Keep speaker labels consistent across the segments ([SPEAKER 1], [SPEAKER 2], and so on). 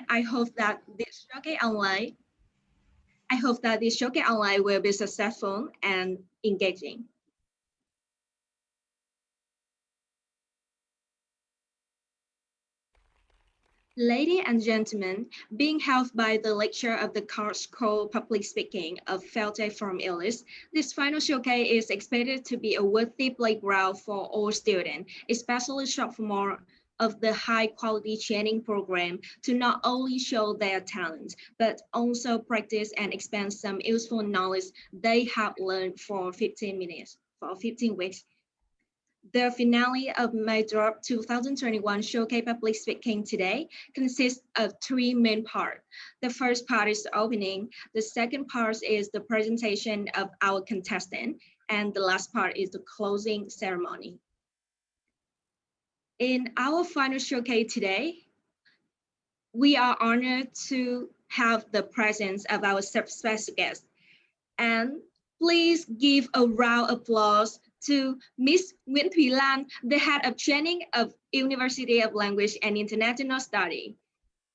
[SPEAKER 1] I hope that this showcase online will be successful and engaging. Ladies and gentlemen, being held by the lecture of the course called Public Speaking of Faculty from Ulis, this final showcase is expected to be a worthy playground for all students, especially sophomores of the high-quality training program, to not only show their talent, but also practice and expand some useful knowledge they have learned for 15 weeks. The finale of my drop 2021 Showcase Public Speaking today consists of 3 main parts. The first part is the opening, the second part is the presentation of our contestant, and the last part is the closing ceremony. In our final showcase today, we are honored to have the presence of our special guest. And please give a round of applause to Miss Nguyễn Thùy Lan, the head of training of University of Language and International Study.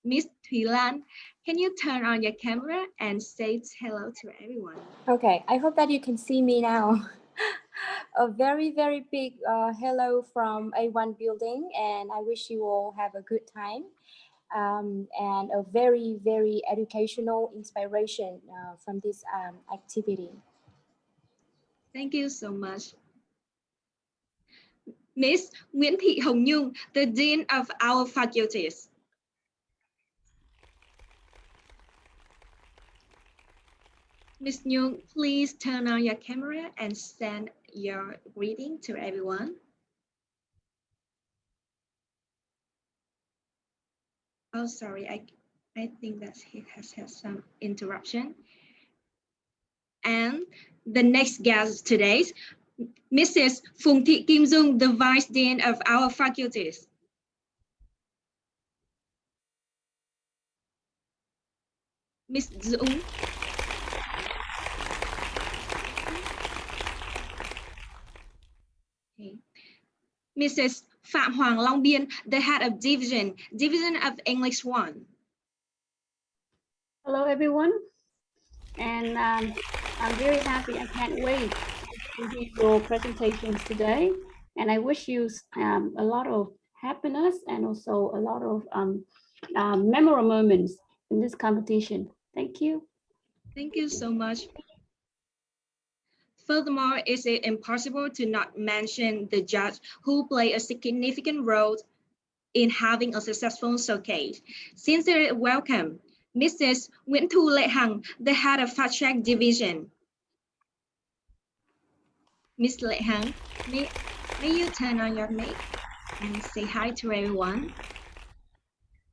[SPEAKER 1] Miss Thùy Lan, can you turn on your camera and say hello to everyone?
[SPEAKER 2] Okay, I hope that you can see me now. A very, very big hello from A1 building, and I wish you all have a good time and a very, very educational inspiration from this activity.
[SPEAKER 1] Thank you so much. Miss Nguyễn Thị Hồng Nhung, the Dean of our faculties. Miss Nhung, please turn on your camera and send your greeting to everyone. Oh, sorry, I think that he has had some interruption. And the next guest today, Mrs. Phùng Thị Kim Dung, the Vice Dean of our faculties. Miss Dung. Okay. Mrs. Phạm Hoàng Long Biên, the head of division of English 1.
[SPEAKER 3] Hello, everyone. And I'm very happy. I can't wait to hear your presentations today. And I wish you a lot of happiness and also a lot of memorable moments in this competition. Thank you.
[SPEAKER 1] Thank you so much. Furthermore, is it impossible to not mention the judge who play a significant role in having a successful showcase. Sincerely welcome, Mrs. Nguyễn Thu Lệ Hằng, the head of Fast Track Division. Miss Lệ Hằng, may you turn on your mic and say hi to everyone.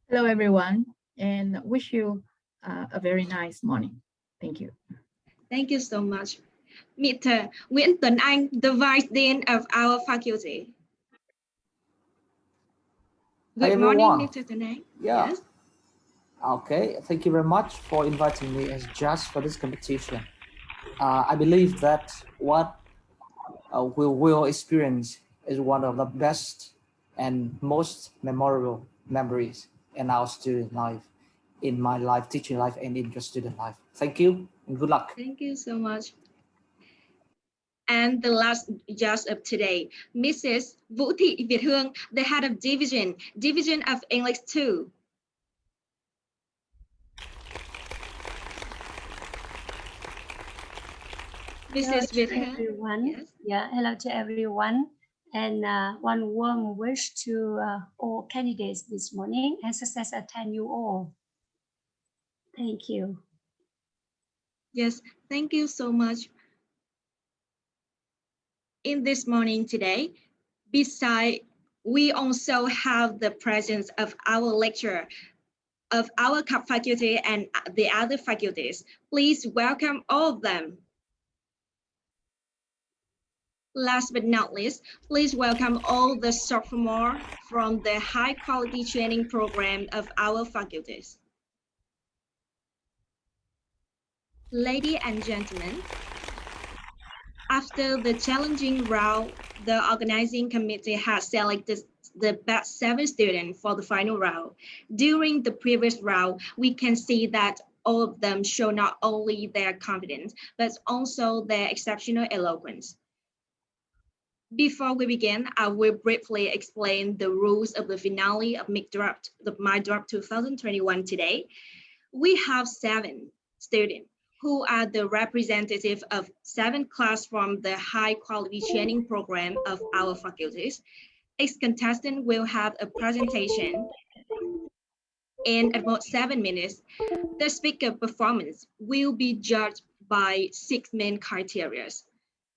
[SPEAKER 4] Hello, everyone, and wish you a very nice morning. Thank you.
[SPEAKER 1] Thank you so much. Mr. Nguyễn Tuấn Anh, the Vice Dean of our faculty. Good morning, Mr. Tuấn Anh.
[SPEAKER 5] Yeah.
[SPEAKER 1] Yes.
[SPEAKER 5] Okay, thank you very much for inviting me as judge for this competition. I believe that what we will experience is one of the best and most memorable memories in our student life, in my life, teaching life, and in your student life. Thank you and good luck.
[SPEAKER 1] Thank you so much. And the last judge of today, Mrs. Vũ Thị Việt Hương, the head of division of English 2. Mrs. Việt Hương.
[SPEAKER 6] Everyone.
[SPEAKER 1] Yes.
[SPEAKER 6] Yeah, hello to everyone. And one warm wish to all candidates this morning and success attend you all. Thank you.
[SPEAKER 1] Yes, thank you so much. In this morning today, besides, we also have the presence of our lecturer, of our faculty and the other faculties. Please welcome all of them. Last but not least, please welcome all the sophomores from the high quality training program of our faculties. Ladies and gentlemen, after the challenging round, the organizing committee has selected the best 7 students for the final round. During the previous round, we can see that all of them show not only their confidence, but also their exceptional eloquence. Before we begin, I will briefly explain the rules of the finale of My Drop 2021 today. We have 7 students who are the representative of 7 class from the high quality training program of our faculties. Each contestant will have a presentation in about 7 minutes. The speaker performance will be judged by 6 main criteria: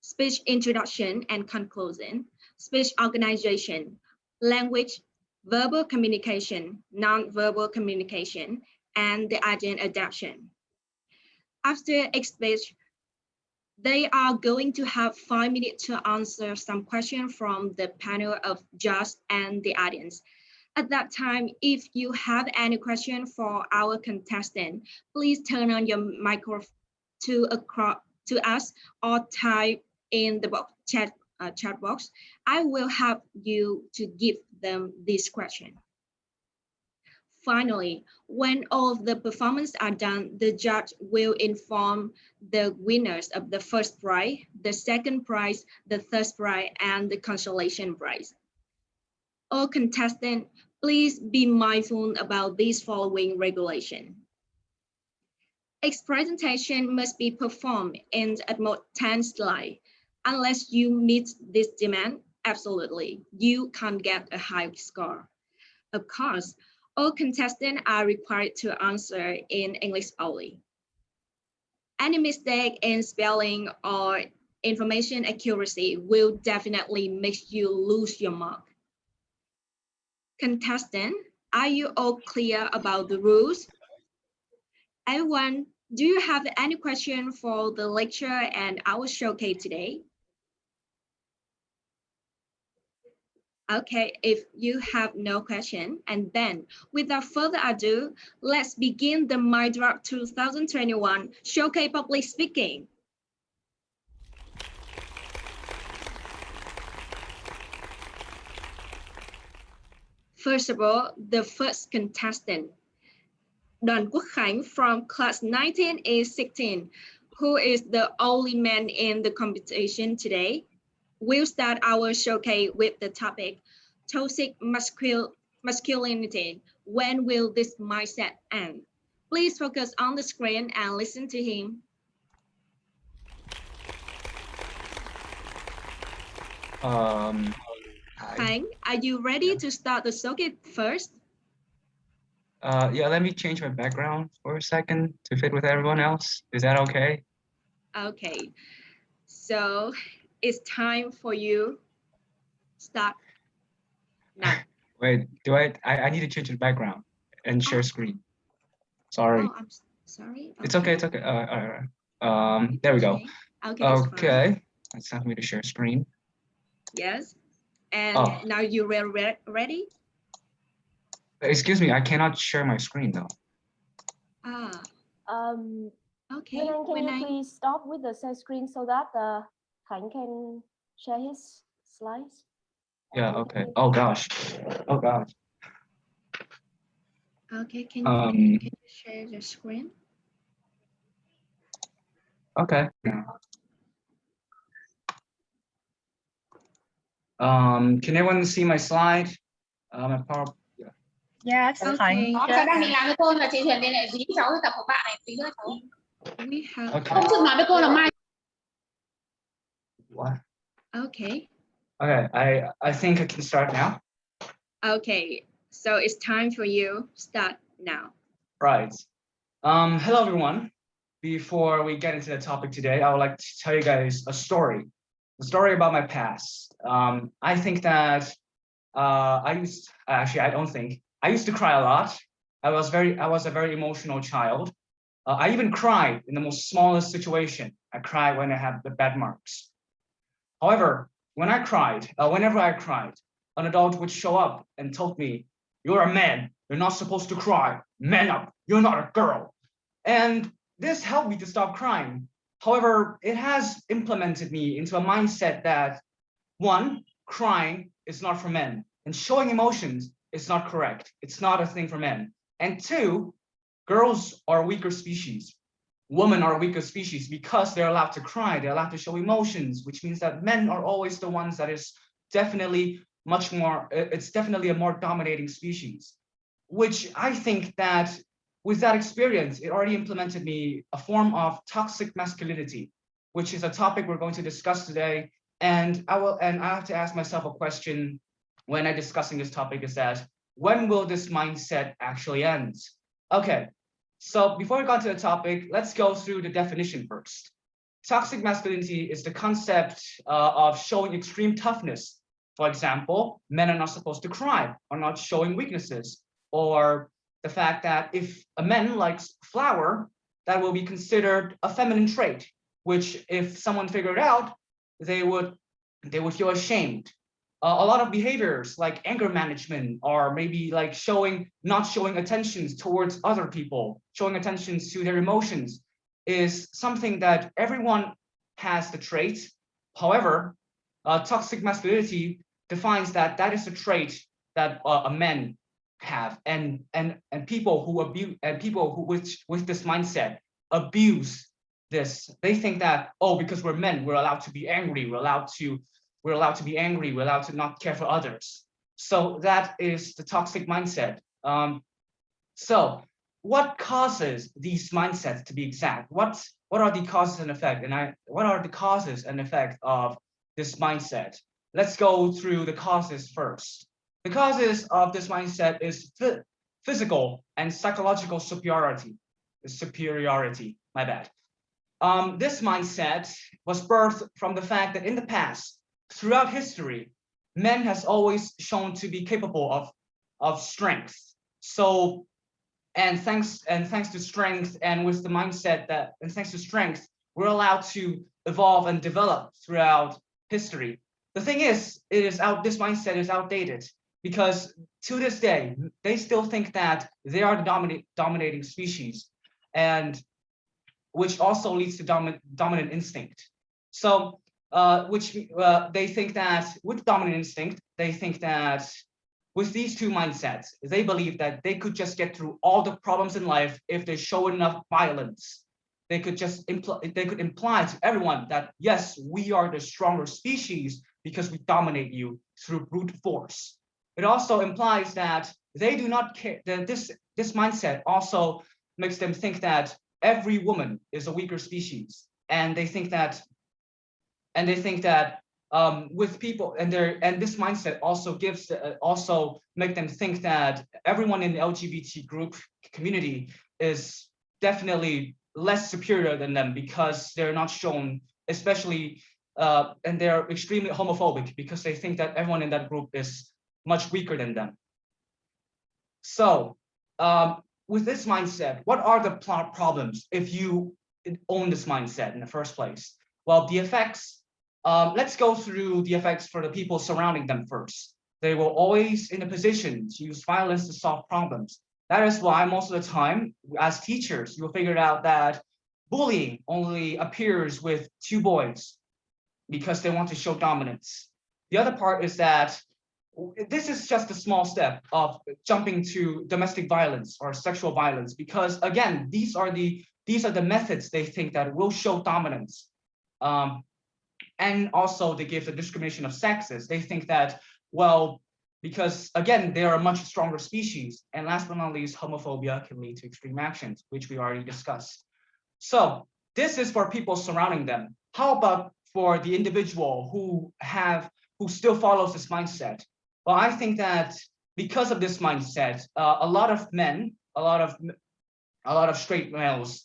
[SPEAKER 1] speech introduction and conclusion, speech organization, language, verbal communication, non-verbal communication, and the agent adaptation. After each speech, they are going to have 5 minutes to answer some questions from the panel of judges and the audience. At that time, if you have any question for our contestant, please turn on your microphone to us or type in the chat box. I will help you to give them this question. Finally, when all of the performances are done, the judge will inform the winners of the first prize, the second prize, the third prize, and the consolation prize. All contestants, please be mindful about these following regulations. Each presentation must be performed in at most 10 slides. Unless you meet this demand, absolutely, you can't get a high score. Of course, all contestants are required to answer in English only. Any mistake in spelling or information accuracy will definitely make you lose your mark. Contestant, are you all clear about the rules? Everyone, do you have any question for the lecture and our showcase today? Okay, if you have no question, and then without further ado, let's begin the My Drop 2021 Showcase Public Speaking. First of all, the first contestant, Đoàn Quốc Khánh from class 19A16, who is the only man in the competition today. We'll start our showcase with the topic, toxic masculinity. When will this mindset end? Please focus on the screen and listen to him. Khánh, are you ready to start the showcase first?
[SPEAKER 7] Yeah, let me change my background for a second to fit with everyone else. Is that okay?
[SPEAKER 1] Okay, so it's time for you. Start now.
[SPEAKER 7] Wait, I need to change the background and share screen. Sorry.
[SPEAKER 1] Oh, I'm sorry.
[SPEAKER 7] It's okay, it's okay. There we go.
[SPEAKER 1] Okay.
[SPEAKER 7] Okay, it's time for me to share screen.
[SPEAKER 1] Yes, and now you're ready?
[SPEAKER 7] Excuse me, I cannot share my screen though.
[SPEAKER 1] Okay.
[SPEAKER 2] Can you please stop with the share screen so that Khánh can share his slides?
[SPEAKER 7] Yeah, okay. Oh gosh. Oh gosh.
[SPEAKER 1] Okay, can you share your screen?
[SPEAKER 7] Okay. Can everyone see my slide? My power.
[SPEAKER 4] Yes,
[SPEAKER 1] Okay.
[SPEAKER 8] Cháu đang định làm với cô là chị Huyền liên hệ dí cháu với tập của bạn này tí nữa cháu.
[SPEAKER 1] We have.
[SPEAKER 7] Okay.
[SPEAKER 8] Hôm trước nói với cô là mai.
[SPEAKER 7] What?
[SPEAKER 1] Okay.
[SPEAKER 7] Okay, I think I can start now.
[SPEAKER 1] Okay, so it's time for you. Start now.
[SPEAKER 7] Right. Hello everyone. Before we get into the topic today, I would like to tell you guys a story about my past. I think that I used to cry a lot. I was a very emotional child. I even cried in the most smallest situation. I cried when I had the bad marks. However, whenever I cried, an adult would show up and told me, "You're a man, you're not supposed to cry. Man up, you're not a girl." And this helped me to stop crying. However, it has implemented me into a mindset that, one, crying is not for men, and showing emotions is not correct. It's not a thing for men. And two, girls are a weaker species. Women are a weaker species because they're allowed to cry, they're allowed to show emotions, which means that men are always the ones that is definitely much more, it's definitely a more dominating species, which I think that with that experience, it already implemented me a form of toxic masculinity, which is a topic we're going to discuss today. And I have to ask myself a question when I'm discussing this topic, is that when will this mindset actually end? Okay, so before we go to the topic, let's go through the definition first. Toxic masculinity is the concept of showing extreme toughness. For example, men are not supposed to cry, or not showing weaknesses, or the fact that if a man likes flour, that will be considered a feminine trait, which if someone figured out, they would feel ashamed. A lot of behaviors like anger management, or maybe like not showing attentions towards other people, showing attentions to their emotions, is something that everyone has the trait. However, toxic masculinity defines that is a trait that a man have, and people who abuse, and people who with this mindset abuse this. They think that, oh, because we're men, we're allowed to be angry, we're allowed to be angry, we're allowed to not care for others. So that is the toxic mindset. So what causes these mindsets, to be exact? What are the causes and effect? What are the causes and effect of this mindset? Let's go through the causes first. The causes of this mindset is physical and psychological superiority. My bad. This mindset was birthed from the fact that in the past, throughout history, men has always shown to be capable of strength. So, and thanks to strength, and with the mindset that, and thanks to strength, we're allowed to evolve and develop throughout history. The thing is, this mindset is outdated, because to this day, they still think that they are the dominating species, and which also leads to dominant instinct. So, they think that with dominant instinct, they think that with these two mindsets, they believe that they could just get through all the problems in life if they show enough violence. They could imply to everyone that, yes, we are the stronger species because we dominate you through brute force. It also implies that they do not care. That this mindset also makes them think that every woman is a weaker species, and they think that with people, and this mindset also make them think that everyone in the LGBT group community is definitely less superior than them, because they're not shown, especially and they're extremely homophobic, because they think that everyone in that group is much weaker than them. So with this mindset, what are the problems if you own this mindset in the first place? Well, the effects, let's go through the effects for the people surrounding them first. They will always in a position to use violence to solve problems. That is why most of the time, as teachers, you'll figure out that bullying only appears with two boys, because they want to show dominance. The other part is that this is just a small step of jumping to domestic violence or sexual violence, because again, these are the methods they think that will show dominance. And also they give the discrimination of sexes. They think that, well, because again, they are a much stronger species. And last but not least, homophobia can lead to extreme actions, which we already discussed. So this is for people surrounding them. How about for the individual who still follows this mindset? Well, I think that because of this mindset, a lot of men, a lot of straight males,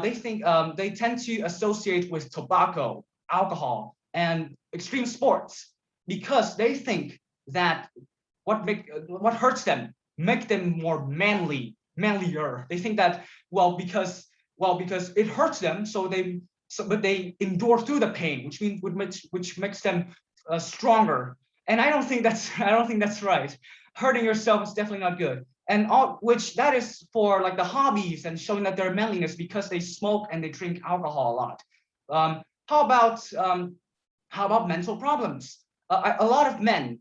[SPEAKER 7] they think they tend to associate with tobacco, alcohol, and extreme sports, because they think that what hurts them make them more manlier. They think that, because it hurts them, but they endure through the pain, which makes them stronger. And I don't think that's right. Hurting yourself is definitely not good. And which that is for like the hobbies and showing that they're manliness, because they smoke and they drink alcohol a lot. How about mental problems? a lot of men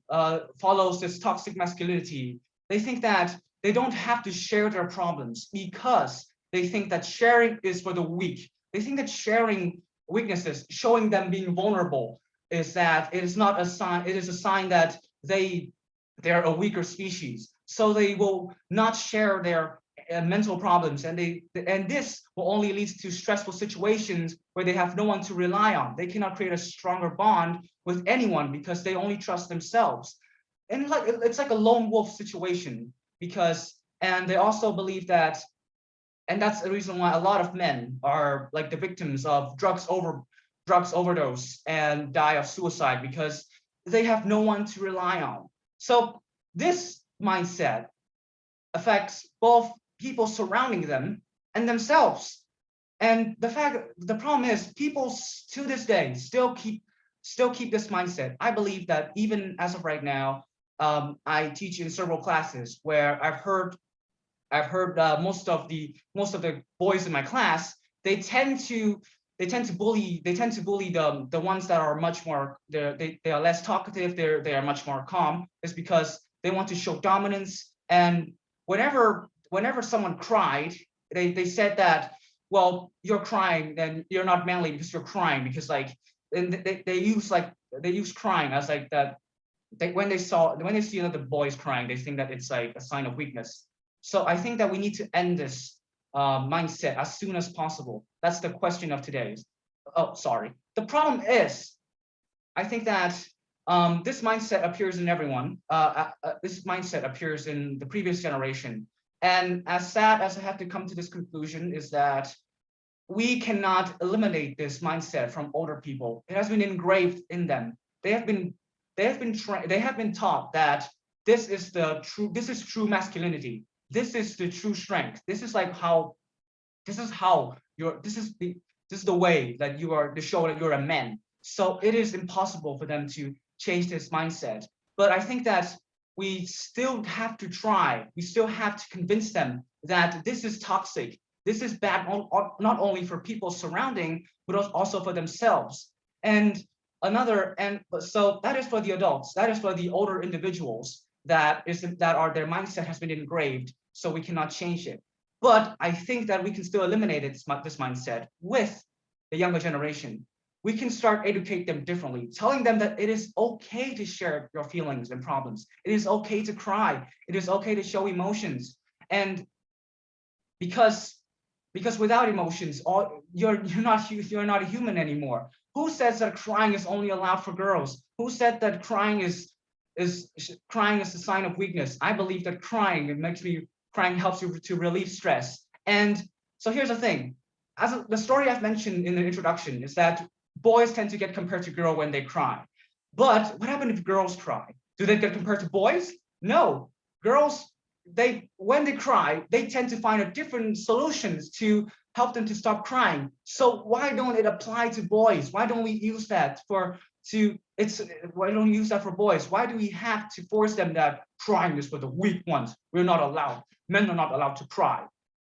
[SPEAKER 7] follows this toxic masculinity. They think that they don't have to share their problems because they think that sharing is for the weak. They think that sharing weaknesses, showing them being vulnerable, is that it is not a sign. It is a sign that they're a weaker species. So they will not share their mental problems, and this will only lead to stressful situations where they have no one to rely on. They cannot create a stronger bond with anyone because they only trust themselves. And it's like a lone wolf situation, and they also believe that, and that's the reason why a lot of men are like the victims of drugs overdose and die of suicide, because they have no one to rely on. So this mindset affects both people surrounding them and themselves. And the problem is, people to this day still keep this mindset. I believe that even as of right now, I teach in several classes where I've heard most of the boys in my class, they tend to bully the ones that are much more, they are less talkative, they are much more calm. It's because they want to show dominance. And whenever someone cried, they said that, well, you're crying, then you're not manly because you're crying, because like, and they use crying as like that. When they see another boys crying, they think that it's like a sign of weakness. So I think that we need to end this mindset as soon as possible. That's the question of today's. Oh, sorry. The problem is, I think that this mindset appears in everyone. This mindset appears in the previous generation. And as sad as I have to come to this conclusion is that we cannot eliminate this mindset from older people. It has been engraved in them. They have been taught that this is true masculinity. This is the true strength. This is the way that you are to show that you're a man. So it is impossible for them to change this mindset. But I think that we still have to try. We still have to convince them that this is toxic. This is bad, not only for people surrounding, but also for themselves. And so that is for the adults. That is for the older individuals. Their mindset has been engraved, so we cannot change it. But I think that we can still eliminate this mindset with the younger generation. We can start educate them differently, telling them that it is okay to share your feelings and problems. It is okay to cry. It is okay to show emotions. And because without emotions, you're not a human anymore. Who says that crying is only allowed for girls? Who said that crying is a sign of weakness? I believe that crying helps you to relieve stress. And so here's the thing. The story I've mentioned in the introduction is that boys tend to get compared to girls when they cry. But what happens if girls cry? Do they get compared to boys? No. Girls, when they cry, they tend to find different solutions to help them to stop crying. So why don't it apply to boys? Why don't we use that why don't we use that for boys? Why do we have to force them that crying is for the weak ones? We're not allowed. Men are not allowed to cry.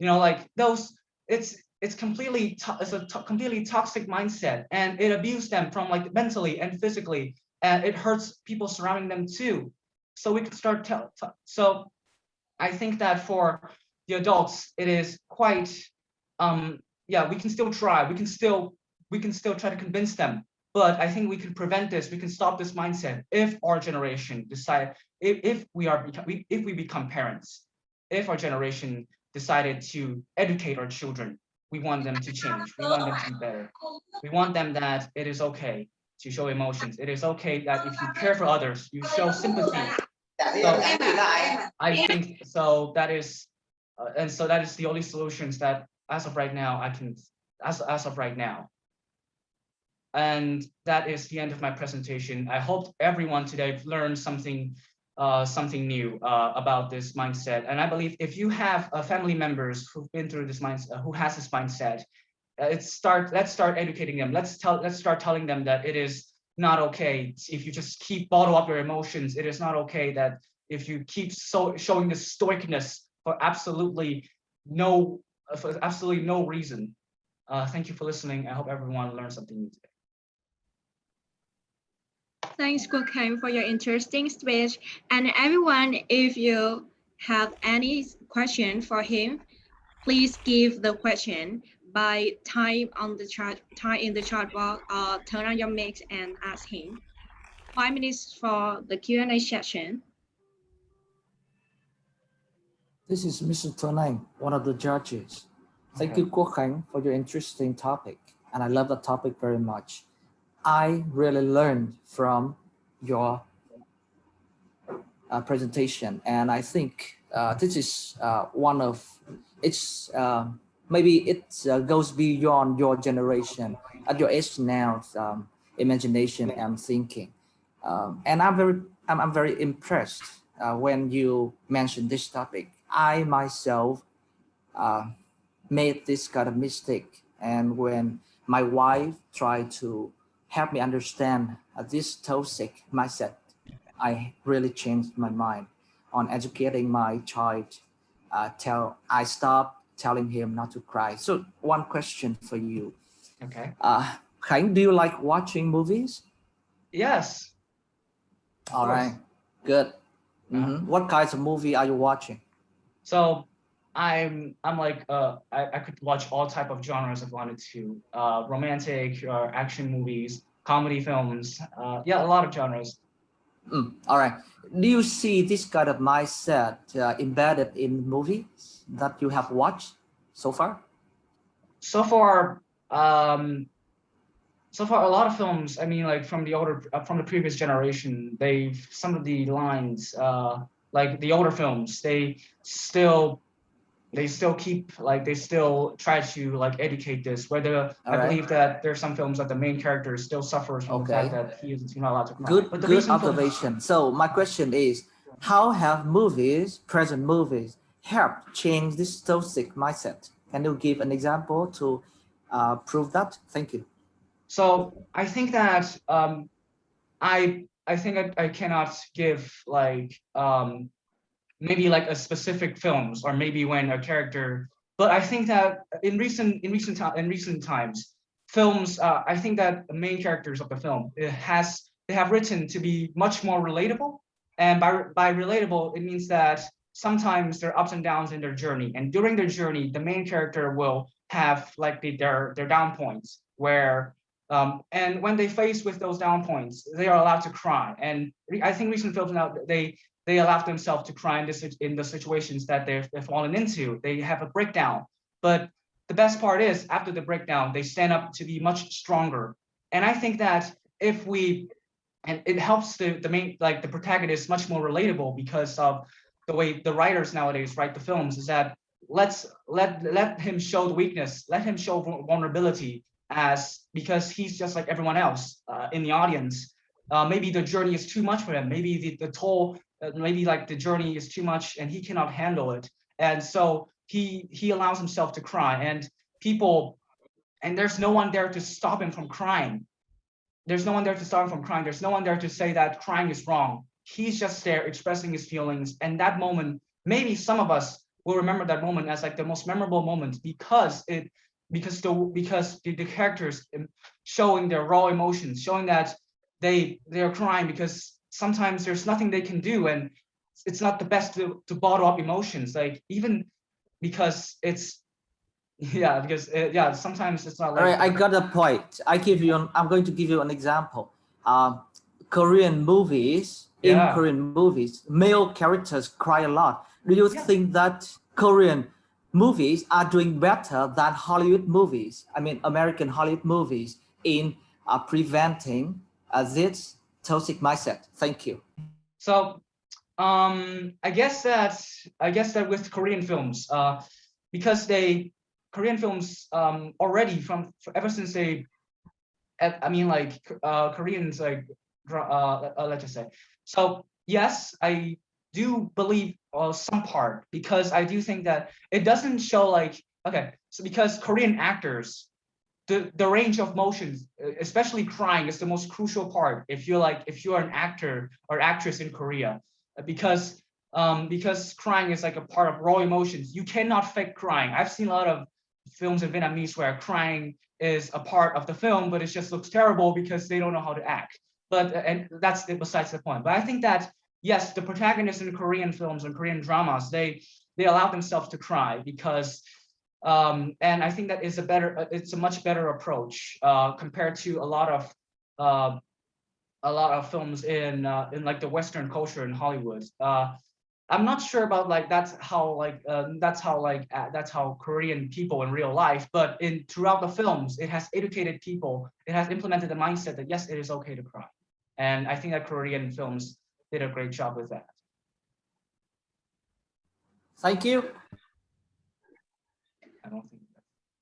[SPEAKER 7] Like those, it's a completely toxic mindset, and it abuses them from like mentally and physically, and it hurts people surrounding them too. So we can start so I think that for the adults, it is quite we can still try. We can still try to convince them. But I think we can prevent this. We can stop this mindset if our generation decide, if we become parents, if our generation decided to educate our children. We want them to change. We want them to be better. We want them that it is okay to show emotions. It is okay that if you care for others, you show sympathy. So I think so. That is the only solutions that as of right now I can as of right now. And that is the end of my presentation. I hope everyone today learned something new about this mindset. And I believe if you have family members who've been through this mindset, who has this mindset, let's start educating them. Let's start telling them that it is not okay if you just keep bottle up your emotions. It is not okay that if you keep showing this stoicness for absolutely no reason. Thank you for listening. I hope everyone learned something new today.
[SPEAKER 1] Thanks, Kukhang, for your interesting speech. And everyone, if you have any question for him, please give the question by type in the chat box or turn on your mic and ask him. 5 minutes for the Q&A session.
[SPEAKER 5] This is Mr. Tonang, one of the judges. Thank
[SPEAKER 7] Okay.
[SPEAKER 5] you, Kukhang, for your interesting topic. And I love the topic very much. I really learned from your presentation, and I think this is one of it's maybe it goes beyond your generation at your age now, imagination and thinking, and I'm very impressed when you mentioned this topic. I myself made this kind of mistake, and when my wife tried to help me understand this toxic mindset, I really changed my mind on educating my child. I stopped telling him not to cry. So one question for you.
[SPEAKER 7] Okay.
[SPEAKER 5] Khánh, do you like watching movies?
[SPEAKER 7] Yes.
[SPEAKER 5] All
[SPEAKER 7] course.
[SPEAKER 5] right, good. What kinds of movie are you watching?
[SPEAKER 7] So I'm like I could watch all type of genres if I wanted to. Romantic or action movies, comedy films. Yeah, a lot of genres.
[SPEAKER 5] All right. Do you see this kind of mindset embedded in movies that you have watched so far?
[SPEAKER 7] So far, a lot of films. I mean, like from the previous generation, some of the lines, like the older films, they still keep, like, they still try to like educate this. Whether I believe that there's some films that the main character still suffers from the fact that he's not allowed to cry.
[SPEAKER 5] Good observation. So my question is, how have present movies, helped change this toxic mindset? Can you give an example to prove that? Thank you.
[SPEAKER 7] So I think that I think I cannot give like maybe like a specific films, or maybe when a character, but I think that in recent times, films, I think that the main characters of the film, they have written to be much more relatable. And by relatable, it means that sometimes there are ups and downs in their journey, and during their journey, the main character will have like their down points, where and when they face with those down points, they are allowed to cry. And I think recent films now, they allow themselves to cry in the situations that they've fallen into. They have a breakdown, but the best part is, after the breakdown, they stand up to be much stronger. And I think that and it helps the main, like the protagonist, much more relatable, because of the way the writers nowadays write the films, is that let him show the weakness, let him show vulnerability, because he's just like everyone else in the audience. Maybe the journey is too much for him. Maybe the toll, maybe like the journey is too much and he cannot handle it. And so he allows himself to cry, and there's no one there to stop him from crying. There's no one there to stop him from crying. There's no one there to say that crying is wrong. He's just there expressing his feelings. And that moment, maybe some of us will remember that moment as like the most memorable moment, because the characters showing their raw emotions, showing that they're crying because sometimes there's nothing they can do, and it's not the best to bottle up emotions, like even because it's sometimes it's not like.
[SPEAKER 5] All right, I got a point. I'm going to give you an example. Korean movies, in Korean movies, male characters cry a lot. Do you think that Korean movies are doing better than Hollywood movies, I mean American Hollywood movies, in preventing this toxic mindset? Thank you.
[SPEAKER 7] So I guess that with Korean films, because Korean films already ever since they, I mean, like Koreans, like let's just say. So yes, I do believe some part, because I do think that it doesn't show like, okay, so because Korean actors, the range of motions, especially crying, is the most crucial part if you're an actor or actress in Korea, because crying is like a part of raw emotions. You cannot fake crying. I've seen a lot of films in Vietnamese where crying is a part of the film, but it just looks terrible because they don't know how to act. but and that's besides the point. But I think that yes, the protagonists in Korean films and Korean dramas, they allow themselves to cry because and I think that is it's a much better approach compared to a lot of films in like the Western culture in Hollywood. I'm not sure about like that's how Korean people in real life, but throughout the films, it has educated people. It has implemented the mindset that yes, it is okay to cry, and I think that Korean films did a great job with that.
[SPEAKER 5] Thank you.
[SPEAKER 7] I don't think.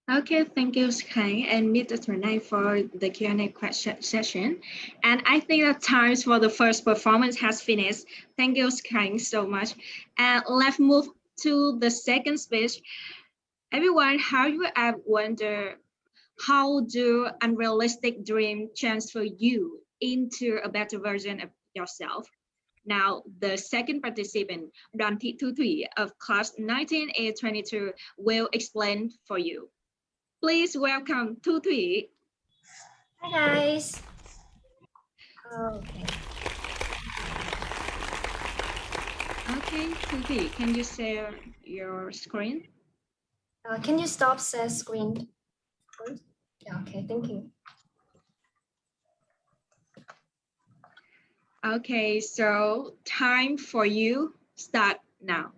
[SPEAKER 1] Okay, thank you, Khang and Mr. Turnay for the Q&A question session. And I think that time for the first performance has finished. Thank you, Khang, so much. And let's move to the second speech. Everyone, how you ever wonder, how do unrealistic dreams transfer you into a better version of yourself? Now, the second participant, Đoàn Thị Thu Thủy of class 19A22 will explain for you. Please welcome Thu Thủy.
[SPEAKER 9] Hi guys. Okay.
[SPEAKER 1] Okay, Thu Thủy, can you share your screen?
[SPEAKER 9] Can you stop share screen? Yeah, okay, thank you.
[SPEAKER 1] Okay, so time for you start now.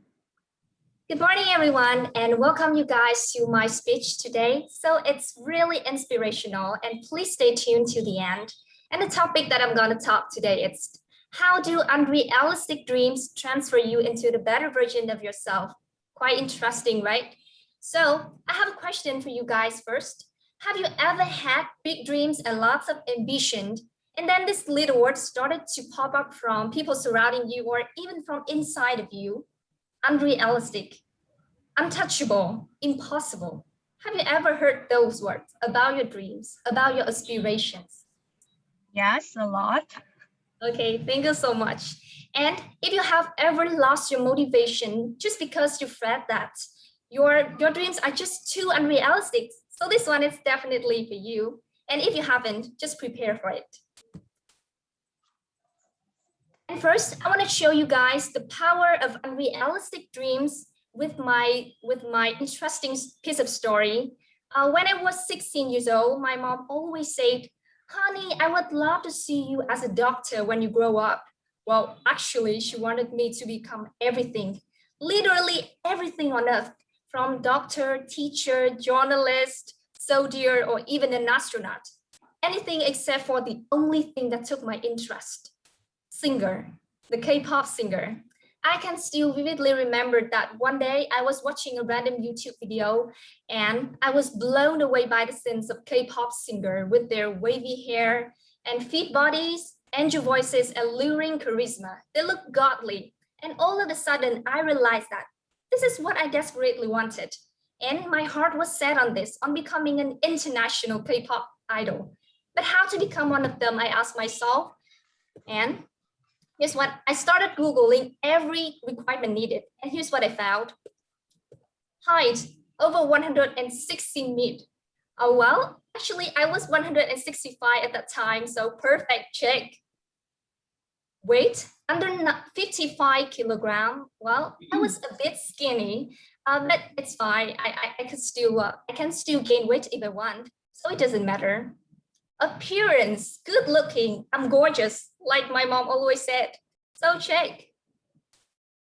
[SPEAKER 9] Good morning, everyone, and welcome you guys to my speech today. So it's really inspirational, and please stay tuned to the end. And the topic that I'm going to talk today is how do unrealistic dreams transfer you into the better version of yourself? Quite interesting, right? So I have a question for you guys first. Have you ever had big dreams and lots of ambition, and then this little word started to pop up from people surrounding you or even from inside of you? Unrealistic, untouchable, impossible. Have you ever heard those words about your dreams, about your aspirations?
[SPEAKER 10] Yes, a lot.
[SPEAKER 9] Okay, thank you so much. And if you have ever lost your motivation just because you felt that your dreams are just too unrealistic, so this one is definitely for you. And if you haven't, just prepare for it. And first, I want to show you guys the power of unrealistic dreams with my interesting piece of story. When I was 16 years old, my mom always said, "Honey, I would love to see you as a doctor when you grow up." Well, actually, she wanted me to become everything, literally everything on earth, from doctor, teacher, journalist, soldier, or even an astronaut. Anything except for the only thing that took my interest. Singer, the K-pop singer. I can still vividly remember that one day I was watching a random YouTube video and I was blown away by the scenes of K-pop singer with their wavy hair and fit bodies, angel voices, and alluring charisma. They look godly. And all of a sudden I realized that this is what I desperately wanted. And my heart was set on this, on becoming an international K-pop idol. But how to become one of them, I asked myself. And here's what I started Googling every requirement needed. And here's what I found. Height, over 160 meters. Oh, well, actually I was 165 at that time, so perfect, check. Weight, under 55 kilograms. Well, I was a bit skinny, but it's fine. I can still gain weight if I want, so it doesn't matter. Appearance, good looking, I'm gorgeous, like my mom always said. So check.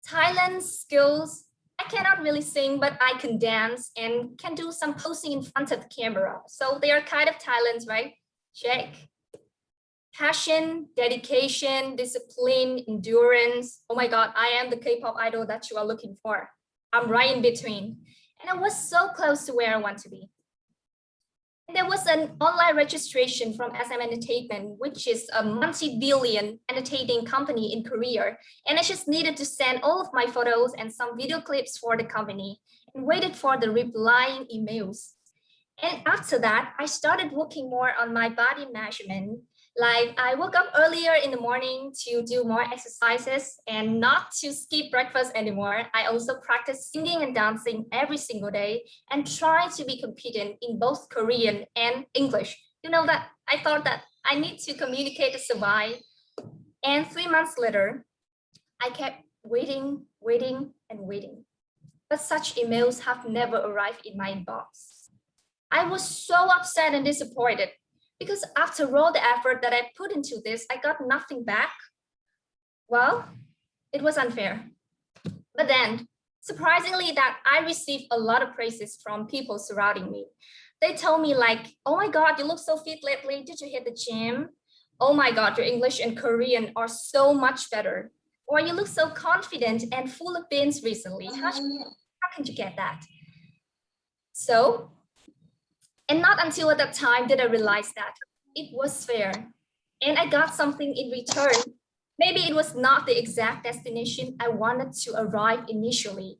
[SPEAKER 9] Talent, skills, I cannot really sing, but I can dance and can do some posing in front of the camera. So they are kind of talents, right? Check. Passion, dedication, discipline, endurance. Oh my God, I am the K-pop idol that you are looking for. I'm right in between. And I was so close to where I want to be. There was an online registration from SM Entertainment, which is a multi-billion entertaining company in Korea. And I just needed to send all of my photos and some video clips for the company and waited for the replying emails. And after that, I started working more on my body measurement. Like I woke up earlier in the morning to do more exercises and not to skip breakfast anymore. I also practice singing and dancing every single day and try to be competent in both Korean and English. You know that I thought that I need to communicate to survive. And 3 months later, I kept waiting, waiting, and waiting. But such emails have never arrived in my inbox. I was so upset and disappointed because after all the effort that I put into this, I got nothing back. Well, it was unfair. But then, surprisingly, that I received a lot of praises from people surrounding me. They told me like, oh my God, you look so fit lately. Did you hit the gym? Oh my God, your English and Korean are so much better. Or you look so confident and full of beans recently. How can you get that? So, and not until at that time did I realize that it was fair. And I got something in return. Maybe it was not the exact destination I wanted to arrive initially,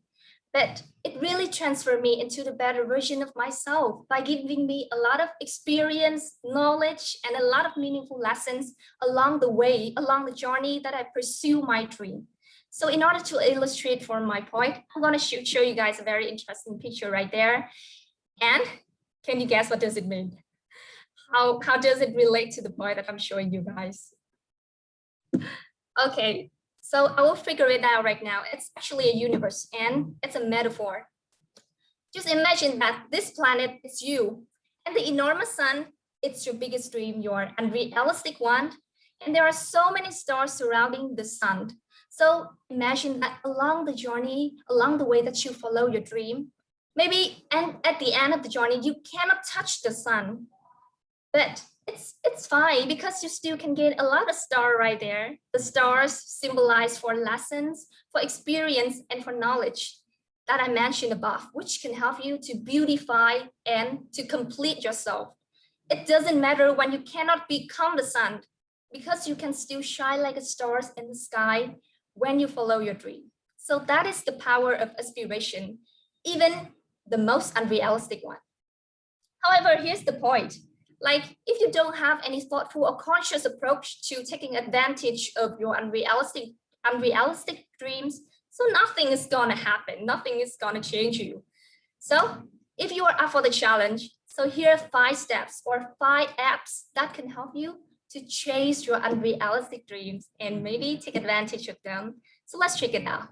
[SPEAKER 9] but it really transformed me into the better version of myself by giving me a lot of experience, knowledge, and a lot of meaningful lessons along the way, along the journey that I pursue my dream. So in order to illustrate for my point, I'm going to show you guys a very interesting picture right there. And can you guess what does it mean? How does it relate to the point that I'm showing you guys? Okay, so I will figure it out right now. It's actually a universe and it's a metaphor. Just imagine that this planet is you and the enormous sun, it's your biggest dream, your unrealistic one. And there are so many stars surrounding the sun. So imagine that along the journey, along the way that you follow your dream, maybe and at the end of the journey, you cannot touch the sun, but it's fine because you still can get a lot of stars right there. The stars symbolize for lessons, for experience, and for knowledge that I mentioned above, which can help you to beautify and to complete yourself. It doesn't matter when you cannot become the sun, because you can still shine like a stars in the sky when you follow your dream. So that is the power of aspiration, even the most unrealistic one. However, here's the point. Like, if you don't have any thoughtful or conscious approach to taking advantage of your unrealistic dreams, so nothing is gonna happen, nothing is gonna change you. So if you are up for the challenge, so here are 5 steps or 5 apps that can help you to chase your unrealistic dreams and maybe take advantage of them. So let's check it out.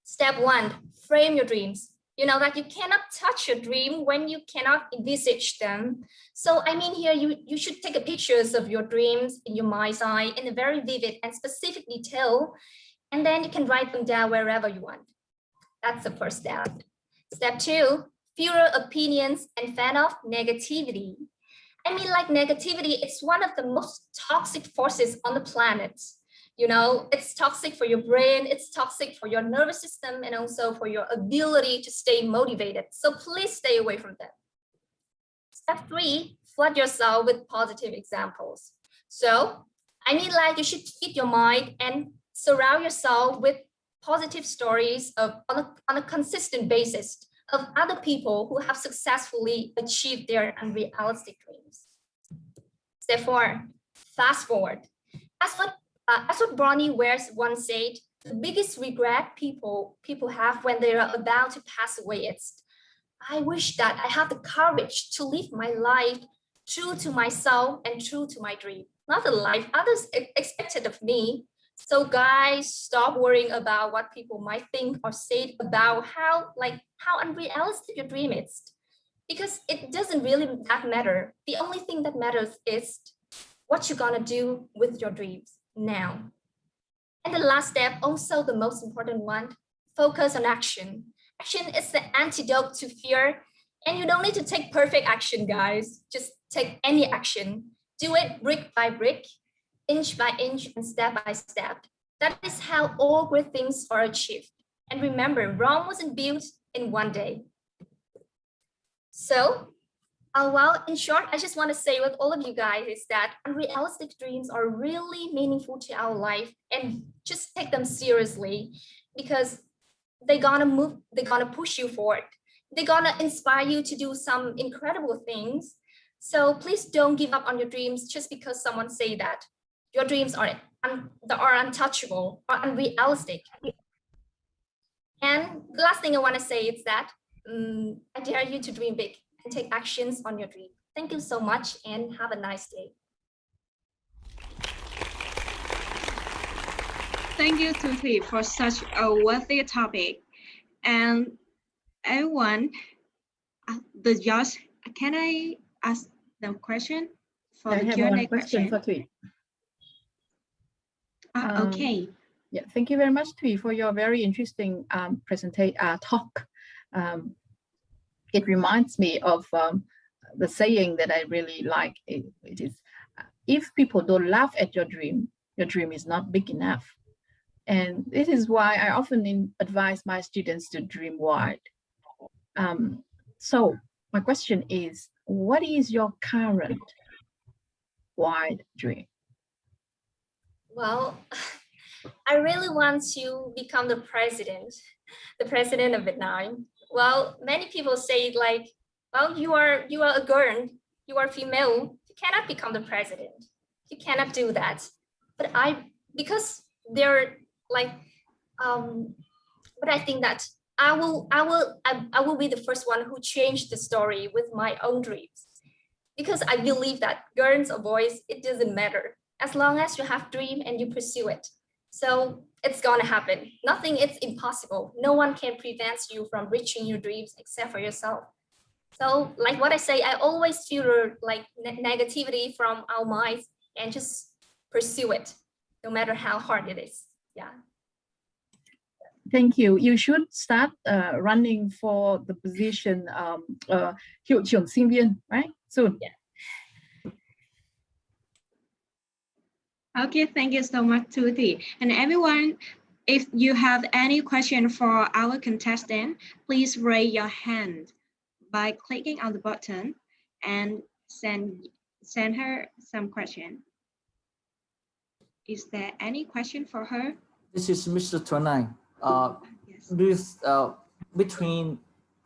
[SPEAKER 9] Step 1, frame your dreams. You know that you cannot touch your dream when you cannot envisage them. So I mean here, you should take pictures of your dreams in your mind's eye in a very vivid and specific detail, and then you can write them down wherever you want. That's the first step. Step 2, fewer opinions and fan of negativity. I mean, like, negativity is one of the most toxic forces on the planet. You know, it's toxic for your brain, it's toxic for your nervous system, and also for your ability to stay motivated. So please stay away from them. Step 3, flood yourself with positive examples. So I mean, like, you should feed your mind and surround yourself with positive stories on a consistent basis of other people who have successfully achieved their unrealistic dreams. Step 4, fast forward. As what Bronnie Ware's once said, the biggest regret people have when they are about to pass away is, I wish that I have the courage to live my life true to myself and true to my dream, not the life others expected of me. So guys, stop worrying about what people might think or say about how unrealistic your dream is, because it doesn't really that matter. The only thing that matters is what you're gonna do with your dreams now. And the last step, also the most important one, focus on action. Action is the antidote to fear, and you don't need to take perfect action, guys. Just take any action. Do it brick by brick, inch by inch, and step by step. That is how all great things are achieved. And remember, Rome wasn't built in one day. So, well, in short, I just want to say with all of you guys is that unrealistic dreams are really meaningful to our life, and just take them seriously, because they're gonna push you forward. They're gonna inspire you to do some incredible things. So please don't give up on your dreams just because someone say that your dreams are untouchable or unrealistic. And the last thing I want to say is that I dare you to dream big and take actions on your dream. Thank you so much and have a nice day.
[SPEAKER 1] Thank you, Tuti, for such a worthy topic. And everyone, the judge, can I ask them question for
[SPEAKER 4] I
[SPEAKER 1] the
[SPEAKER 4] have
[SPEAKER 1] Q&A
[SPEAKER 4] one question for Thuy.
[SPEAKER 1] Okay.
[SPEAKER 4] Yeah, thank you very much, Thuy, for your very interesting talk. It reminds me of the saying that I really like. It is, if people don't laugh at your dream is not big enough. And this is why I often advise my students to dream wide. So my question is, what is your current wide dream?
[SPEAKER 9] Well, I really want to become the president of Vietnam. Well, many people say like, well, you are a girl, you are female, you cannot become the president. You cannot do that. But because they're like, but I think that I will be the first one who changed the story with my own dreams. Because I believe that girls or boys, it doesn't matter. As long as you have dream and you pursue it. So it's gonna happen. Nothing is impossible. No one can prevent you from reaching your dreams except for yourself. So like what I say, I always feel like negativity from our minds and just pursue it, no matter how hard it is. Yeah.
[SPEAKER 4] Thank you. You should start running for the position hiệu trưởng sinh viên, right? Soon.
[SPEAKER 9] Yeah.
[SPEAKER 1] Okay, thank you so much, Tuti. And everyone, if you have any question for our contestant, please raise your hand by clicking on the button and send her some question. Is there any question for her?
[SPEAKER 5] This is Mr. Tonai.
[SPEAKER 1] Yes.
[SPEAKER 5] Between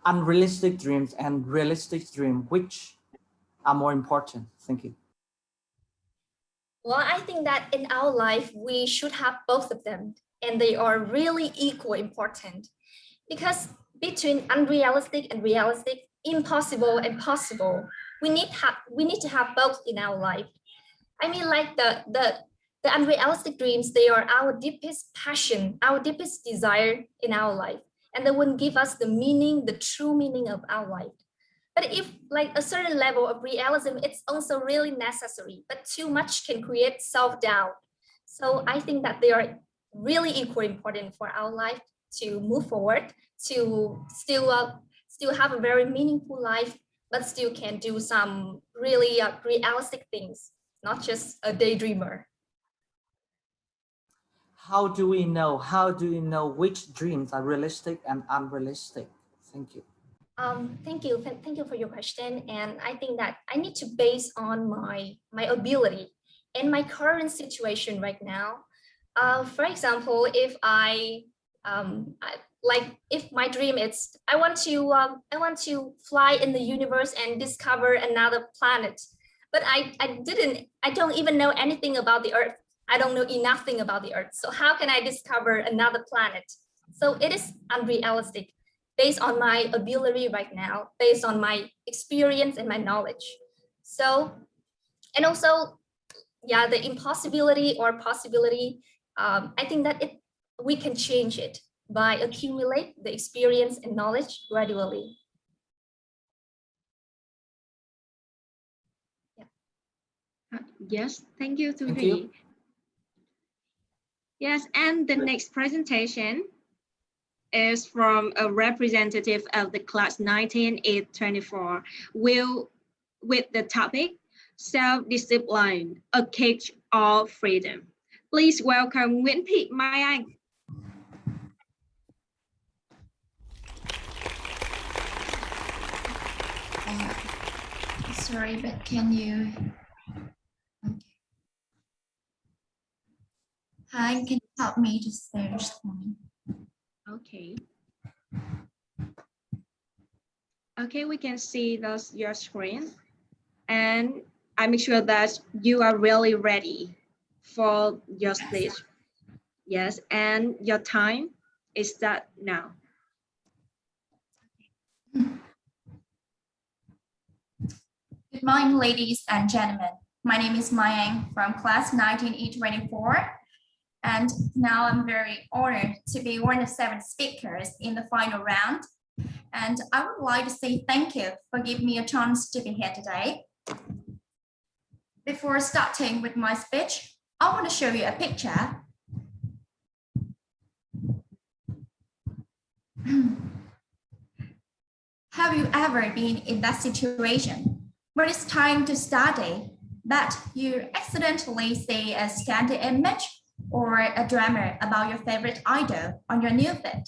[SPEAKER 5] unrealistic dreams and realistic dream, which are more important? Thank you.
[SPEAKER 9] Well, I think that in our life, we should have both of them, and they are really equally important. Because between unrealistic and realistic, impossible and possible, we need to have both in our life. I mean, like the unrealistic dreams, they are our deepest passion, our deepest desire in our life, and they will give us the meaning, the true meaning of our life. But if like a certain level of realism, it's also really necessary, but too much can create self-doubt. So I think that they are really equally important for our life to move forward, to still have a very meaningful life, but still can do some really realistic things, not just a daydreamer.
[SPEAKER 5] How do we know which dreams are realistic and unrealistic? Thank you.
[SPEAKER 9] Thank you for your question. And I think that I need to base on my ability and my current situation right now. For example, if if my dream is I want to fly in the universe and discover another planet, but I don't even know anything about the Earth. I don't know nothing about the Earth. So how can I discover another planet? So it is unrealistic based on my ability right now, based on my experience and my knowledge. So, and also, yeah, the impossibility or possibility, I think that we can change it by accumulate the experience and knowledge gradually.
[SPEAKER 1] Yeah. Yes, thank you,
[SPEAKER 5] Thank
[SPEAKER 1] Tuti.
[SPEAKER 5] you.
[SPEAKER 1] Yes, and the next presentation is from a representative of the class 19824 with the topic self-discipline, a cage of freedom. Please welcome Nguyễn Thị Mai Anh.
[SPEAKER 11] Sorry, but can you? Okay. Hi, can you help me to share the screen?
[SPEAKER 1] Okay. Okay, we can see your screen, and I make sure that you are really ready for your speech. Yes, and your time is start now.
[SPEAKER 11] Good morning, ladies and gentlemen. My name is Mayang from class 19E24. And now I'm very honored to be one of 7 speakers in the final round. And I would like to say thank you for giving me a chance to be here today. Before starting with my speech, I want to show you a picture. Have you ever been in that situation when it's time to study, but you accidentally see a scanned image or a drama about your favorite idol on your new feed?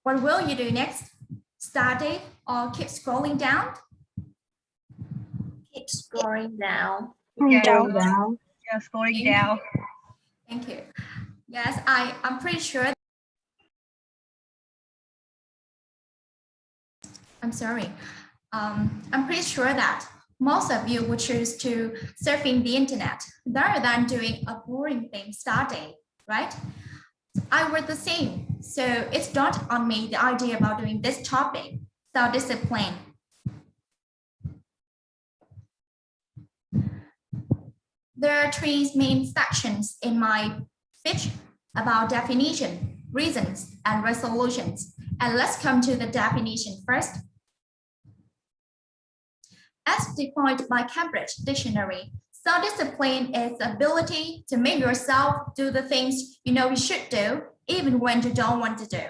[SPEAKER 11] What will you do next? Study or keep scrolling down?
[SPEAKER 12] Keep scrolling down.
[SPEAKER 10] Yeah,
[SPEAKER 4] Down.
[SPEAKER 10] yeah, scrolling down.
[SPEAKER 11] Thank you. Yes, I'm pretty sure. I'm sorry. I'm pretty sure that most of you would choose to surfing the internet rather than doing a boring thing, studying, right? I was the same. So it's dawned on me the idea about doing this topic, self-discipline. There are 3 main sections in my speech about definition, reasons, and resolutions. And let's come to the definition first. As defined by Cambridge Dictionary, self-discipline is the ability to make yourself do the things you know you should do, even when you don't want to do.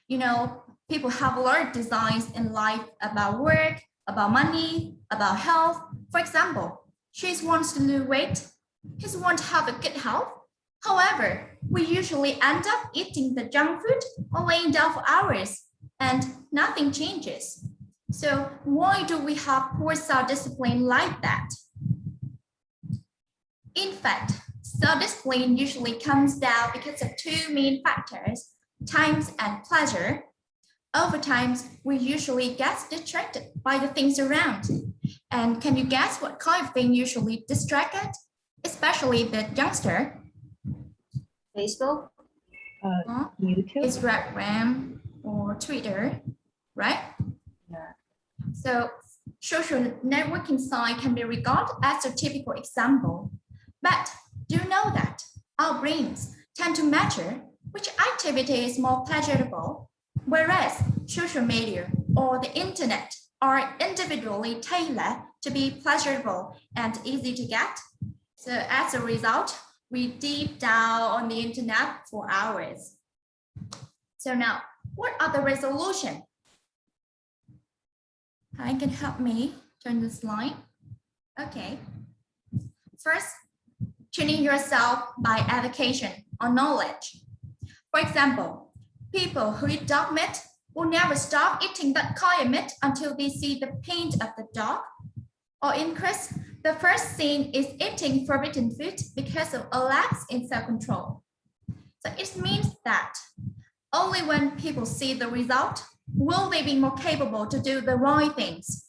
[SPEAKER 11] You know, people have a lot of designs in life about work, about money, about health. For example, she wants to lose weight, he wants to have a good health. However, we usually end up eating the junk food or laying down for hours and nothing changes. So why do we have poor self-discipline like that? In fact, self-discipline usually comes down because of 2 main factors, time and pleasure. Over time, we usually get distracted by the things around. And can you guess what kind of thing usually distracted, especially the youngster?
[SPEAKER 12] Facebook,
[SPEAKER 11] YouTube, Instagram, or Twitter, right?
[SPEAKER 12] Yeah.
[SPEAKER 11] So social networking site can be regarded as a typical example. But do you know that our brains tend to measure which activity is more pleasurable, whereas social media or the internet are individually tailored to be pleasurable and easy to get? So as a result, we deep down on the internet for hours. So now, what are the resolutions? I can help me turn the slide. Okay. First, tuning yourself by education or knowledge. For example, people who eat dog meat will never stop eating that kind of meat until they see the paint of the dog. Or in Chris, the first scene is eating forbidden food because of a lack in self-control. So it means that only when people see the result will they be more capable to do the right things.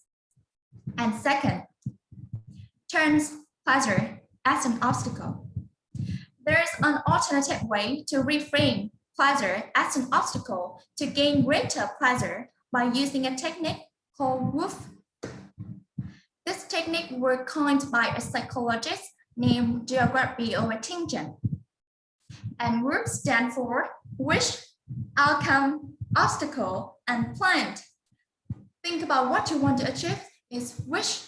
[SPEAKER 11] And second, turns pleasure as an obstacle. There's an alternative way to reframe pleasure as an obstacle to gain greater pleasure by using a technique called WOOF. This technique was coined by a psychologist named geography of attention. And WOOF stands for wish, outcome, obstacle, and planned. Think about what you want to achieve is wish,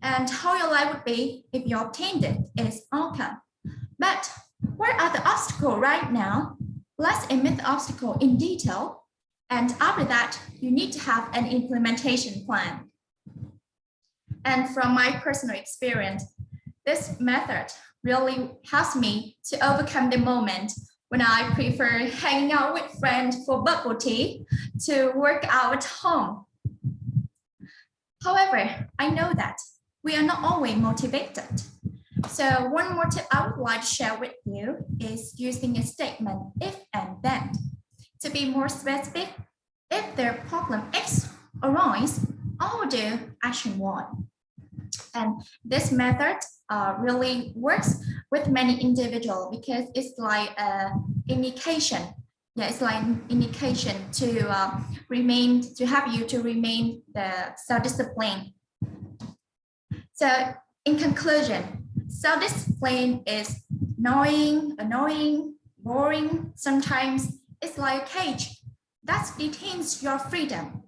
[SPEAKER 11] and how your life would be if you obtained it is outcome. But what are the obstacles right now? Let's admit the obstacle in detail, and after that, you need to have an implementation plan. And from my personal experience, this method really helps me to overcome the moment when I prefer hanging out with friends for bubble tea to work out at home. However, I know that we are not always motivated. So one more tip I would like to share with you is using a statement if and then. To be more specific, if the problem X arises, I will do action Y. And this method really works with many individuals because it's like an indication. Yeah, it's like an indication to help you to remain the self-discipline. So in conclusion, self-discipline is annoying, boring. Sometimes it's like a cage that detains your freedom.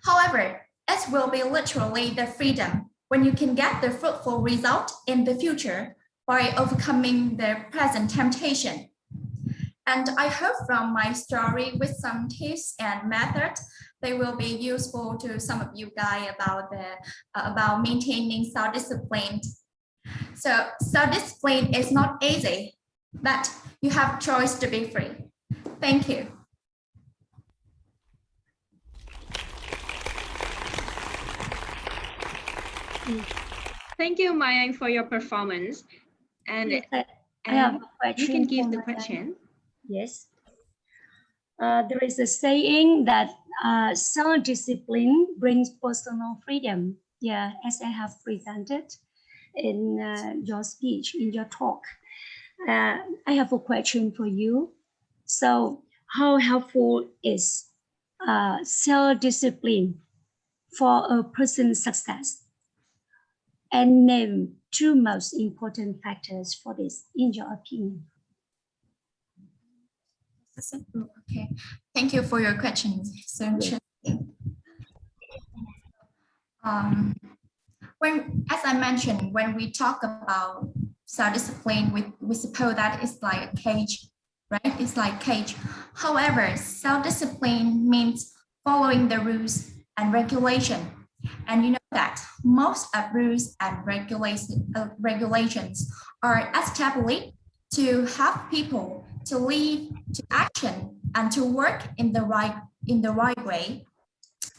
[SPEAKER 11] However, it will be literally the freedom when you can get the fruitful result in the future by overcoming the present temptation. And I hope from my story with some tips and methods, they will be useful to some of you guys about maintaining self-discipline. So self-discipline is not easy, but you have choice to be free. Thank you.
[SPEAKER 1] Thank you, Maya, for your performance. And,
[SPEAKER 6] Yes, I have a
[SPEAKER 1] you
[SPEAKER 6] question.
[SPEAKER 1] can give the
[SPEAKER 6] for Maya.
[SPEAKER 1] question.
[SPEAKER 6] Yes. There is a saying that self-discipline brings personal freedom. Yeah, as I have presented in your speech, in your talk. I have a question for you. So how helpful is self-discipline for a person's success? And name two most important factors for this, in your opinion.
[SPEAKER 11] Okay, thank you for your question. So interesting. As I mentioned, when we talk about self-discipline, we suppose that it's like a cage, right? It's like cage. However, self-discipline means following the rules and regulation. And you know that most of rules and regulations are established to help people to live, to action, and to work in the right way,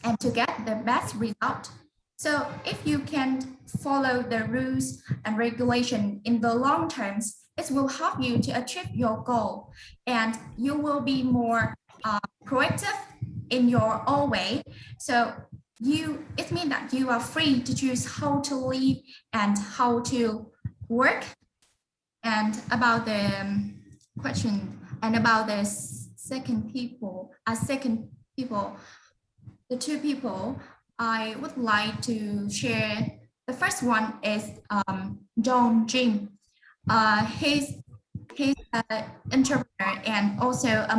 [SPEAKER 11] and to get the best result. So if you can follow the rules and regulation in the long terms, it will help you to achieve your goal, and you will be more proactive in your own way. So it means that you are free to choose how to live and how to work. And about the question and about the the two people I would like to share. The first one is Jim. He's an entrepreneur and also a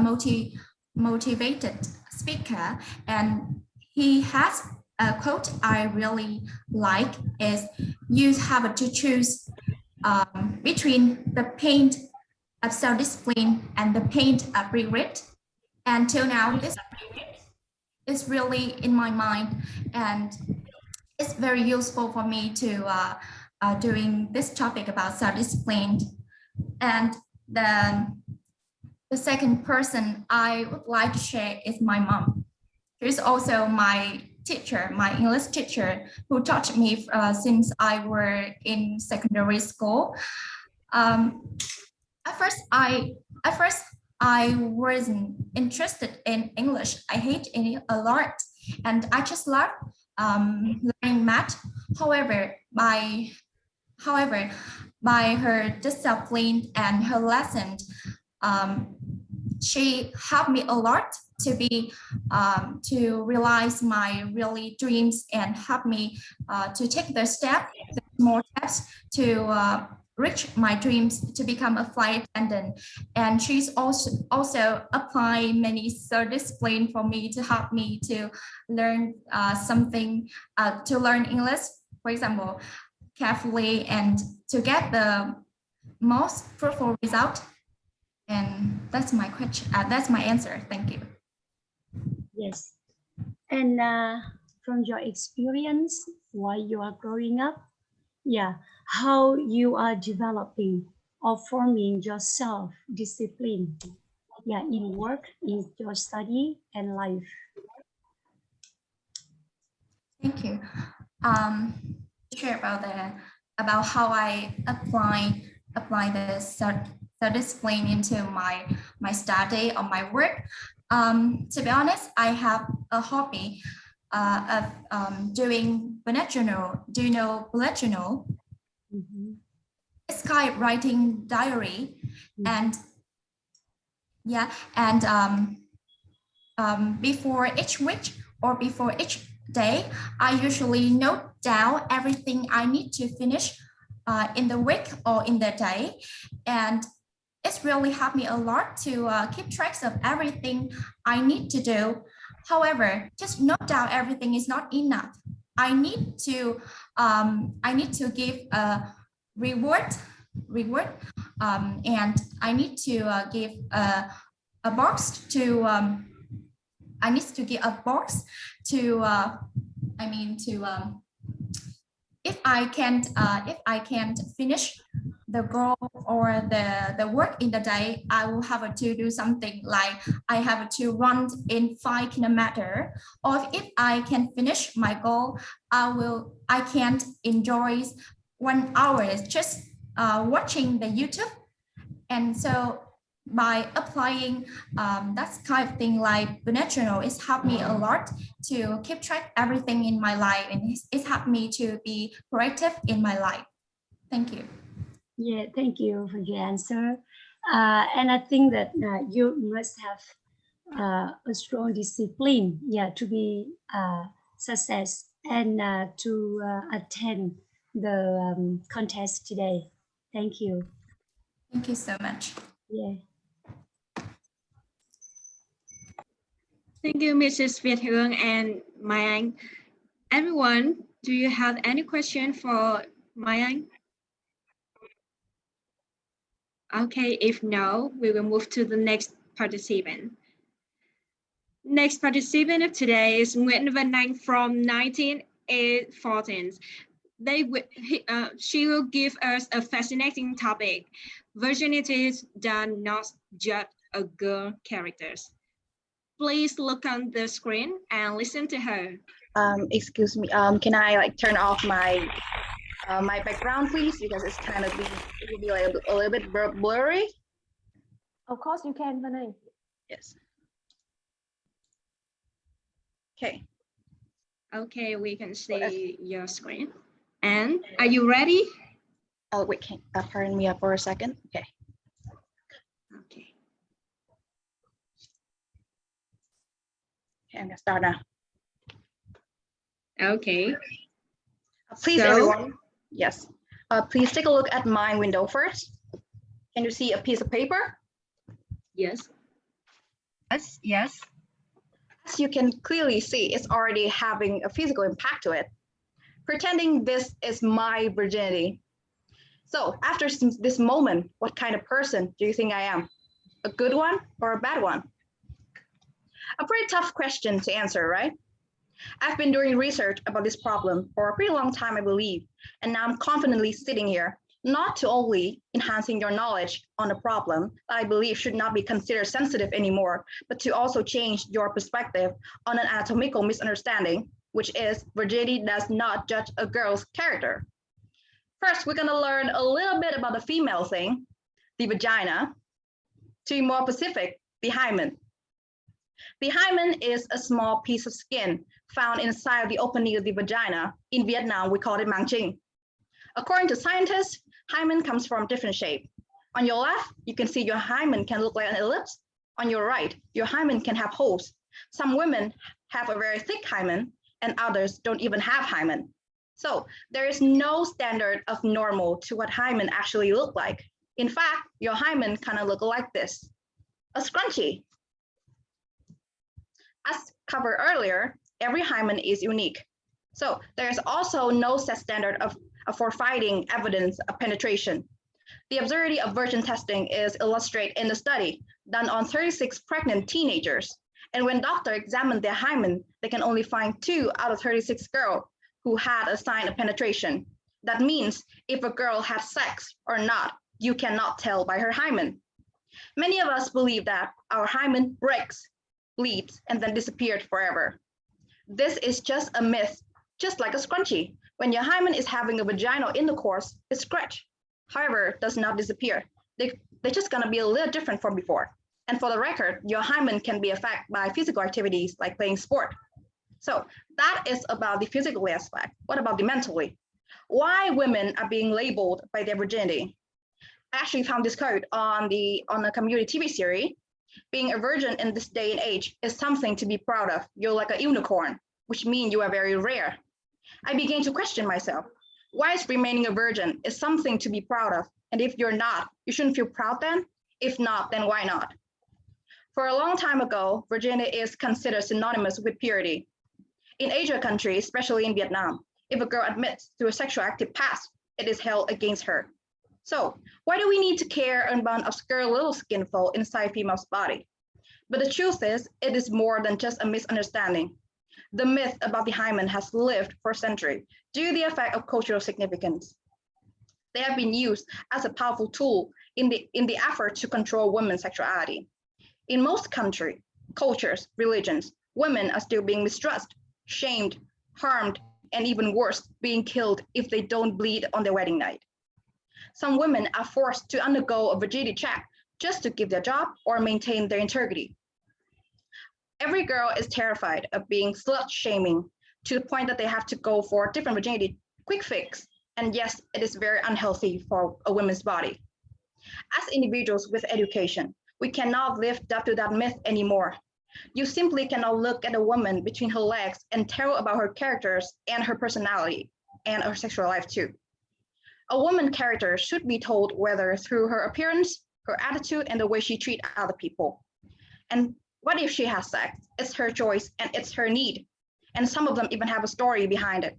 [SPEAKER 11] motivated speaker, and he has a quote I really like is, you have to choose between the pain of self-discipline and the pain of regret. Until now, this is really in my mind, and it's very useful for me to doing this topic about self-discipline. And the second person I would like to share is my mom. She's also my teacher, my English teacher, who taught me since I were in secondary school. At first, I wasn't interested in English. I hate it a lot, and I just love learning math. However, by her discipline and her lessons, she helped me a lot to realize my really dreams, and help me to take the small steps to reach my dreams to become a flight attendant. And she's also applying many self-discipline for me to help me to learn something, to learn English, for example, carefully, and to get the most fruitful result. And that's my question. That's my answer. Thank you.
[SPEAKER 6] Yes. And from your experience while you are growing up, how you are developing or forming your self-discipline, in work, in your study and life.
[SPEAKER 11] Thank you. Share about how I apply the self-discipline into my study or my work. To be honest, I have a hobby of doing bullet journal. Do you know bullet journal?
[SPEAKER 6] Mm-hmm.
[SPEAKER 11] It's kind of writing diary, and before each week or before each day, I usually note down everything I need to finish in the week or in the day. And it's really helped me a lot to keep track of everything I need to do. However, just note down everything is not enough. I need to give a reward, and I need to give a box to. I need to give a box to. If I can't finish the goal or the work in the day, I will have to do something like I have to run in 5 kilometers. Or if I can finish my goal, I can't enjoy 1 hour just watching the YouTube. And so by applying that kind of thing like bullet journal, it's helped me a lot to keep track everything in my life, and it's helped me to be proactive in my life. Thank you.
[SPEAKER 6] Yeah, thank you for your answer. And I think that you must have a strong discipline, yeah, to be success and to attend the contest today. Thank you.
[SPEAKER 11] Thank you so much.
[SPEAKER 6] Yeah.
[SPEAKER 1] Thank you, Mrs. Việt Hương and Mai Anh. Everyone, do you have any question for Mai Anh? Okay, if no, we will move to the next participant. Next participant of today is Nguyễn Văn Anh from 1914. She will give us a fascinating topic. Virginities do not judge a girl characters. Please look on the screen and listen to her.
[SPEAKER 10] Excuse me. Can I like turn off my my background, please? Because it's kind of it will be like a little bit blurry.
[SPEAKER 2] Of course you can, Văn Anh.
[SPEAKER 10] Yes. Okay.
[SPEAKER 1] Okay, we can see your screen. And are you ready?
[SPEAKER 10] Oh wait, pardon me for a second. Okay.
[SPEAKER 1] Okay.
[SPEAKER 10] Okay, I'm gonna start now.
[SPEAKER 1] Okay.
[SPEAKER 10] Please, everyone. Yes. Please take a look at my window first. Can you see a piece of paper?
[SPEAKER 1] Yes.
[SPEAKER 10] Yes. Yes. As you can clearly see, it's already having a physical impact to it. Pretending this is my virginity. So after this moment, what kind of person do you think I am? A good one or a bad one? A pretty tough question to answer, right? I've been doing research about this problem for a pretty long time, I believe, and now I'm confidently sitting here, not to only enhancing your knowledge on a problem that I believe should not be considered sensitive anymore, but to also change your perspective on an anatomical misunderstanding, which is virginity does not judge a girl's character. First, we're going to learn a little bit about the female thing, the vagina. To be more specific, the hymen. The hymen is a small piece of skin found inside the opening of the vagina. In Vietnam, we call it mang chinh. According to scientists, hymen comes from different shape. On your left, you can see your hymen can look like an ellipse. On your right, your hymen can have holes. Some women have a very thick hymen, and others don't even have hymen. So there is no standard of normal to what hymen actually look like. In fact, your hymen kind of look like this, a scrunchie. As covered earlier, every hymen is unique. So there's also no set standard for finding evidence of penetration. The absurdity of virgin testing is illustrated in the study done on 36 pregnant teenagers. And when doctors examine their hymen, they can only find 2 out of 36 girls who had a sign of penetration. That means if a girl had sex or not, you cannot tell by her hymen. Many of us believe that our hymen breaks, bleeds, and then disappeared forever. This is just a myth, just like a scrunchie. When your hymen is having a vaginal intercourse, it scratches. However, it does not disappear. They're just gonna be a little different from before. And for the record, your hymen can be affected by physical activities like playing sport. So that is about the physical aspect. What about the mentally? Why women are being labeled by their virginity? I actually found this quote on a community TV series. Being a virgin in this day and age is something to be proud of. You're like a unicorn. which means you are very rare. I began to question myself. Why is remaining a virgin is something to be proud of? And if you're not, you shouldn't feel proud then? If not, then why not? For a long time ago, virginity is considered synonymous with purity. In Asia countries, especially in Vietnam, if a girl admits to a sexual active past, it is held against her. So why do we need to care about an obscure little skinful inside female's body? But the truth is, it is more than just a misunderstanding. The myth about the hymen has lived for centuries due to the effect of cultural significance. They have been used as a powerful tool in the effort to control women's sexuality. In most countries, cultures, religions, women are still being mistrusted, shamed, harmed, and even worse, being killed if they don't bleed on their wedding night. Some women are forced to undergo a virginity check just to keep their job or maintain their integrity. Every girl is terrified of being slut-shaming to the point that they have to go for different virginity quick fix. And yes, it is very unhealthy for a woman's body. As individuals with education, we cannot live up to that myth anymore. You simply cannot look at a woman between her legs and tell about her characters and her personality and her sexual life too. A woman's character should be told whether through her appearance, her attitude, and the way she treats other people. And what if she has sex? It's her choice and it's her need. And some of them even have a story behind it.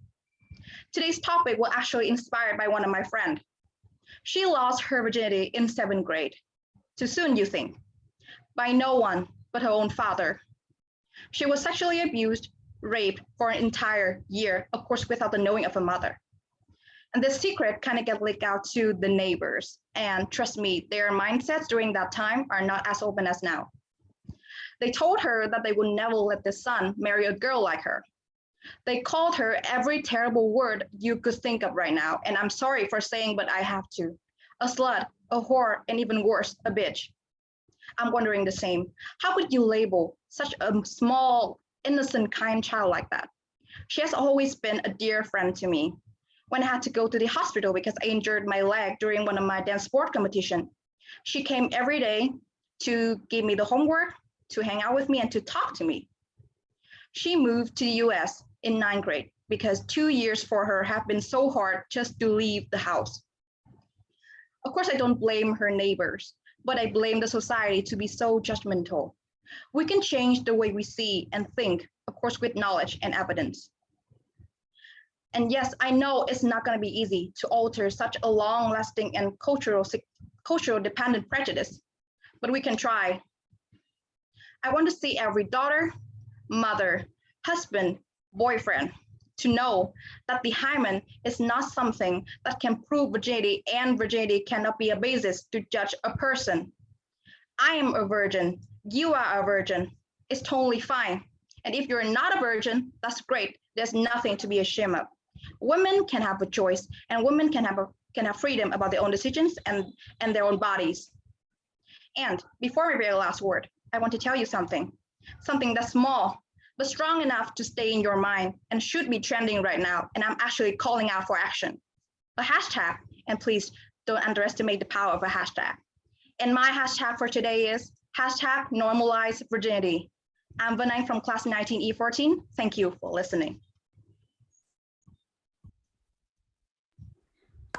[SPEAKER 10] Today's topic was actually inspired by one of my friends. She lost her virginity in 7th grade. Too soon, you think? By no one but her own father. She was sexually abused, raped for an entire year, of course, without the knowing of her mother. And this secret kind of got leaked out to the neighbors. And trust me, their mindsets during that time are not as open as now. They told her that they would never let their son marry a girl like her. They called her every terrible word you could think of right now. And I'm sorry for saying, but I have to. A slut, a whore, and even worse, a bitch. I'm wondering the same. How could you label such a small, innocent, kind child like that? She has always been a dear friend to me. When I had to go to the hospital because I injured my leg during one of my dance sport competition, she came every day to give me the homework, to hang out with me, and to talk to me. She moved to the US in 9th grade because 2 years for her have been so hard just to leave the house. Of course, I don't blame her neighbors, but I blame the society to be so judgmental. We can change the way we see and think, of course, with knowledge and evidence. And yes, I know it's not going to be easy to alter such a long-lasting and cultural dependent prejudice, but we can try. I want to see every daughter, mother, husband, boyfriend to know that the hymen is not something that can prove virginity, and virginity cannot be a basis to judge a person. I am a virgin, you are a virgin, it's totally fine. And if you're not a virgin, that's great, there's nothing to be ashamed of. Women can have a choice, and women can have freedom about their own decisions and their own bodies. And before my very last word, I want to tell you something that's small, but strong enough to stay in your mind and should be trending right now. And I'm actually calling out for action. A hashtag, and please don't underestimate the power of a hashtag. And my hashtag for today is hashtag normalize virginity. I'm Vân Anh from class 19E14. Thank you for listening.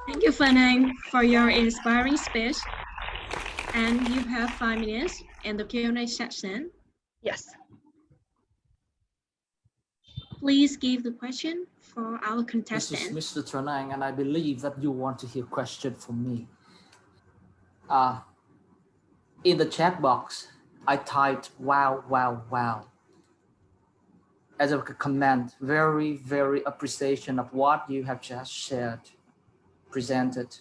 [SPEAKER 1] Thank you, Vân Anh, for your inspiring speech. And you have 5 minutes in the Q&A section.
[SPEAKER 10] Yes.
[SPEAKER 1] Please give the question for our contestant.
[SPEAKER 5] This is Mr. Tranang, and I believe that you want to hear question from me. In the chat box, I typed wow, wow, wow. As a comment, very, very appreciation of what you have just shared, presented,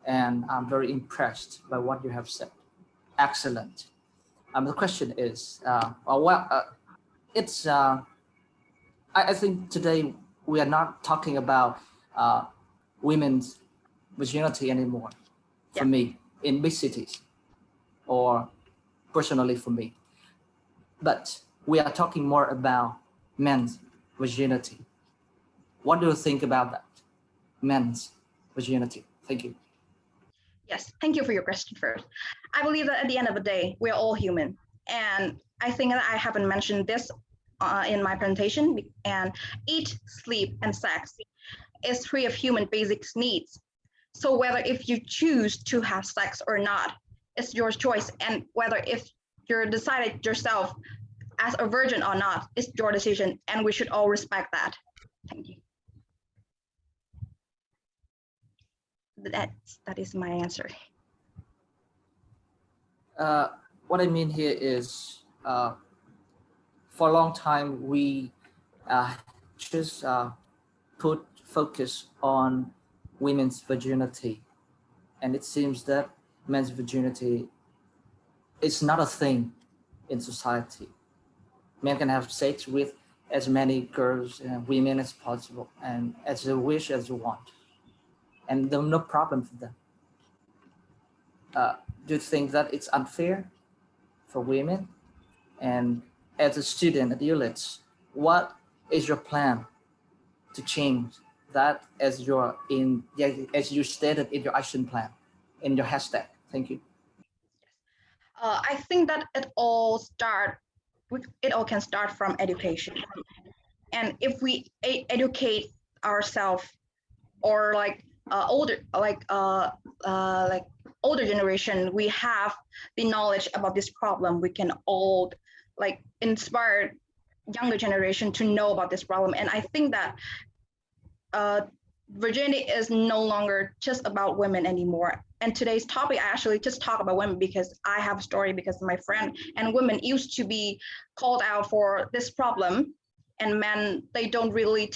[SPEAKER 5] and I'm very impressed by what you have said. Excellent. The question is, I think today we are not talking about women's virginity anymore, for me, in big cities, or personally for me. But we are talking more about men's virginity. What do you think about that? Men's virginity. Thank you.
[SPEAKER 10] Yes, thank you for your question first. I believe that at the end of the day, we're all human. And I think that I haven't mentioned this in my presentation, and eat, sleep, and sex is 3 of human basic needs. So whether if you choose to have sex or not, it's your choice, and whether if you're decided yourself as a virgin or not, it's your decision, and we should all respect that. Thank you. That is my answer.
[SPEAKER 5] What I mean here is, for a long time we just put focus on women's virginity, and it seems that men's virginity is not a thing in society. Men can have sex with as many girls and women as possible, and as they wish, as they want, and there's no problem for them. Do you think that it's unfair for women? And as a student at Ulis, what is your plan to change that, as you stated in your action plan, in your hashtag? Thank you.
[SPEAKER 10] I think that it all can start from education, and if we educate ourselves, or like older generation, we have the knowledge about this problem, we can all like inspire younger generation to know about this problem. And I think that virginity is no longer just about women anymore. And today's topic, I actually just talk about women because I have a story, because my friend and women used to be called out for this problem, and men, they don't really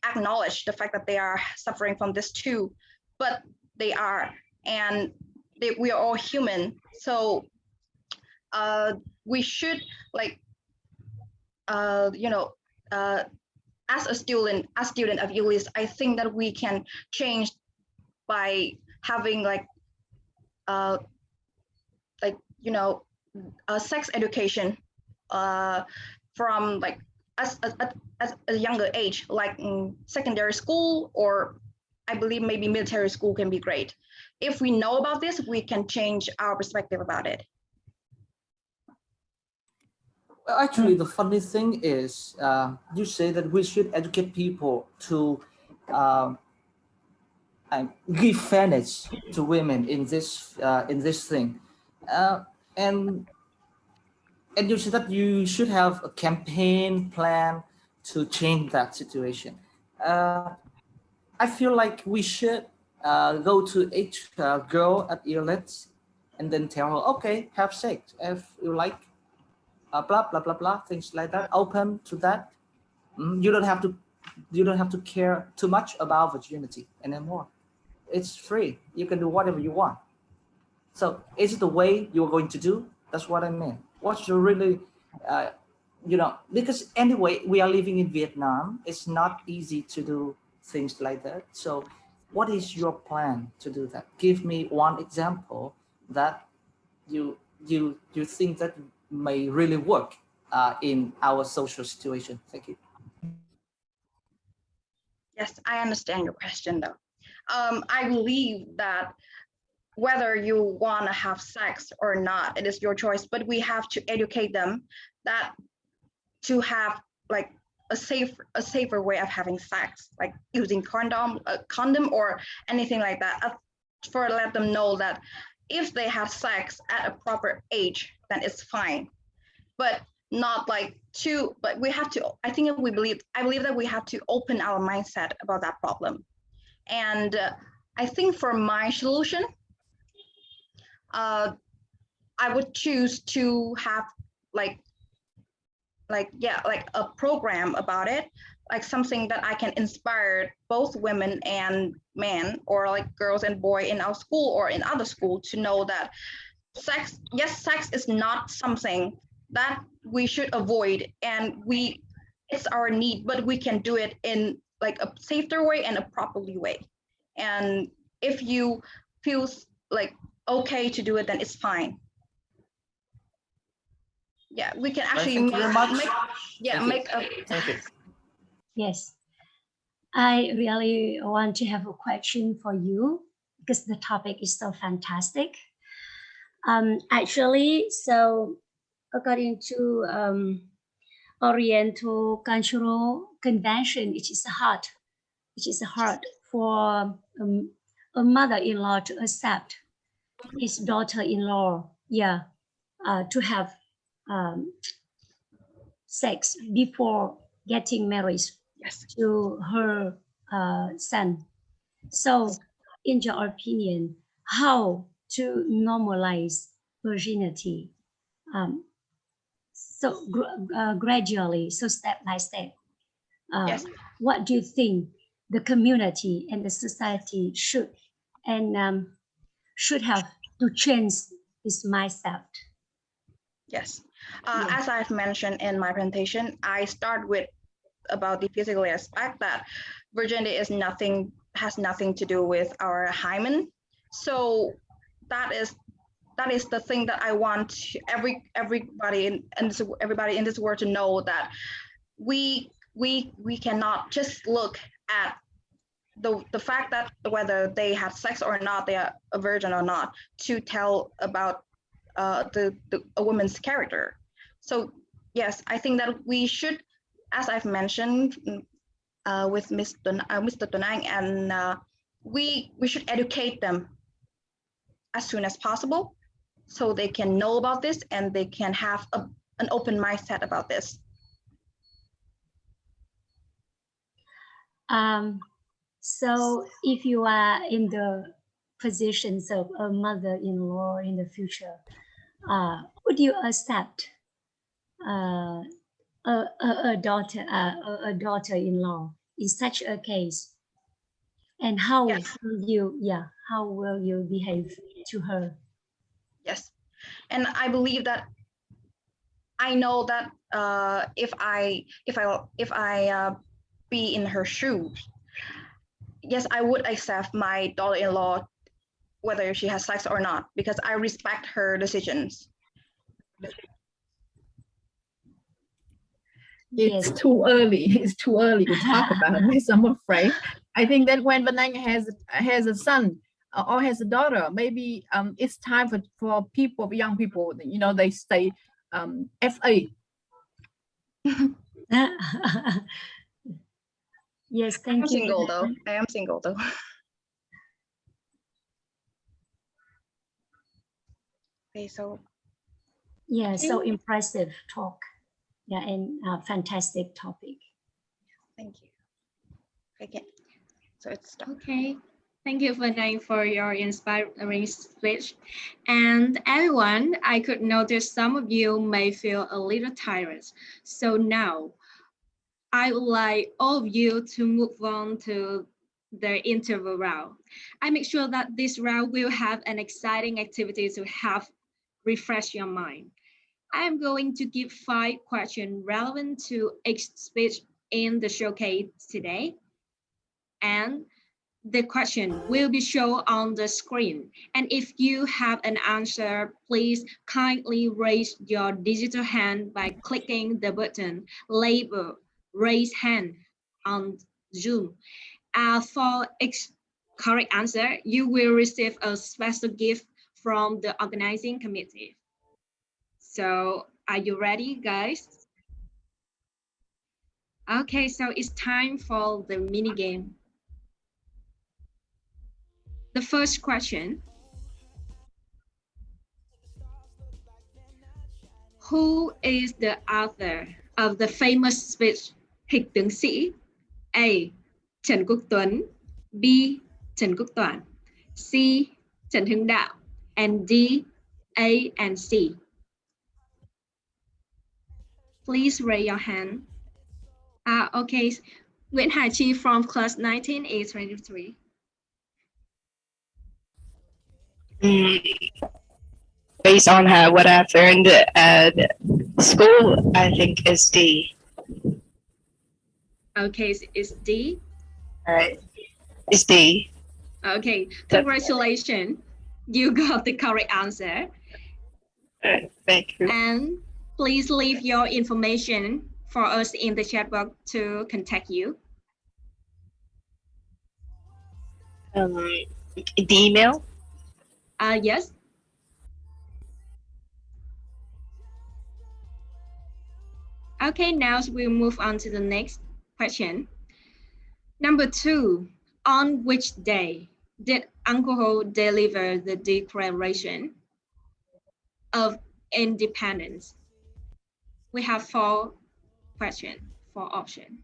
[SPEAKER 10] acknowledge the fact that they are suffering from this too, but they are, and we are all human. So we should as a student of Ulis, I think that we can change by having sex education from as a younger age, like in secondary school, or I believe maybe military school can be great. If we know about this, we can change our perspective about it.
[SPEAKER 5] Well, actually, the funny thing is, you say that we should educate people to give fairness to women in this thing, and you said that you should have a campaign plan to change that situation. I feel like we should go to each girl at Ulis and then tell her, okay, have sex if you like, blah blah blah blah, things like that. Open to that. You don't have to care too much about virginity anymore. It's free. You can do whatever you want. So is it the way you're going to do? That's what I mean. What's your really, because anyway, we are living in Vietnam. It's not easy to do things like that. So what is your plan to do that? Give me one example that you think that may really work in our social situation. Thank you.
[SPEAKER 10] Yes, I understand your question though. I believe that whether you want to have sex or not, it is your choice, but we have to educate them that to have a safer way of having sex, like using condom or anything like that, for let them know that if they have sex at a proper age, then it's fine, but not but we have to, I believe that we have to open our mindset about that problem. And I think for my solution, I would choose to have a program about it, like something that I can inspire both women and men, or girls and boys in our school or in other school, to know that sex is not something that we should avoid, and it's our need, but we can do it in a safer way and a properly way. And if you feel okay to do it, then it's fine. Yeah, we can actually
[SPEAKER 5] Thank you.
[SPEAKER 6] Yes, I really want to have a question for you, because the topic is so fantastic. Actually, so according to Oriental cultural convention. It is hard for a mother-in-law to accept his daughter-in-law, to have sex before getting married to her son. So, in your opinion, how to normalize virginity? Gradually, so step by step. What do you think the community and the society should have to change this mindset?
[SPEAKER 10] Yes. As I've mentioned in my presentation, I start with about the physical aspect, that virginity has nothing to do with our hymen. So that is the thing that I want everybody in this world to know, that we cannot just look at the fact that whether they had sex or not, they are a virgin or not, to tell about a woman's character. So yes, I think that we should, as I've mentioned with Mr. Tonang, and we should educate them as soon as possible, so they can know about this and they can have an open mindset about this.
[SPEAKER 6] So if you are in the positions of a mother-in-law in the future, would you accept a daughter-in-law in such a case? And how will you behave to her?
[SPEAKER 10] Yes, and I believe that I know that if I be in her shoes, yes, I would accept my daughter-in-law whether she has sex or not, because I respect her decisions.
[SPEAKER 4] It's too early. It's too early to talk about this, I'm afraid. I think that when Vanang has a son or has a daughter, maybe it's time for young people, they stay FA.
[SPEAKER 6] Yes, thank you.
[SPEAKER 10] Single though. I am single though. Okay, so.
[SPEAKER 6] Yeah, so impressive talk. Yeah, and fantastic topic.
[SPEAKER 10] Thank you. Okay, so it's done.
[SPEAKER 1] Okay, thank you, Vanang, for your inspiring speech. And everyone, I could notice some of you may feel a little tired. So now, I would like all of you to move on to the interview round. I make sure that this round will have an exciting activity to help refresh your mind. I am going to give 5 questions relevant to each speech in the showcase today. And the question will be shown on the screen. And if you have an answer, please kindly raise your digital hand by clicking the button labeled Raise Hand on Zoom. For each correct answer, you will receive a special gift from the organizing committee. So are you ready, guys? Okay, so it's time for the mini game. The first question: who is the author of the famous speech Hịch tướng sĩ? A. Trần Quốc Tuấn, B. Trần Quốc Toản, C. Trần Hưng Đạo, and D. A and C. Please raise your hand. Okay, Nguyễn Hải Chi from class 19A23.
[SPEAKER 13] Based on what I've learned at school, I think it's D.
[SPEAKER 1] Okay, it's D.
[SPEAKER 13] All right, it's D.
[SPEAKER 1] Okay, congratulations. You got the correct answer.
[SPEAKER 13] All right, thank you.
[SPEAKER 1] And please leave your information for us in the chat box to contact you.
[SPEAKER 13] The email?
[SPEAKER 1] Yes. Okay, now we'll move on to the next question. Number 2, on which day did Uncle Ho deliver the Declaration of Independence? We have 4 questions, 4 options.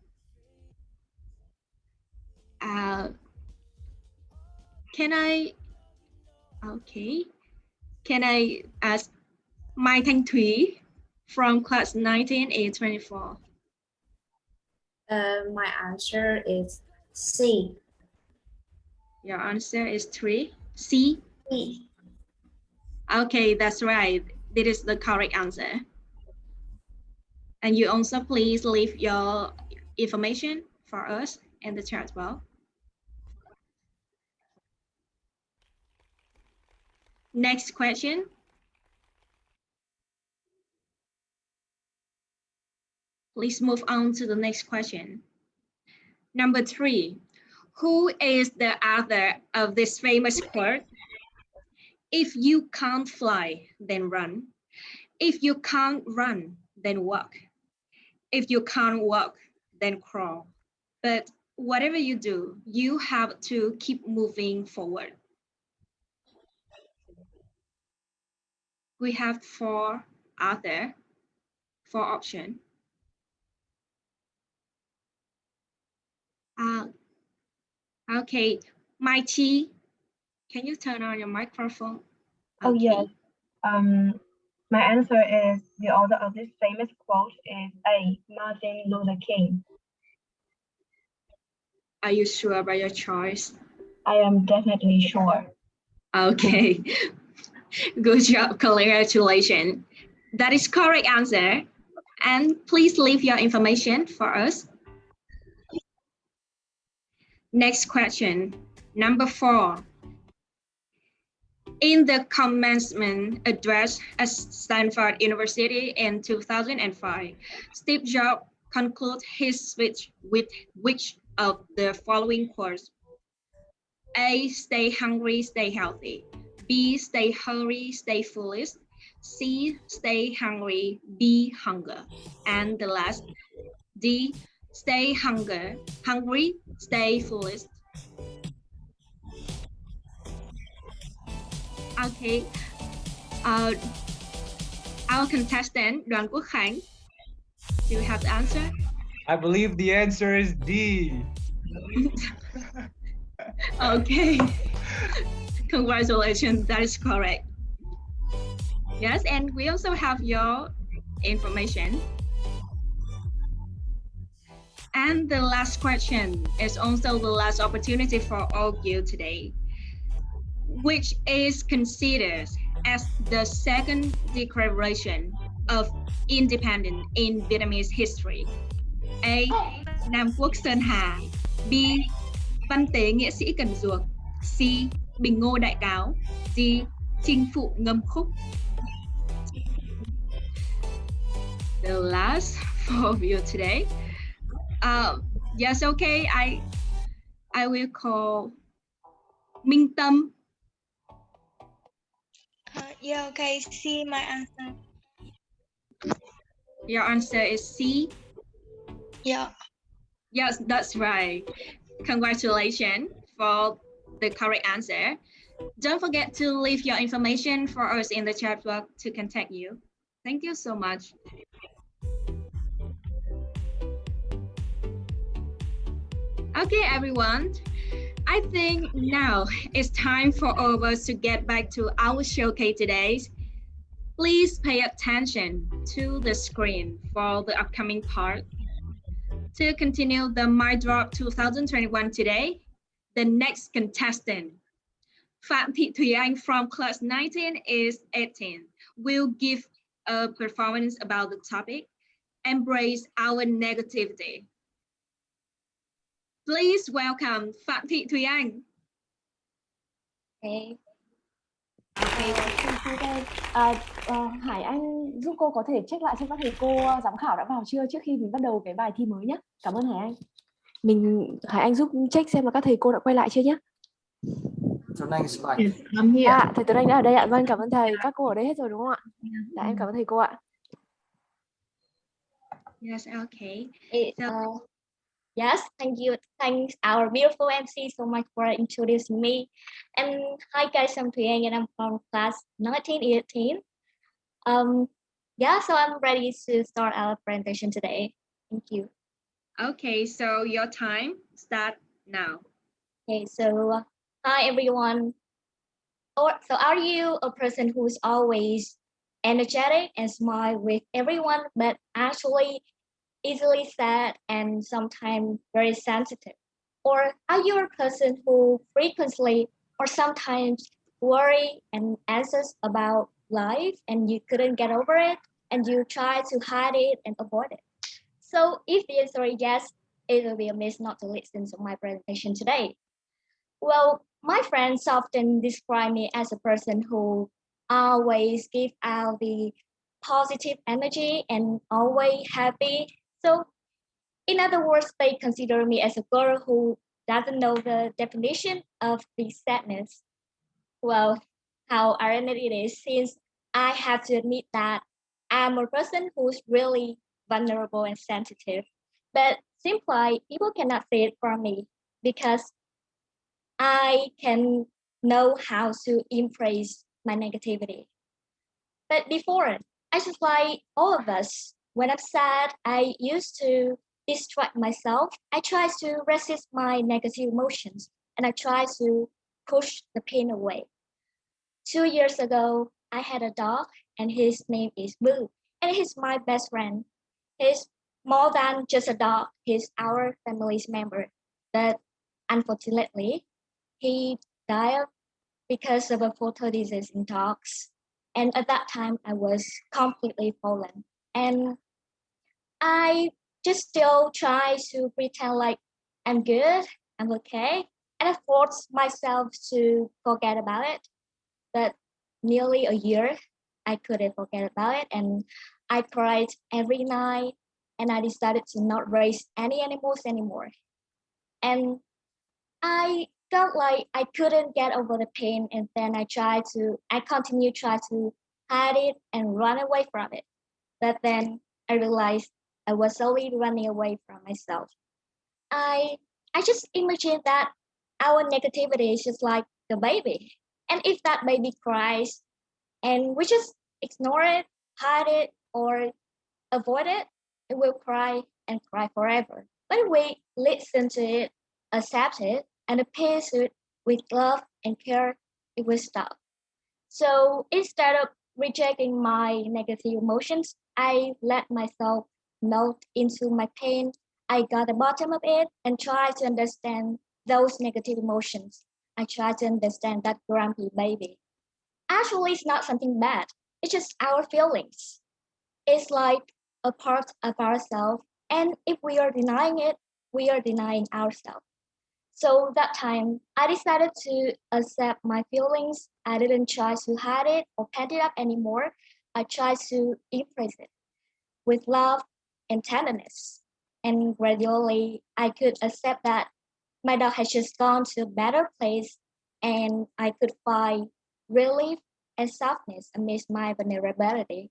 [SPEAKER 1] Can I ask Mai Thanh Thúy from class 19A24?
[SPEAKER 12] My answer is C.
[SPEAKER 1] Your answer is 3, C?
[SPEAKER 12] C.
[SPEAKER 1] Okay, that's right. This is the correct answer. And you also please leave your information for us in the chat as well. Next question. Please move on to the next question. Number 3, who is the author of this famous quote? If you can't fly, then run. If you can't run, then walk. If you can't walk, then crawl. But whatever you do, you have to keep moving forward. We have 4 authors, 4 options. Okay, Mighty, can you turn on your microphone? Okay.
[SPEAKER 14] Oh, yes. My answer is the author of this famous quote is A, Martin Luther King.
[SPEAKER 1] Are you sure about your choice?
[SPEAKER 14] I am definitely sure.
[SPEAKER 1] Okay, good job, congratulations. That is correct answer. And please leave your information for us. Next question, number 4. In the commencement address at Stanford University in 2005, Steve Jobs concluded his speech with which of the following quotes? A, stay hungry, stay healthy. B, stay hungry, stay foolish. C, stay hungry, be hunger. And the last, D, stay hungry, stay foolish. Okay, our contestant Đoàn Quốc Khánh, do you have the answer?
[SPEAKER 7] I believe the answer is D.
[SPEAKER 1] Okay, congratulations, that is correct. Yes, and we also have your information. And the last question is also the last opportunity for all of you today, which is considered as the second declaration of independence in Vietnamese history. A, Nam Quốc Sơn Hà. B, Văn tế nghĩa sĩ Cần Duộc. C, Bình Ngô Đại Cáo. D, Chinh Phụ Ngâm Khúc. The last for of you today. Yes, okay, I will call Minh Tâm.
[SPEAKER 15] Yeah, okay, C, my answer.
[SPEAKER 1] Your answer is C?
[SPEAKER 15] Yeah.
[SPEAKER 1] Yes, that's right. Congratulations for the correct answer. Don't forget to leave your information for us in the chat box to contact you. Thank you so much. Okay, everyone. I think now it's time for all of us to get back to our showcase today. Please pay attention to the screen for the upcoming part. To continue the My Drop 2021 today, the next contestant, Phạm Thị Thùy Anh from class 19A18, will give a performance about the topic, Embrace Our Negativity. Please welcome Phạm Thị Thùy Anh.
[SPEAKER 16] Hải Anh giúp cô có thể check lại xem các thầy cô giám khảo đã vào chưa trước khi mình bắt đầu cái bài thi mới nhé. Cảm ơn Hải Anh. Hải Anh giúp check xem là các thầy cô đã quay lại chưa nhé.
[SPEAKER 5] Tuấn Anh is back.
[SPEAKER 16] Thầy Tuấn Anh đã ở đây ạ. Vâng, cảm ơn thầy. Các cô ở đây hết rồi đúng không ạ? Dạ, em cảm ơn thầy cô ạ.
[SPEAKER 1] Yes, okay.
[SPEAKER 9] Yes, thank you. Thanks our beautiful MC so much for introducing me. And hi guys, I'm Thuyang and I'm from class 1918. Yeah, so I'm ready to start our presentation today. Thank you.
[SPEAKER 1] Okay, so your time start now.
[SPEAKER 9] Okay, so hi everyone. So are you a person who's always energetic and smile with everyone, but actually easily sad and sometimes very sensitive? Or are you a person who frequently or sometimes worry and anxious about life and you couldn't get over it and you try to hide it and avoid it? So if the answer is yes, it will be a miss not to listen to my presentation today. Well, my friends often describe me as a person who always give out the positive energy and always happy. So in other words, they consider me as a girl who doesn't know the definition of the sadness. Well, how ironic it is since I have to admit that I'm a person who's really vulnerable and sensitive. But simply, people cannot see it from me because I can know how to embrace my negativity. But before, I just like all of us, when I'm sad, I used to distract myself. I try to resist my negative emotions and I try to push the pain away. 2 years ago, I had a dog and his name is Boo and he's my best friend. He's more than just a dog, he's our family's member. But unfortunately, he died because of a fatal disease in dogs. And at that time, I was completely fallen. And I just still try to pretend like I'm good, I'm okay. And I forced myself to forget about it. But nearly a year, I couldn't forget about it. And I cried every night. And I decided to not raise any animals anymore. And I felt like I couldn't get over the pain, and then I continued try to hide it and run away from it. But then I realized I was only running away from myself. I I just imagined that our negativity is just like the baby, and if that baby cries, and we just ignore it, hide it, or avoid it, it will cry and cry forever. When we listen to it, accept it, and appease it with love and care, it will stop. So instead of rejecting my negative emotions, I let myself melt into my pain. I got the bottom of it and try to understand those negative emotions. I try to understand that grumpy baby. Actually, it's not something bad. It's just our feelings. It's like a part of ourselves. And if we are denying it, we are denying ourselves. So that time, I decided to accept my feelings. I didn't try to hide it or pent it up anymore. I tried to embrace it with love and tenderness. And gradually, I could accept that my dog had just gone to a better place and I could find relief and softness amidst my vulnerability.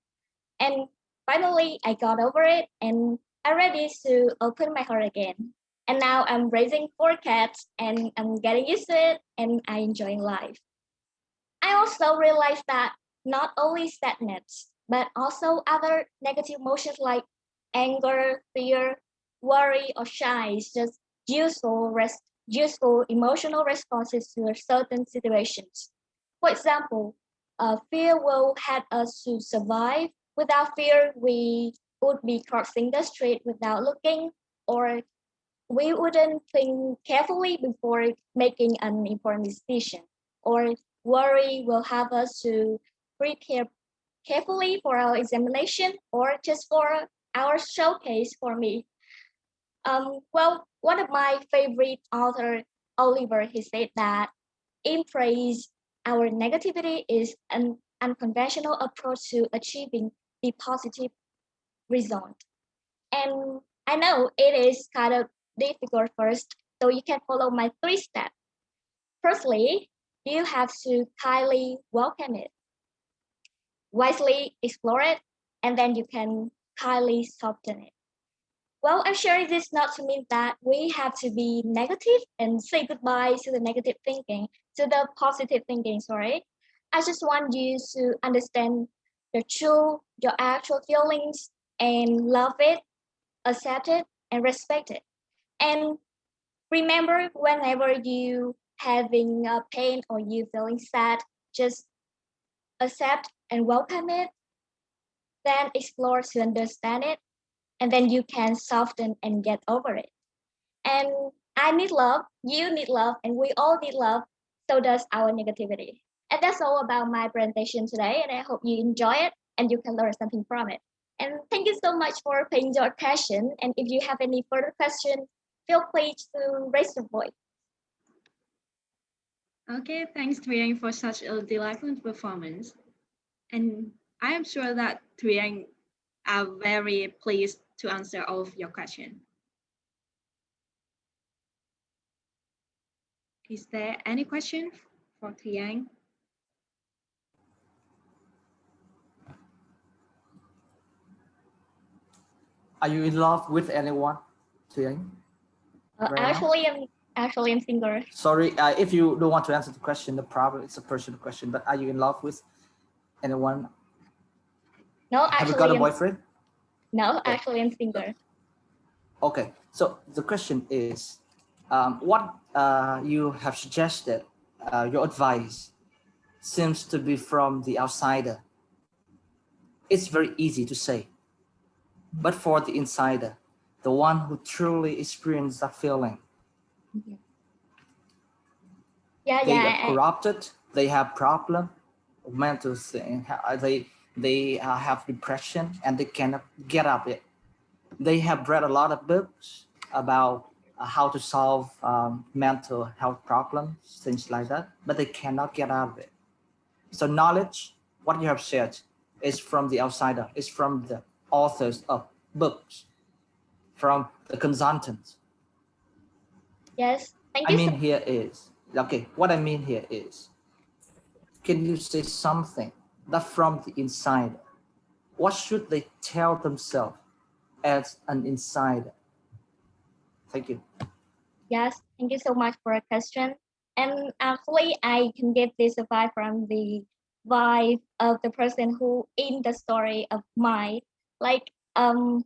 [SPEAKER 9] And finally, I got over it and I'm ready to open my heart again. And now I'm raising 4 cats and I'm getting used to it and I enjoying life. I also realized that not only sadness, but also other negative emotions like anger, fear, worry, or shy is just useful emotional responses to certain situations. For example, fear will help us to survive. Without fear, we would be crossing the street without looking, or we wouldn't think carefully before making an important decision. Or worry will have us to prepare carefully for our examination or just for our showcase for me. Well, one of my favorite author, Oliver, he said that embrace our negativity is an unconventional approach to achieving the positive result. And I know it is kind of difficult first, so you can follow my 3 steps. Firstly, you have to kindly welcome it, wisely explore it, and then you can kindly soften it. Well, I'm sharing this not to mean that we have to be negative and say goodbye to the negative thinking, to the positive thinking, sorry. I just want you to understand your actual feelings and love it, accept it, and respect it. And remember, whenever you having pain or you feeling sad, just accept and welcome it, then explore to understand it, and then you can soften and get over it. And I need love, you need love, and we all need love. So does our negativity. And that's all about my presentation today. And I hope you enjoy it and you can learn something from it. And thank you so much for paying your attention. And if you have any further questions, feel free to raise your voice.
[SPEAKER 1] Okay, thanks Thủy for such a delightful performance. And I am sure that Thủy are very pleased to answer all of your questions. Is there any question for Thủy?
[SPEAKER 5] Are you in love with anyone, Thủy?
[SPEAKER 9] Actually, I'm single.
[SPEAKER 5] Sorry, if you don't want to answer the question, the problem it's a personal question. But are you in love with anyone?
[SPEAKER 9] No,
[SPEAKER 5] have you got a boyfriend?
[SPEAKER 9] No, okay. Actually, I'm single.
[SPEAKER 5] Okay, so the question is, what you have suggested, your advice seems to be from the outsider. It's very easy to say, but for the insider, the one who truly experienced that feeling, they are corrupted, they have problem, mental thing, they have depression and they cannot get out of it. They have read a lot of books about how to solve mental health problems, things like that, but they cannot get out of it. So knowledge, what you have shared, is from the outsider, is from the authors of books, from the consultants.
[SPEAKER 9] Yes, thank you.
[SPEAKER 5] What I mean here is, can you say something that from the insider, what should they tell themselves as an insider? Thank you.
[SPEAKER 9] Yes, thank you so much for a question. And actually, I can give this advice from the vibe of the person who in the story of mine. Like, you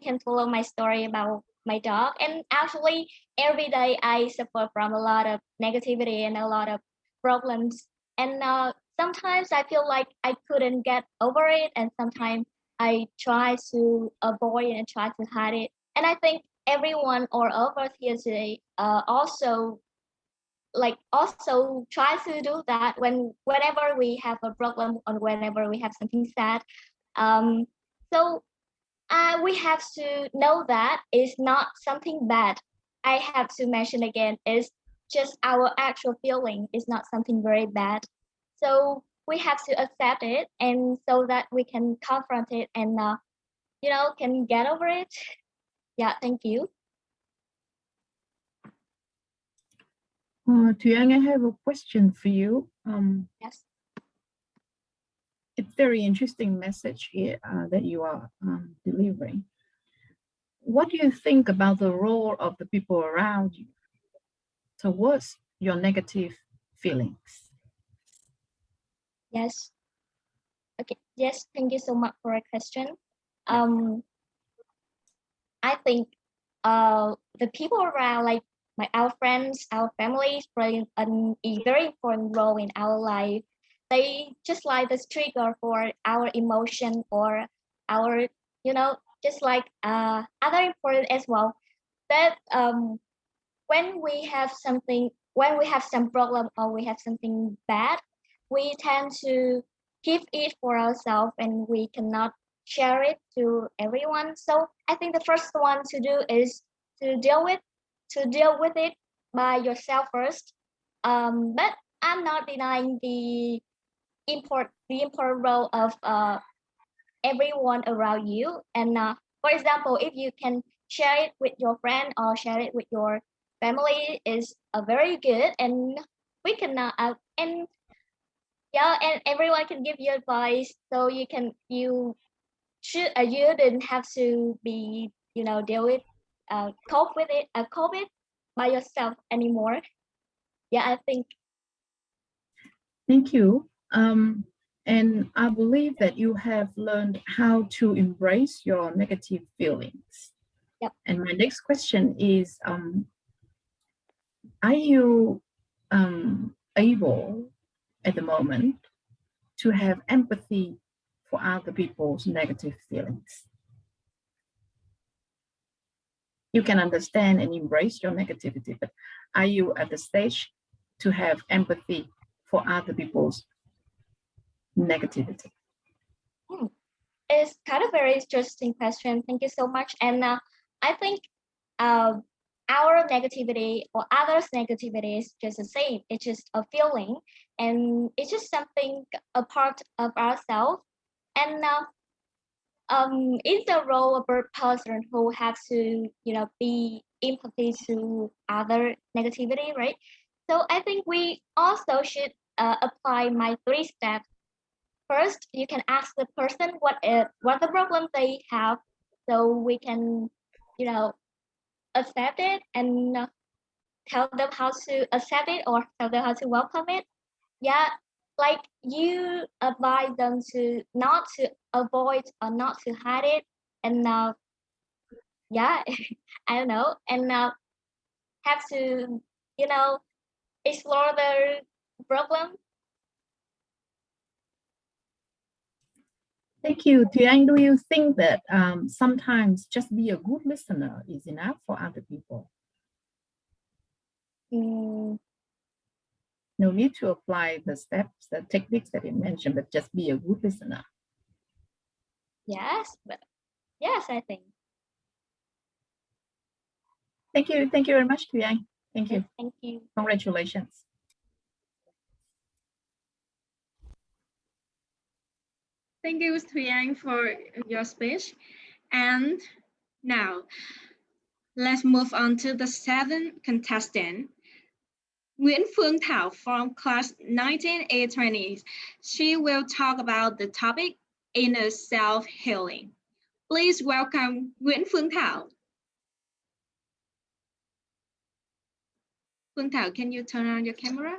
[SPEAKER 9] can follow my story about my dog. And actually, every day I suffer from a lot of negativity and a lot of problems. And sometimes I feel like I couldn't get over it. And sometimes I try to avoid and try to hide it. And I think everyone or all of us here today also try to do that whenever we have a problem or whenever we have something sad. So we have to know that it's not something bad. I have to mention again, it's just our actual feeling. It's not something very bad. So we have to accept it, and so that we can confront it and can get over it. Yeah, thank you.
[SPEAKER 4] Thủy Anh, I have a question for you.
[SPEAKER 9] Yes.
[SPEAKER 4] It's very interesting message here that you are delivering. What do you think about the role of the people around you towards your negative feelings?
[SPEAKER 9] Yes. Okay. Yes. Thank you so much for a question. I think the people around, like our friends, our families, play a very important role in our life. They just like the trigger for our emotion or our, just like other important as well. That when we have some problem or we have something bad, we tend to keep it for ourselves and we cannot share it to everyone. So I think the first one to do is to deal with it by yourself first. But I'm not denying the important role of everyone around you. And for example, if you can share it with your friend or share it with your family, is very good, and we can and everyone can give you advice, so you didn't have to be deal with, cope with it, cope it by yourself anymore. Yeah, I think.
[SPEAKER 4] Thank you. And I believe that you have learned how to embrace your negative feelings.
[SPEAKER 9] Yep.
[SPEAKER 4] And my next question is, are you able at the moment to have empathy for other people's negative feelings? You can understand and embrace your negativity, but are you at the stage to have empathy for other people's negativity?
[SPEAKER 9] It's kind of very interesting question. Thank you so much. And I think our negativity or others' negativity is just the same. It's just a feeling, and it's just something, a part of ourselves. And in the role of a person who has to, be empathy to other negativity, right? So I think we also should apply my 3 steps. First, you can ask the person what the problem they have, so we can, accept it and tell them how to accept it or tell them how to welcome it. Yeah, like you advise them to not to avoid or not to hide it, and yeah, I don't know, and have to, explore the problem.
[SPEAKER 4] Thank you. Tuyang, do you think that sometimes just be a good listener is enough for other people? No need to apply the steps, the techniques that you mentioned, but just be a good listener.
[SPEAKER 9] Yes, but yes, I think.
[SPEAKER 4] Thank you. Thank you very much, Tuyang. Thank you.
[SPEAKER 9] Thank you.
[SPEAKER 4] Congratulations.
[SPEAKER 1] Thank you, Tuyang, for your speech. And now, let's move on to the 7th contestant, Nguyễn Phương Thảo from class 19A20. She will talk about the topic inner self-healing. Please welcome Nguyễn Phương Thảo. Phương Thảo, can you turn on your camera?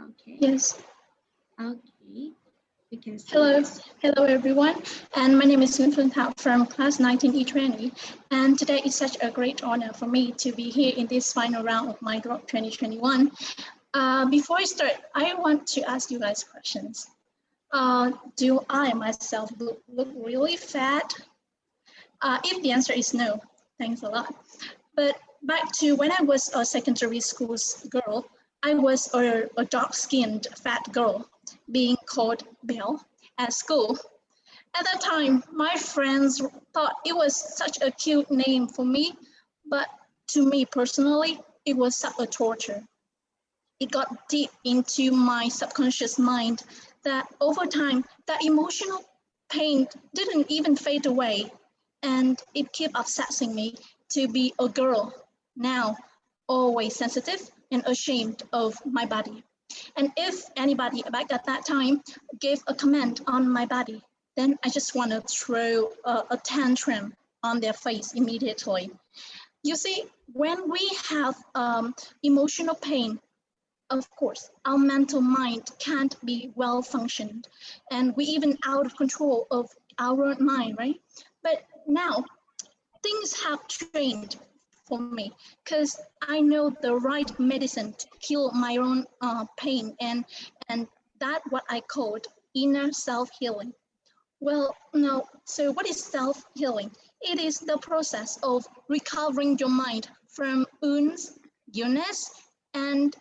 [SPEAKER 1] Okay.
[SPEAKER 17] Yes.
[SPEAKER 1] Okay. We can see.
[SPEAKER 17] Hello everyone, and my name is Nguyễn Phương Thảo from class 19E20, and today is such a great honor for me to be here in this final round of my Grok 2021. Before I start, I want to ask you guys questions. Do I myself look really fat? If the answer is no, thanks a lot. But back to when I was a secondary school girl, I was a dark-skinned fat girl, being called Belle at school. At that time, my friends thought it was such a cute name for me, but to me personally, it was such a torture. It got deep into my subconscious mind that over time, that emotional pain didn't even fade away, and it kept obsessing me to be a girl, now always sensitive and ashamed of my body. And if anybody back at that time gave a comment on my body, then I just want to throw a tantrum on their face immediately. You see, when we have emotional pain, of course, our mental mind can't be well functioned, and we even out of control of our own mind, right? But now things have changed for me, because I know the right medicine to kill my own pain, and that what I called inner self-healing. Well, no, so what is self-healing? It is the process of recovering your mind from wounds, illness,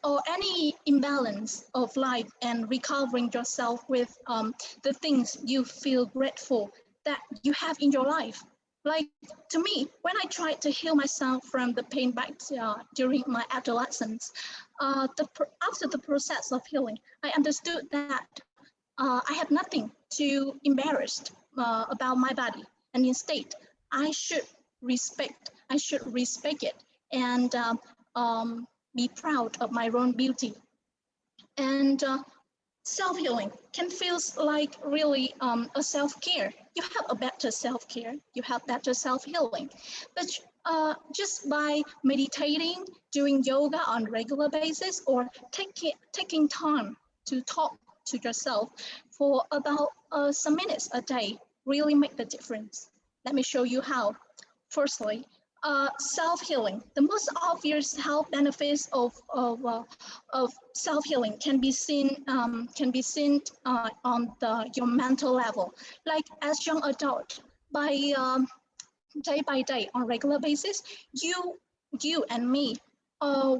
[SPEAKER 17] or any imbalance of life, and recovering yourself with the things you feel grateful that you have in your life. Like, to me, when I tried to heal myself from the pain back during my adolescence, after the process of healing, I understood that I had nothing to embarrassed about my body, and instead, I should respect it and be proud of my own beauty. And self-healing can feel like really a self-care. you have a better self-care, you have better self-healing. But just by meditating, doing yoga on a regular basis, or taking time to talk to yourself for about some minutes a day really make the difference. Let me show you how. Firstly, self-healing. The most obvious health benefits of self-healing can be seen on your mental level. Like as young adult, day by day on regular basis, you and me,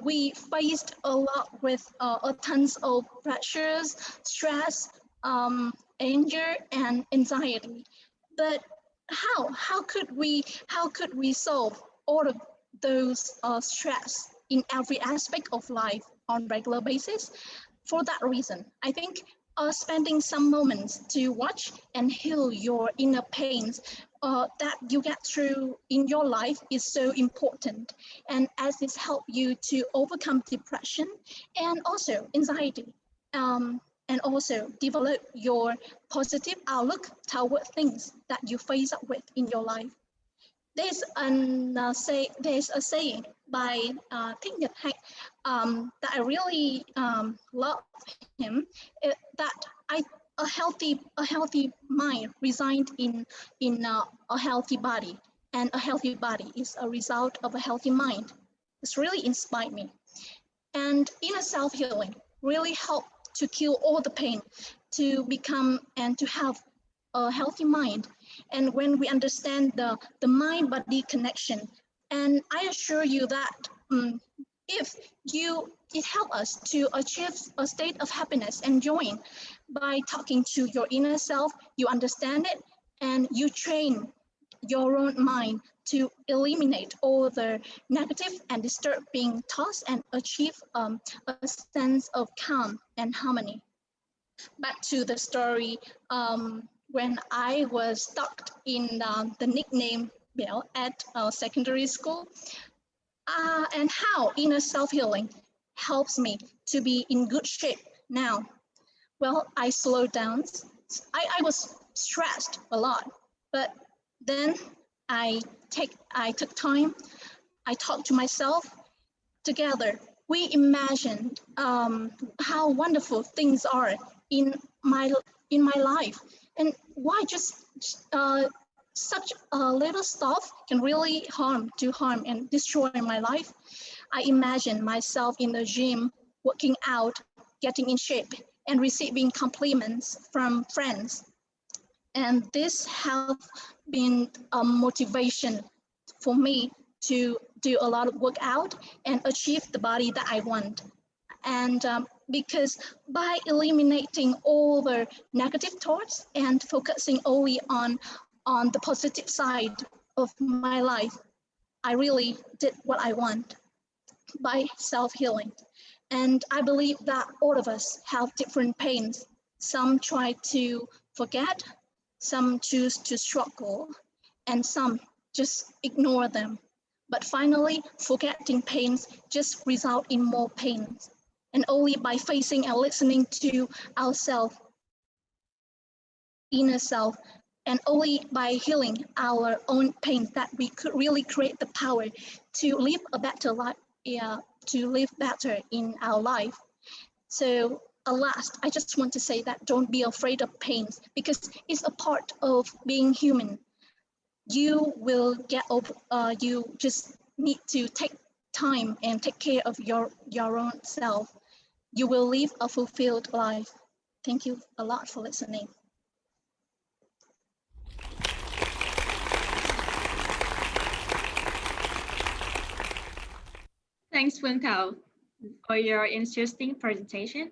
[SPEAKER 17] we faced a lot with tons of pressures, stress, anger, and anxiety. But how could we solve all of those stress in every aspect of life on regular basis? For that reason, I think spending some moments to watch and heal your inner pains that you get through in your life is so important, and as this help you to overcome depression and also anxiety, and also develop your positive outlook toward things that you face up with in your life. There's a saying by Thích Nhật Hạnh that I really love him. That a healthy mind resides in a healthy body, and a healthy body is a result of a healthy mind. It's really inspired me. And inner self-healing really help to kill all the pain, to become and to have a healthy mind. And when we understand the mind-body connection, and I assure you that it helps us to achieve a state of happiness and joy. By talking to your inner self, you understand it, and you train your own mind to eliminate all the negative and disturbing thoughts and achieve a sense of calm and harmony. Back to the story, when I was stuck in the nickname Bell at secondary school, and how inner self-healing helps me to be in good shape now. Well, I slowed down. I was stressed a lot, but then I took time. I talked to myself. Together, we imagined how wonderful things are in my life, and why just such a little stuff can really harm and destroy my life. I imagine myself in the gym, working out, getting in shape, and receiving compliments from friends. And this has been a motivation for me to do a lot of workout and achieve the body that I want. And because by eliminating all the negative thoughts and focusing only on the positive side of my life, I really did what I want by self-healing. And I believe that all of us have different pains. Some try to forget, some choose to struggle, and some just ignore them. But finally, forgetting pains just result in more pains. And only by facing and listening to ourselves, inner self, and only by healing our own pains that we could really create the power to live a better life, to live better in our life. So last, I just want to say that don't be afraid of pains, because it's a part of being human. You will get over, you just need to take time and take care of your own self. You will live a fulfilled life. Thank you a lot for listening.
[SPEAKER 1] Thanks, Phương Thảo, for your interesting presentation.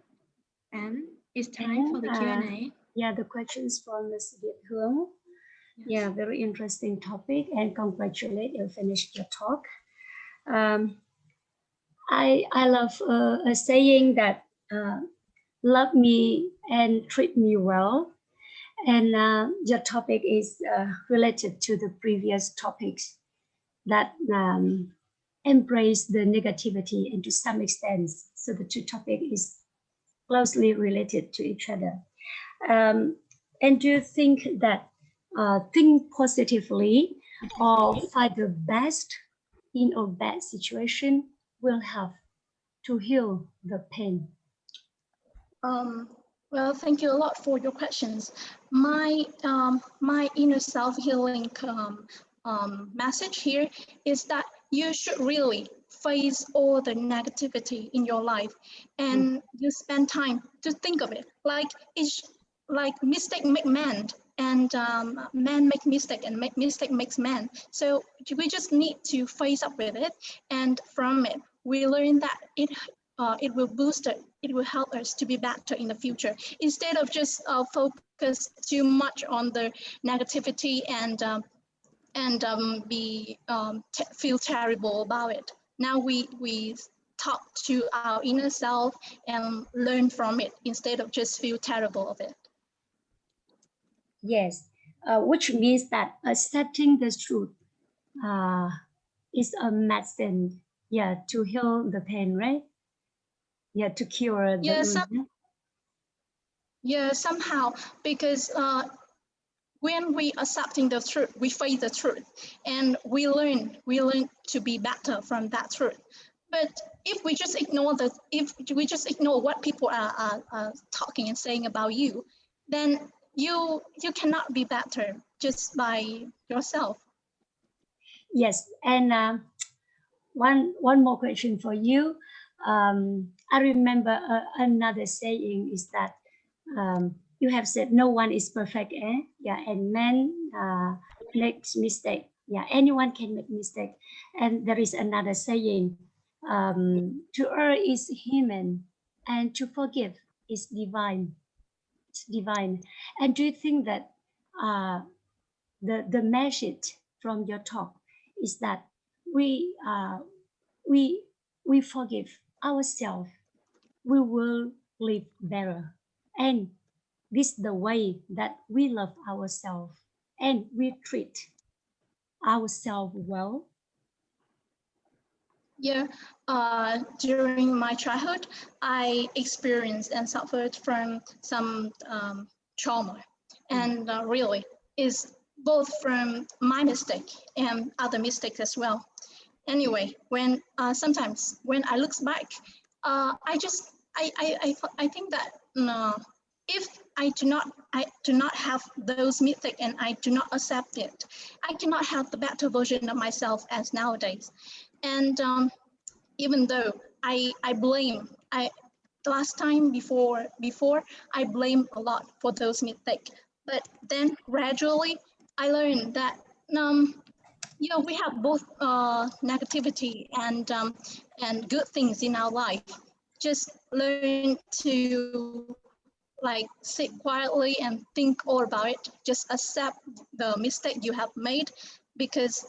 [SPEAKER 1] And it's time for the Q&A.
[SPEAKER 6] Yeah, the questions from Ms. Việt Hương. Yes. Yeah, very interesting topic, and congratulate you finished your talk. I love a saying that love me and treat me well. And your topic is related to the previous topics that embrace the negativity, and to some extent, so the two topics is closely related to each other. And do you think that think positively or find the best in a bad situation will help to heal the pain?
[SPEAKER 17] Well, thank you a lot for your questions. My inner self-healing message here is that you should really face all the negativity in your life, and you spend time to think of it. Like mistake make man, and man make mistake, and mistake makes man. So we just need to face up with it, and from it we learn that it will boost it. It will help us to be better in the future, instead of just focus too much on the negativity and feel terrible about it. Now we talk to our inner self and learn from it instead of just feel terrible of it.
[SPEAKER 6] Yes, which means that accepting the truth is a medicine, to heal the pain, right? To cure the
[SPEAKER 17] somehow, because when we accepting the truth, we face the truth, and we learn to be better from that truth. But if we just ignore what people are talking and saying about you, then you cannot be better just by yourself.
[SPEAKER 6] Yes, and one more question for you. I remember another saying is that you have said no one is perfect, and man makes mistake. Anyone can make mistake. And there is another saying, to err is human, and to forgive is divine. It's divine. And do you think that the message from your talk is that we forgive ourselves, we will live better, and this is the way that we love ourselves and we treat ourselves well?
[SPEAKER 17] During my childhood, I experienced and suffered from some trauma, and really is both from my mistake and other mistakes as well. Anyway, when sometimes when I look back, I think that if I do not have those mistakes and I do not accept it, I cannot have the better version of myself as nowadays. And even though I blame, last time before I blame a lot for those mistakes, but then gradually I learned that we have both negativity and good things in our life. Just learn to sit quietly and think all about it. Just accept the mistake you have made, because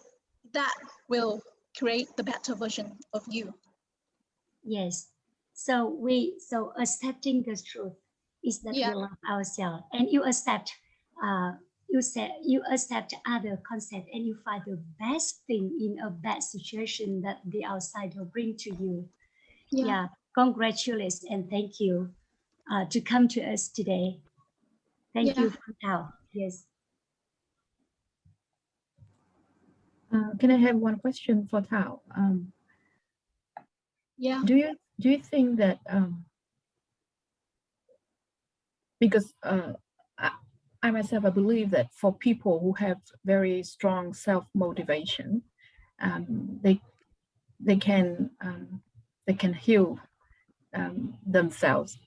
[SPEAKER 17] that will create the better version of you.
[SPEAKER 6] Yes. So accepting the truth is that we love ourselves, and you accept you accept other concept, and you find the best thing in a bad situation that the outside will bring to you. Congratulations and thank you to come to us today. Thank you for now. Yes.
[SPEAKER 4] Can I have one question for Thảo? Do you think that because I myself, I believe that for people who have very strong self-motivation, they can heal themselves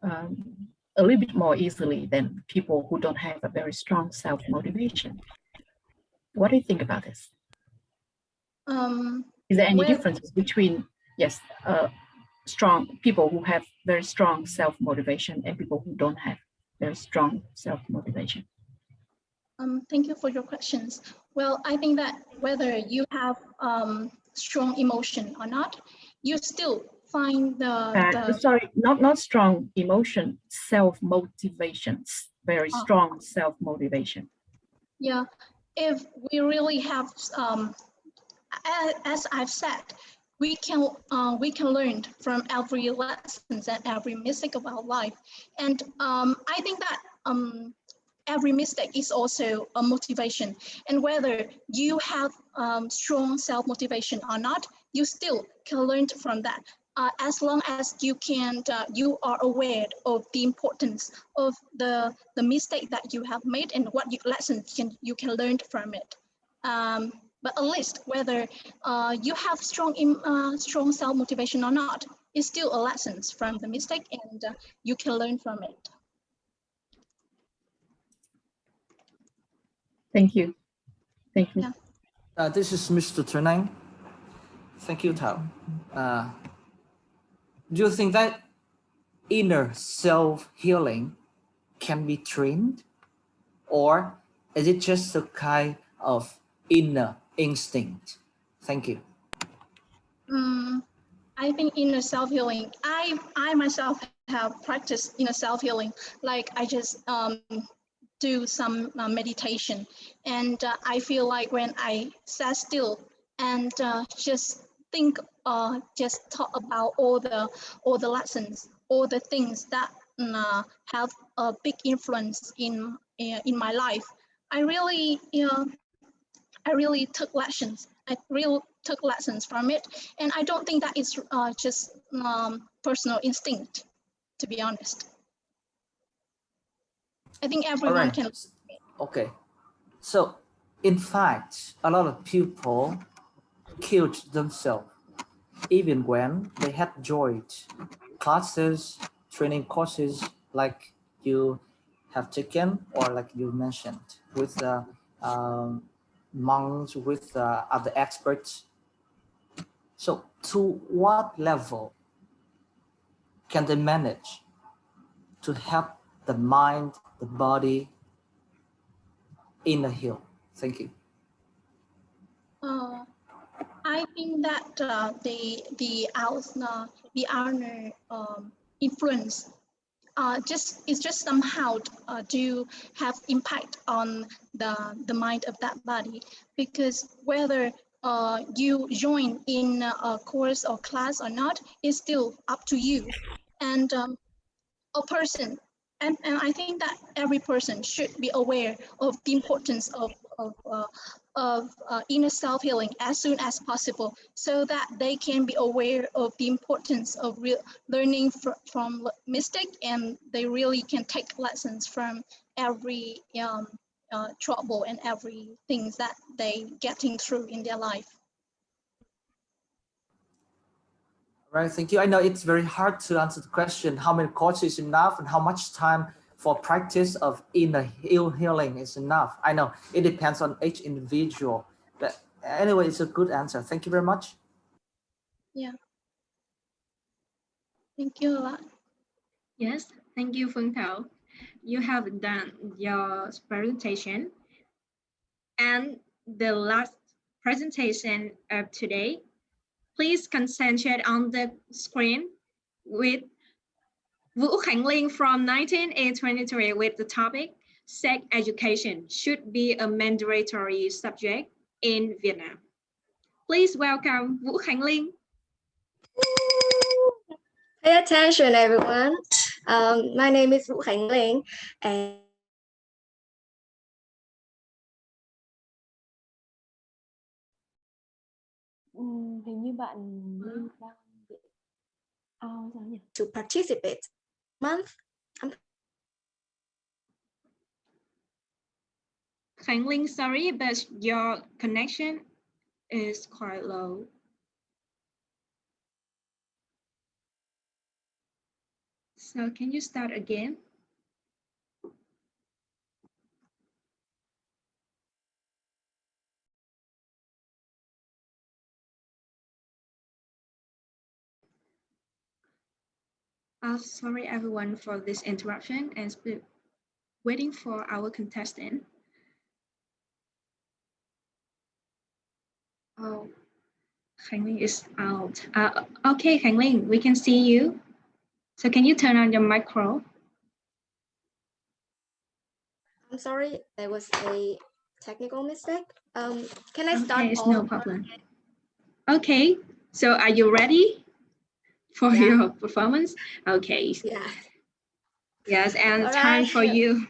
[SPEAKER 4] a little bit more easily than people who don't have a very strong self-motivation. What do you think about this? Is there any difference between strong people who have very strong self-motivation and people who don't have very strong self-motivation?
[SPEAKER 17] Thank you for your questions. Well, I think that whether you have strong emotion or not, you still find the
[SPEAKER 4] sorry, not strong emotion, self-motivations, very strong self-motivation.
[SPEAKER 17] Yeah, if we really have, as I've said, we can learn from every lessons and every mistake of our life, and I think that every mistake is also a motivation. And whether you have strong self-motivation or not, you still can learn from that. As long as you can, you are aware of the importance of the mistake that you have made and what lessons you can learn from it. But at least whether you have strong self-motivation or not, it's still a lessons from the mistake, and you can learn from it.
[SPEAKER 4] Thank you. Thank you.
[SPEAKER 17] Yeah.
[SPEAKER 5] This is Mr. Trenang. Thank you, Thảo. Do you think that inner self-healing can be trained, or is it just a kind of inner instinct? Thank you.
[SPEAKER 17] I think inner self-healing, I myself have practiced inner self-healing. Like I just do some meditation, and I feel like when I sat still and just think, just talk about all the lessons, all the things that have a big influence in my life, I really took lessons. I really took lessons from it, and I don't think that it's just personal instinct, to be honest. I think everyone can.
[SPEAKER 5] Okay, so in fact, a lot of people killed themselves even when they had joined classes, training courses like you have taken, or like you mentioned, with the monks, with other experts. So to what level can they manage to help the mind, the body in the heal? Thank you.
[SPEAKER 17] I think that the outer influence is just somehow do have impact on the mind of that body, because whether you join in a course or class or not is still up to you. And a person, and I think that every person should be aware of the importance of inner self-healing as soon as possible, so that they can be aware of the importance of learning from mistake, and they really can take lessons from every trouble and every things that they getting through in their life.
[SPEAKER 5] Right, thank you. I know it's very hard to answer the question, how many courses is enough and how much time for practice of inner healing is enough. I know it depends on each individual, but anyway, it's a good answer. Thank you very much.
[SPEAKER 17] Yeah. Thank you a lot.
[SPEAKER 1] Yes, thank you, Phương Thảo. You have done your presentation. And the last presentation of today, please concentrate on the screen with Vũ Khánh Linh from 1923 with the topic Sex education should be a mandatory subject in Vietnam. Please welcome Vũ Khánh Linh.
[SPEAKER 18] Pay attention, everyone. My name is Vũ Khánh Linh, and
[SPEAKER 16] hình như bạn Linh đang bị sao nhỉ?
[SPEAKER 18] To participate month.
[SPEAKER 1] Khánh Linh, sorry, but your connection is quite low. So can you start again? Sorry everyone for this interruption, and waiting for our contestant. Oh, Khánh Linh is out. Okay, Khánh Linh, we can see you. So can you turn on your micro?
[SPEAKER 18] I'm sorry, there was a technical mistake. Can I start?
[SPEAKER 1] Okay, it's no problem. Okay, so are you ready for your performance? Okay.
[SPEAKER 18] Yeah.
[SPEAKER 1] Yes, and
[SPEAKER 18] All
[SPEAKER 1] time
[SPEAKER 18] right.
[SPEAKER 1] for you.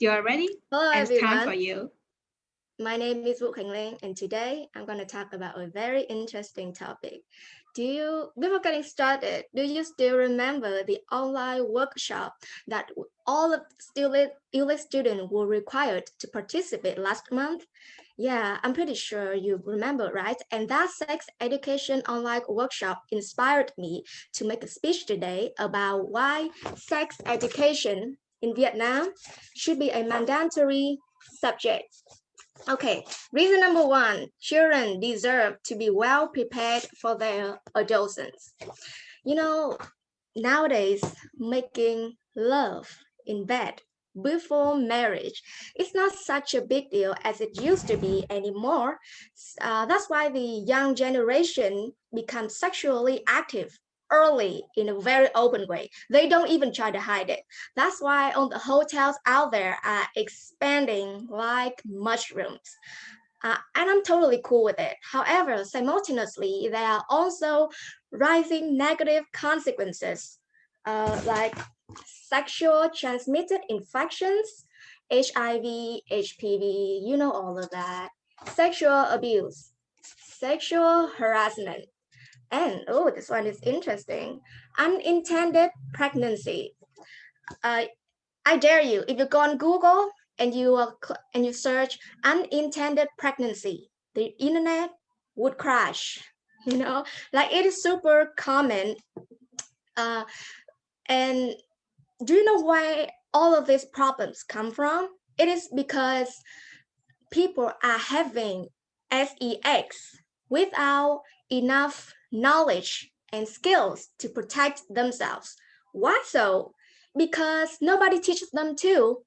[SPEAKER 1] You are ready?
[SPEAKER 18] Hello,
[SPEAKER 1] And it's time
[SPEAKER 18] everyone.
[SPEAKER 1] for you.
[SPEAKER 18] My name is Vũ Khánh Linh, and today I'm going to talk about a very interesting topic. Before getting started, do you still remember the online workshop that all of Ulis students were required to participate last month? Yeah, I'm pretty sure you remember, right? And that sex education online workshop inspired me to make a speech today about why sex education in Vietnam should be a mandatory subject. Okay, reason number one, children deserve to be well prepared for their adolescence. You know, nowadays, making love in bed before marriage is not such a big deal as it used to be anymore. That's why the young generation becomes sexually active early in a very open way. They don't even try to hide it. That's why all the hotels out there are expanding like mushrooms. And I'm totally cool with it. However, simultaneously, there are also rising negative consequences like sexual transmitted infections, HIV, HPV, you know all of that, sexual abuse, sexual harassment, and oh, this one is interesting, unintended pregnancy. I dare you, if you go on Google and you search unintended pregnancy, the internet would crash. You know, like it is super common. And do you know why all of these problems come from? It is because people are having sex without enough knowledge and skills to protect themselves. Why so? Because nobody teaches them to.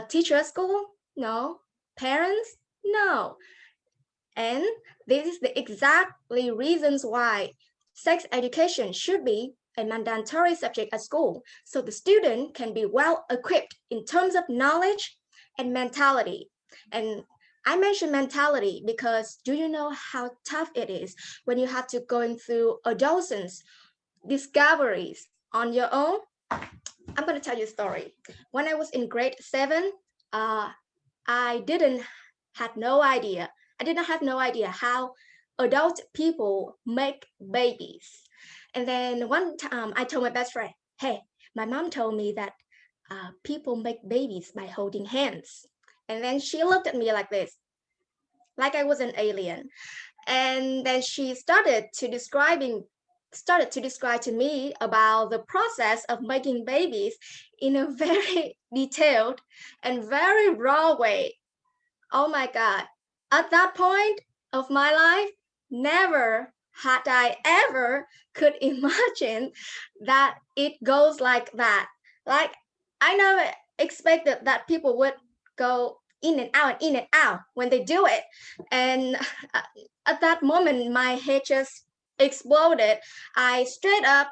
[SPEAKER 18] Teacher at school? No. Parents? No. And this is the exactly reasons why sex education should be a mandatory subject at school, so the student can be well equipped in terms of knowledge and mentality. And I mention mentality because do you know how tough it is when you have to going through adolescence discoveries on your own? I'm going to tell you a story. When I was in grade 7, I did not have no idea how adult people make babies. And then one time I told my best friend, hey, my mom told me that people make babies by holding hands. And then she looked at me like this, like I was an alien. And then she started to describe to me about the process of making babies in a very detailed and very raw way. Oh my God. At that point of my life, never had I ever could imagine that it goes like that. Like I never expected that people would go in and out when they do it. And at that moment, my head just exploded. I straight up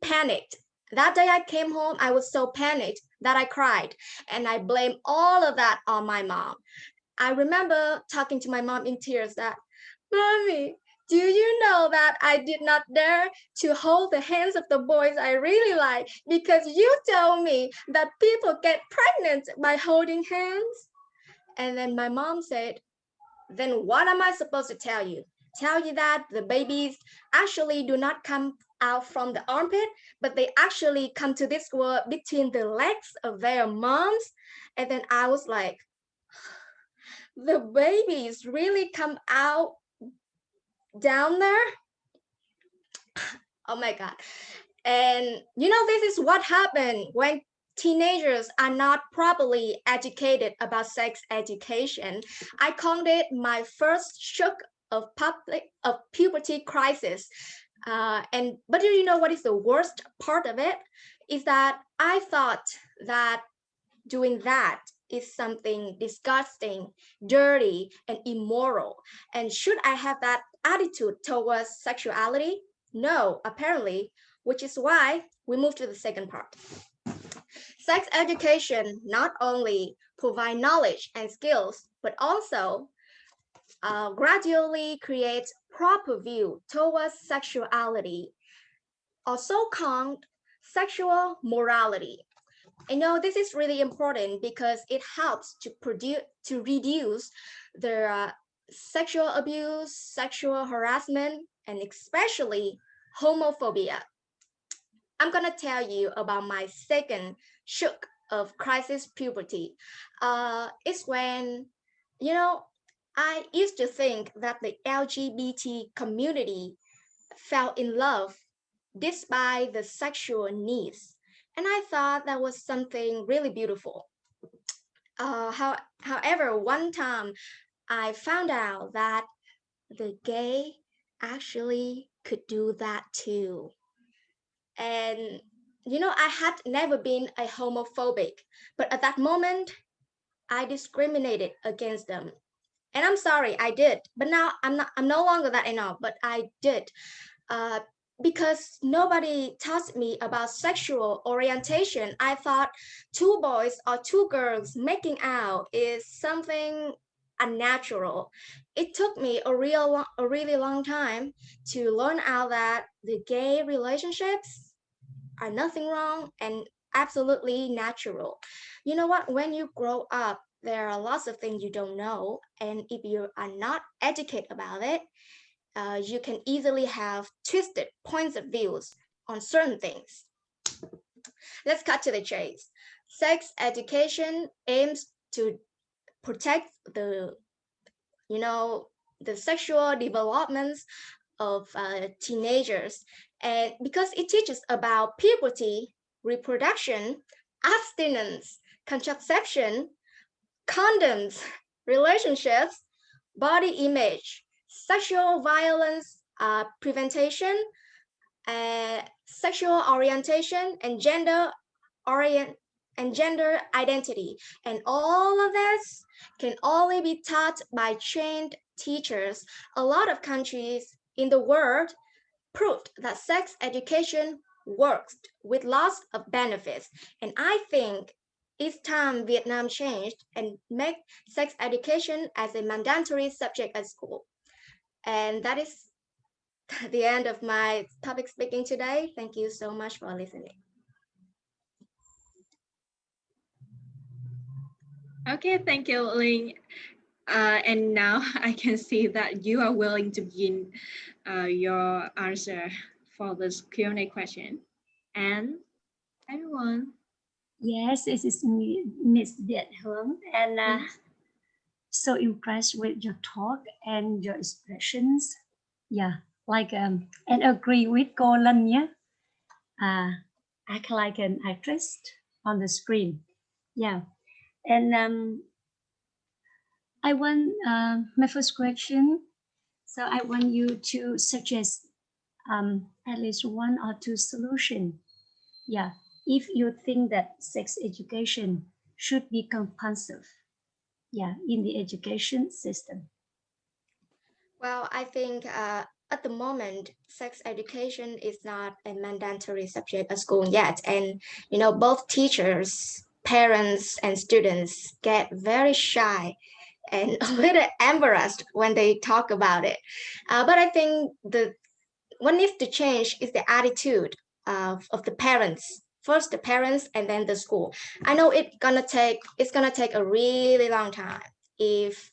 [SPEAKER 18] panicked. That day I came home, I was so panicked that I cried. And I blame all of that on my mom. I remember talking to my mom in tears that, Mommy, do you know that I did not dare to hold the hands of the boys I really like because you told me that people get pregnant by holding hands? And then my mom said, then what am I supposed to tell you? Tell you that the babies actually do not come out from the armpit, but they actually come to this world between the legs of their moms? And then I was like, the babies really come out down there? Oh my God. And you know, this is what happened when teenagers are not properly educated about sex education. I called it my first shock of puberty crisis. But do you know what is the worst part of it? Is that I thought that doing that is something disgusting, dirty, and immoral. And should I have that attitude towards sexuality? No, apparently, which is why we move to the second part. Sex education not only provide knowledge and skills, but also gradually creates proper view towards sexuality, also called sexual morality. I know this is really important because it helps to reduce the sexual abuse, sexual harassment, and especially homophobia. I'm gonna tell you about my second shock of crisis puberty. It's when, you know, I used to think that the LGBT community fell in love despite the sexual needs. And I thought that was something really beautiful. However, one time I found out that the gay actually could do that too. And I had never been a homophobic, but at that moment, I discriminated against them. And I'm sorry, I did. But now I'm no longer that enough, but I did. Because nobody taught me about sexual orientation. I thought two boys or two girls making out is something unnatural. It took me a really long time to learn out that the gay relationships are nothing wrong and absolutely natural. You know what? When you grow up, there are lots of things you don't know, and if you are not educated about it, you can easily have twisted points of views on certain things. Let's cut to the chase. Sex education aims to protect the sexual developments of teenagers, and because it teaches about puberty, reproduction, abstinence, contraception, condoms, relationships, body image, sexual violence prevention, sexual orientation, and gender identity. And all of this can only be taught by trained teachers. A lot of countries in the world proved that sex education works with lots of benefits. And I think it's time Vietnam changed and make sex education as a mandatory subject at school. And that is the end of my public speaking today. Thank you so much for listening.
[SPEAKER 1] Okay, thank you, Linh. And now I can see that you are willing to begin your answer for this Q&A question. And everyone.
[SPEAKER 6] Yes, this is me, Miss Viet Hương, and so impressed with your talk and your expressions. Yeah, like and agree with cô Linh, yeah. Act like an actress on the screen. Yeah, and I want my first question. So I want you to suggest at least one or two solutions. Yeah, if you think that sex education should be compulsive, yeah, in the education system.
[SPEAKER 18] Well, I think at the moment, sex education is not a mandatory subject at school yet. And, both teachers, parents, and students get very shy and a little embarrassed when they talk about it. But I think what needs to change is the attitude of the parents. First the parents and then the school. I know it's gonna take a really long time if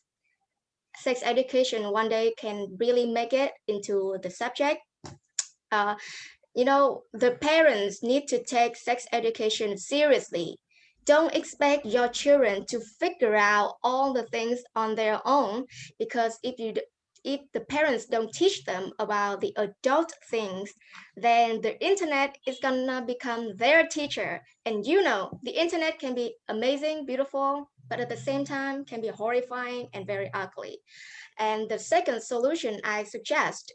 [SPEAKER 18] sex education one day can really make it into the subject. The parents need to take sex education seriously. Don't expect your children to figure out all the things on their own, because if the parents don't teach them about the adult things, then the internet is gonna become their teacher. And the internet can be amazing, beautiful, but at the same time can be horrifying and very ugly. And the second solution I suggest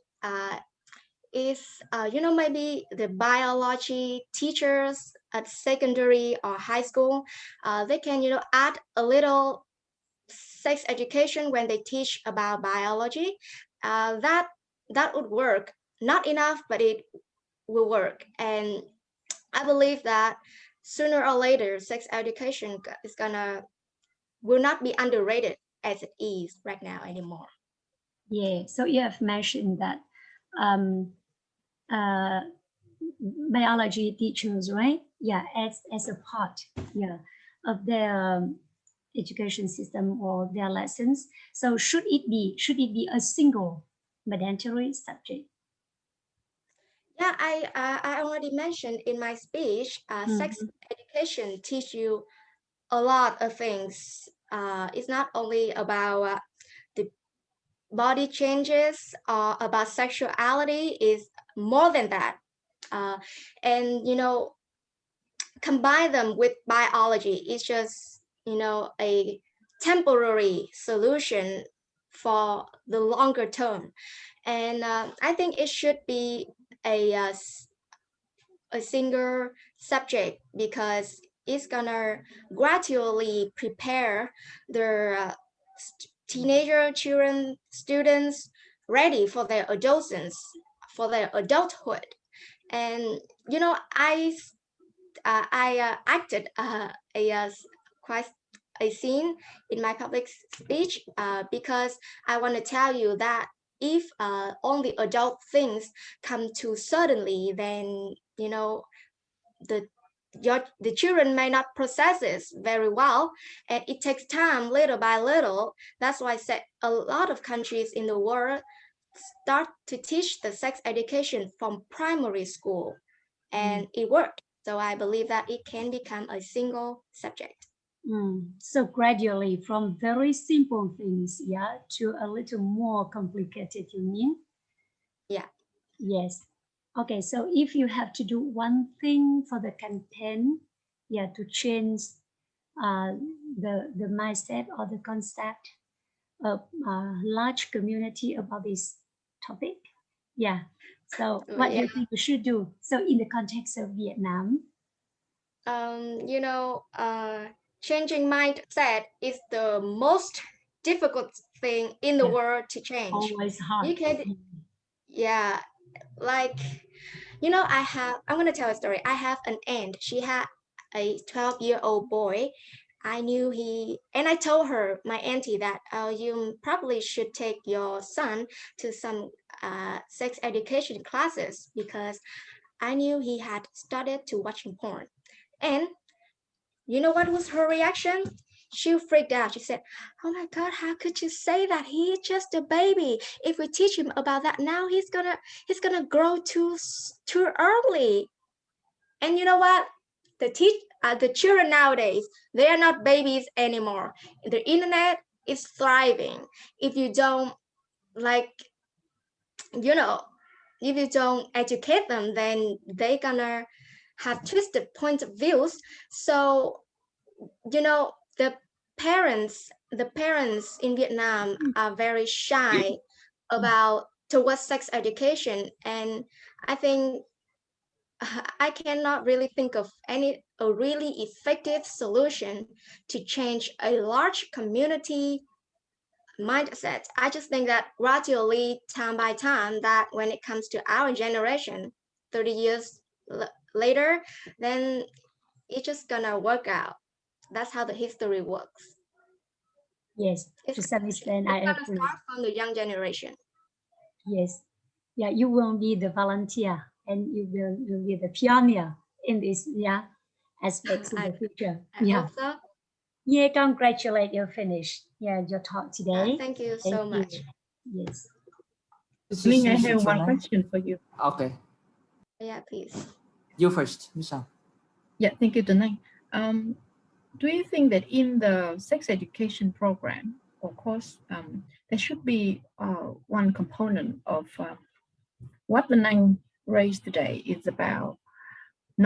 [SPEAKER 18] is, maybe the biology teachers at secondary or high school, they can, add a little sex education when they teach about biology. That would work. Not enough, but it will work. And I believe that sooner or later, sex education will not be underrated as it is right now anymore.
[SPEAKER 6] Yeah, so you have mentioned that biology teachers, right? Yeah, as a part, yeah, of their education system or their lessons. So should it be a single mandatory subject?
[SPEAKER 18] Yeah, I already mentioned in my speech, sex education teach you a lot of things. It's not only about the body changes or about sexuality, is more than that. And you know, combine them with biology is just, you know, a temporary solution for the longer term. And I think it should be a single subject because it's gonna gradually prepare the teenager children, students ready for their adolescence, for their adulthood. And you know, I acted quite a scene in my public speech because I want to tell you that if only adult things come too suddenly, then you know the children may not process this very well, and it takes time little by little. That's why I said a lot of countries in the world start to teach the sex education from primary school, and it worked. So I believe that it can become a single subject.
[SPEAKER 6] So gradually from very simple things, yeah, to a little more complicated, you mean?
[SPEAKER 18] Yeah.
[SPEAKER 6] Yes. Okay, so if you have to do one thing for the campaign, yeah, to change the mindset or the concept of a large community about this topic, yeah. So what do you think we should do? So in the context of Vietnam,
[SPEAKER 18] you know, changing mindset is the most difficult thing in the world to change.
[SPEAKER 6] Always hard.
[SPEAKER 18] You can, yeah, like, you know, I'm going to tell a story. I have an aunt. She had a 12-year-old boy. I knew and I told her, my auntie, that you probably should take your son to some sex education classes because I knew he had started to watching porn. And you know what was her reaction? She freaked out. She said, "Oh my God, how could you say that? He's just a baby. If we teach him about that now, he's gonna grow too early." And you know what? The children nowadays, they are not babies anymore. The internet is thriving. If you don't you know, if you don't educate them, then they're gonna have twisted point of views. So you know, the parents in Vietnam are very shy towards sex education, and I think I cannot really think of a really effective solution to change a large community mindset. I just think that gradually, time by time, that when it comes to our generation, 30 years later, then it's just gonna work out. That's how the history works.
[SPEAKER 6] Yes, to some extent, I agree.
[SPEAKER 18] Start from the young generation.
[SPEAKER 6] Yes, yeah, you will be the volunteer and you will be the pioneer in this, yeah, aspects in the future.
[SPEAKER 18] I hope so.
[SPEAKER 6] Yeah, congratulate you finished. Yeah, your talk today.
[SPEAKER 18] Thank you so much.
[SPEAKER 6] Yes.
[SPEAKER 4] Ling, I have one question for you.
[SPEAKER 5] Okay.
[SPEAKER 18] Yeah, please.
[SPEAKER 5] You first, Miss Sang.
[SPEAKER 4] Yeah, thank you, Danang. Do you think that in the sex education program or course, there should be one component of what Danang raised today is about the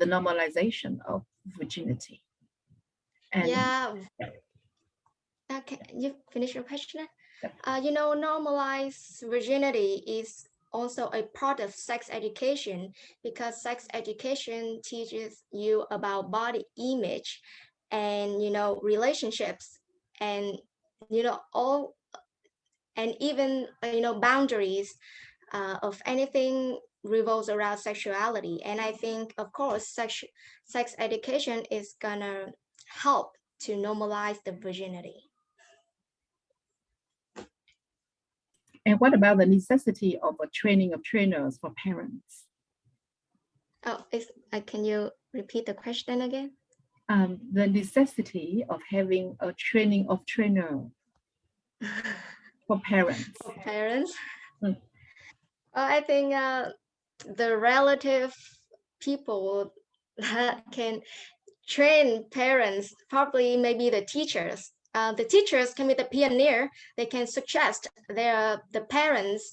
[SPEAKER 4] normalization of virginity? And
[SPEAKER 18] yeah. Okay, you finish your question? You know, normalized virginity is also a part of sex education because sex education teaches you about body image and, you know, relationships and, you know, all, and even, you know, boundaries of anything revolves around sexuality. And I think, of course, sex education is gonna help to normalize the virginity.
[SPEAKER 4] And what about the necessity of a training of trainers for parents?
[SPEAKER 18] Oh, can you repeat the question again?
[SPEAKER 4] The necessity of having a training of trainer for parents.
[SPEAKER 18] For parents?
[SPEAKER 4] Mm.
[SPEAKER 18] I think the relative people that can train parents, probably maybe the teachers. The teachers can be the pioneer. They can suggest the parents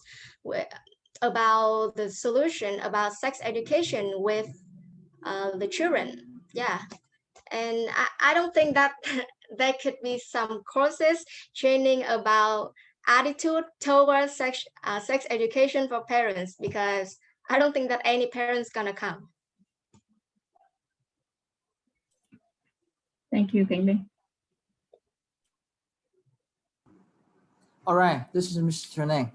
[SPEAKER 18] about the solution about sex education with the children. Yeah, and I don't think that there could be some courses training about attitude towards sex education for parents, because I don't think that any parents gonna come.
[SPEAKER 4] Thank you, Ping.
[SPEAKER 5] All right, this is Mr. Neng.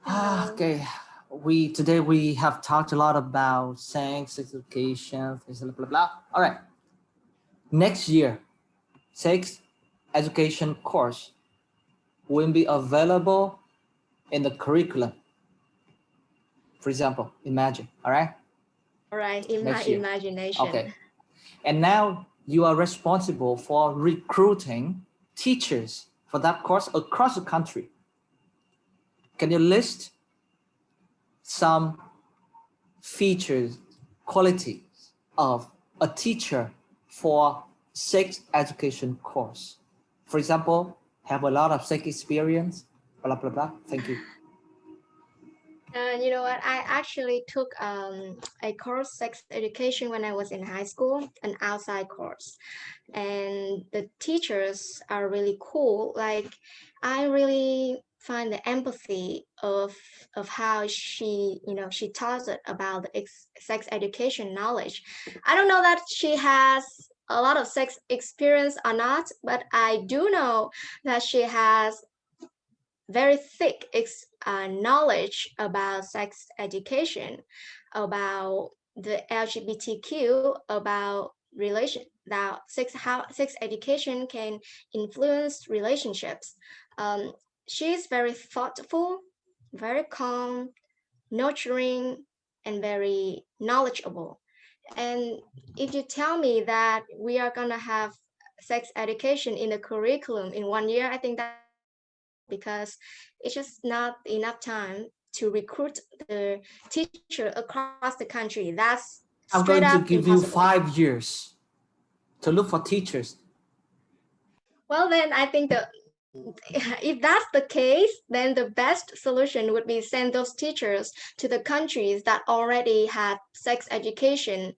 [SPEAKER 5] Okay, today we have talked a lot about sex education, blah, blah, blah. All right, next year, sex education course will be available in the curriculum. For example, imagine, all right?
[SPEAKER 18] All right, in my imagination.
[SPEAKER 5] Okay, and now you are responsible for recruiting teachers for that course across the country. Can you list some features, qualities of a teacher for sex education course? For example, have a lot of sex experience, blah, blah, blah. Thank you.
[SPEAKER 18] You know what? I actually took a course, sex education, when I was in high school, an outside course. And the teachers are really cool. Like, I really find the empathy of how she taught it about the sex education knowledge. I don't know that she has a lot of sex experience or not, but I do know that she has very thick knowledge about sex education, about the LGBTQ, about how sex education can influence relationships. She's very thoughtful, very calm, nurturing, and very knowledgeable. And if you tell me that we are gonna have sex education in the curriculum in 1 year, I think that, because it's just not enough time to recruit the teacher across the country. That's
[SPEAKER 5] I'm
[SPEAKER 18] straight
[SPEAKER 5] going to
[SPEAKER 18] up
[SPEAKER 5] give
[SPEAKER 18] impossible.
[SPEAKER 5] you 5 years to look for teachers.
[SPEAKER 18] Well, then I think if that's the case, then the best solution would be send those teachers to the countries that already have sex education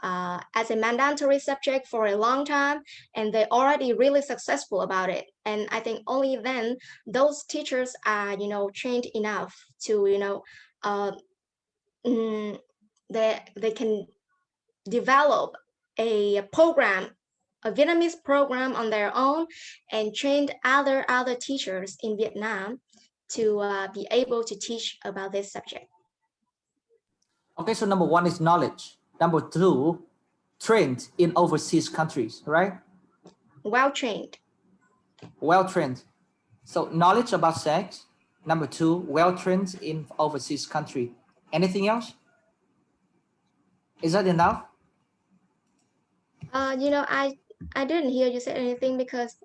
[SPEAKER 18] as a mandatory subject for a long time, and they're already really successful about it. And I think only then those teachers are, trained enough to, they can develop a program, a Vietnamese program on their own, and trained other teachers in Vietnam to be able to teach about this subject.
[SPEAKER 5] Okay, so number 1 is knowledge. Number 2, trained in overseas countries, right?
[SPEAKER 18] Well trained.
[SPEAKER 5] Well trained. So knowledge about sex. Number 2, well trained in overseas country. Anything else? Is that enough?
[SPEAKER 18] I didn't hear you say anything because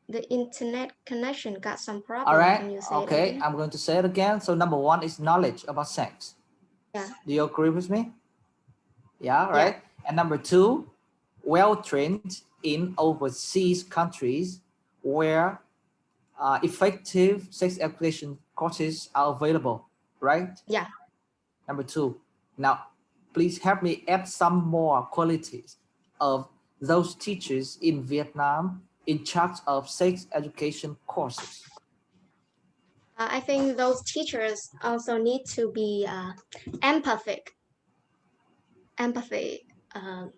[SPEAKER 18] the internet connection got some problem.
[SPEAKER 5] All right.
[SPEAKER 18] Can you say
[SPEAKER 5] Okay,
[SPEAKER 18] it again?
[SPEAKER 5] I'm going to say it again. So number 1 is knowledge about sex.
[SPEAKER 18] Yeah.
[SPEAKER 5] Do you agree with me? Yeah, right. Yeah. And number 2, well trained in overseas countries where effective sex education courses are available, right?
[SPEAKER 18] Yeah.
[SPEAKER 5] Number 2. Now, please help me add some more qualities of those teachers in Vietnam in charge of sex education courses.
[SPEAKER 18] I think those teachers also need to be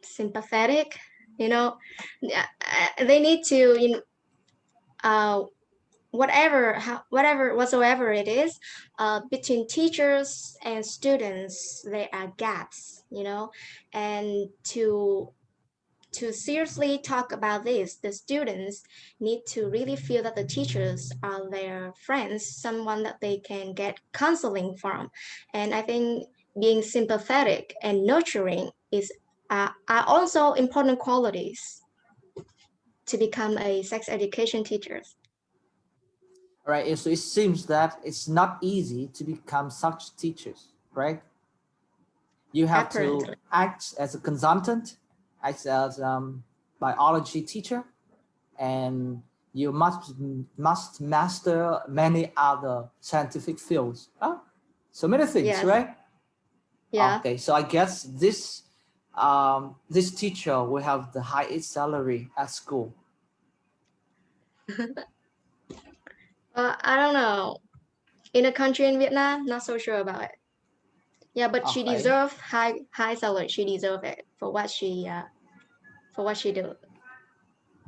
[SPEAKER 18] sympathetic, they need to, whatsoever it is, between teachers and students, there are gaps, and to seriously talk about this, the students need to really feel that the teachers are their friends, someone that they can get counseling from. And I think being sympathetic and nurturing are also important qualities to become a sex education teacher.
[SPEAKER 5] Right, so it seems that it's not easy to become such teachers, right? You have to act as a consultant, act as biology teacher, and you must master many other scientific fields. Oh, so many things,
[SPEAKER 18] Yes.
[SPEAKER 5] right?
[SPEAKER 18] Yeah.
[SPEAKER 5] Okay, so I guess this teacher will have the highest salary at school.
[SPEAKER 18] I don't know. In a country in Vietnam, not so sure about it. Yeah, but she deserves high salary. She deserves it for what she do.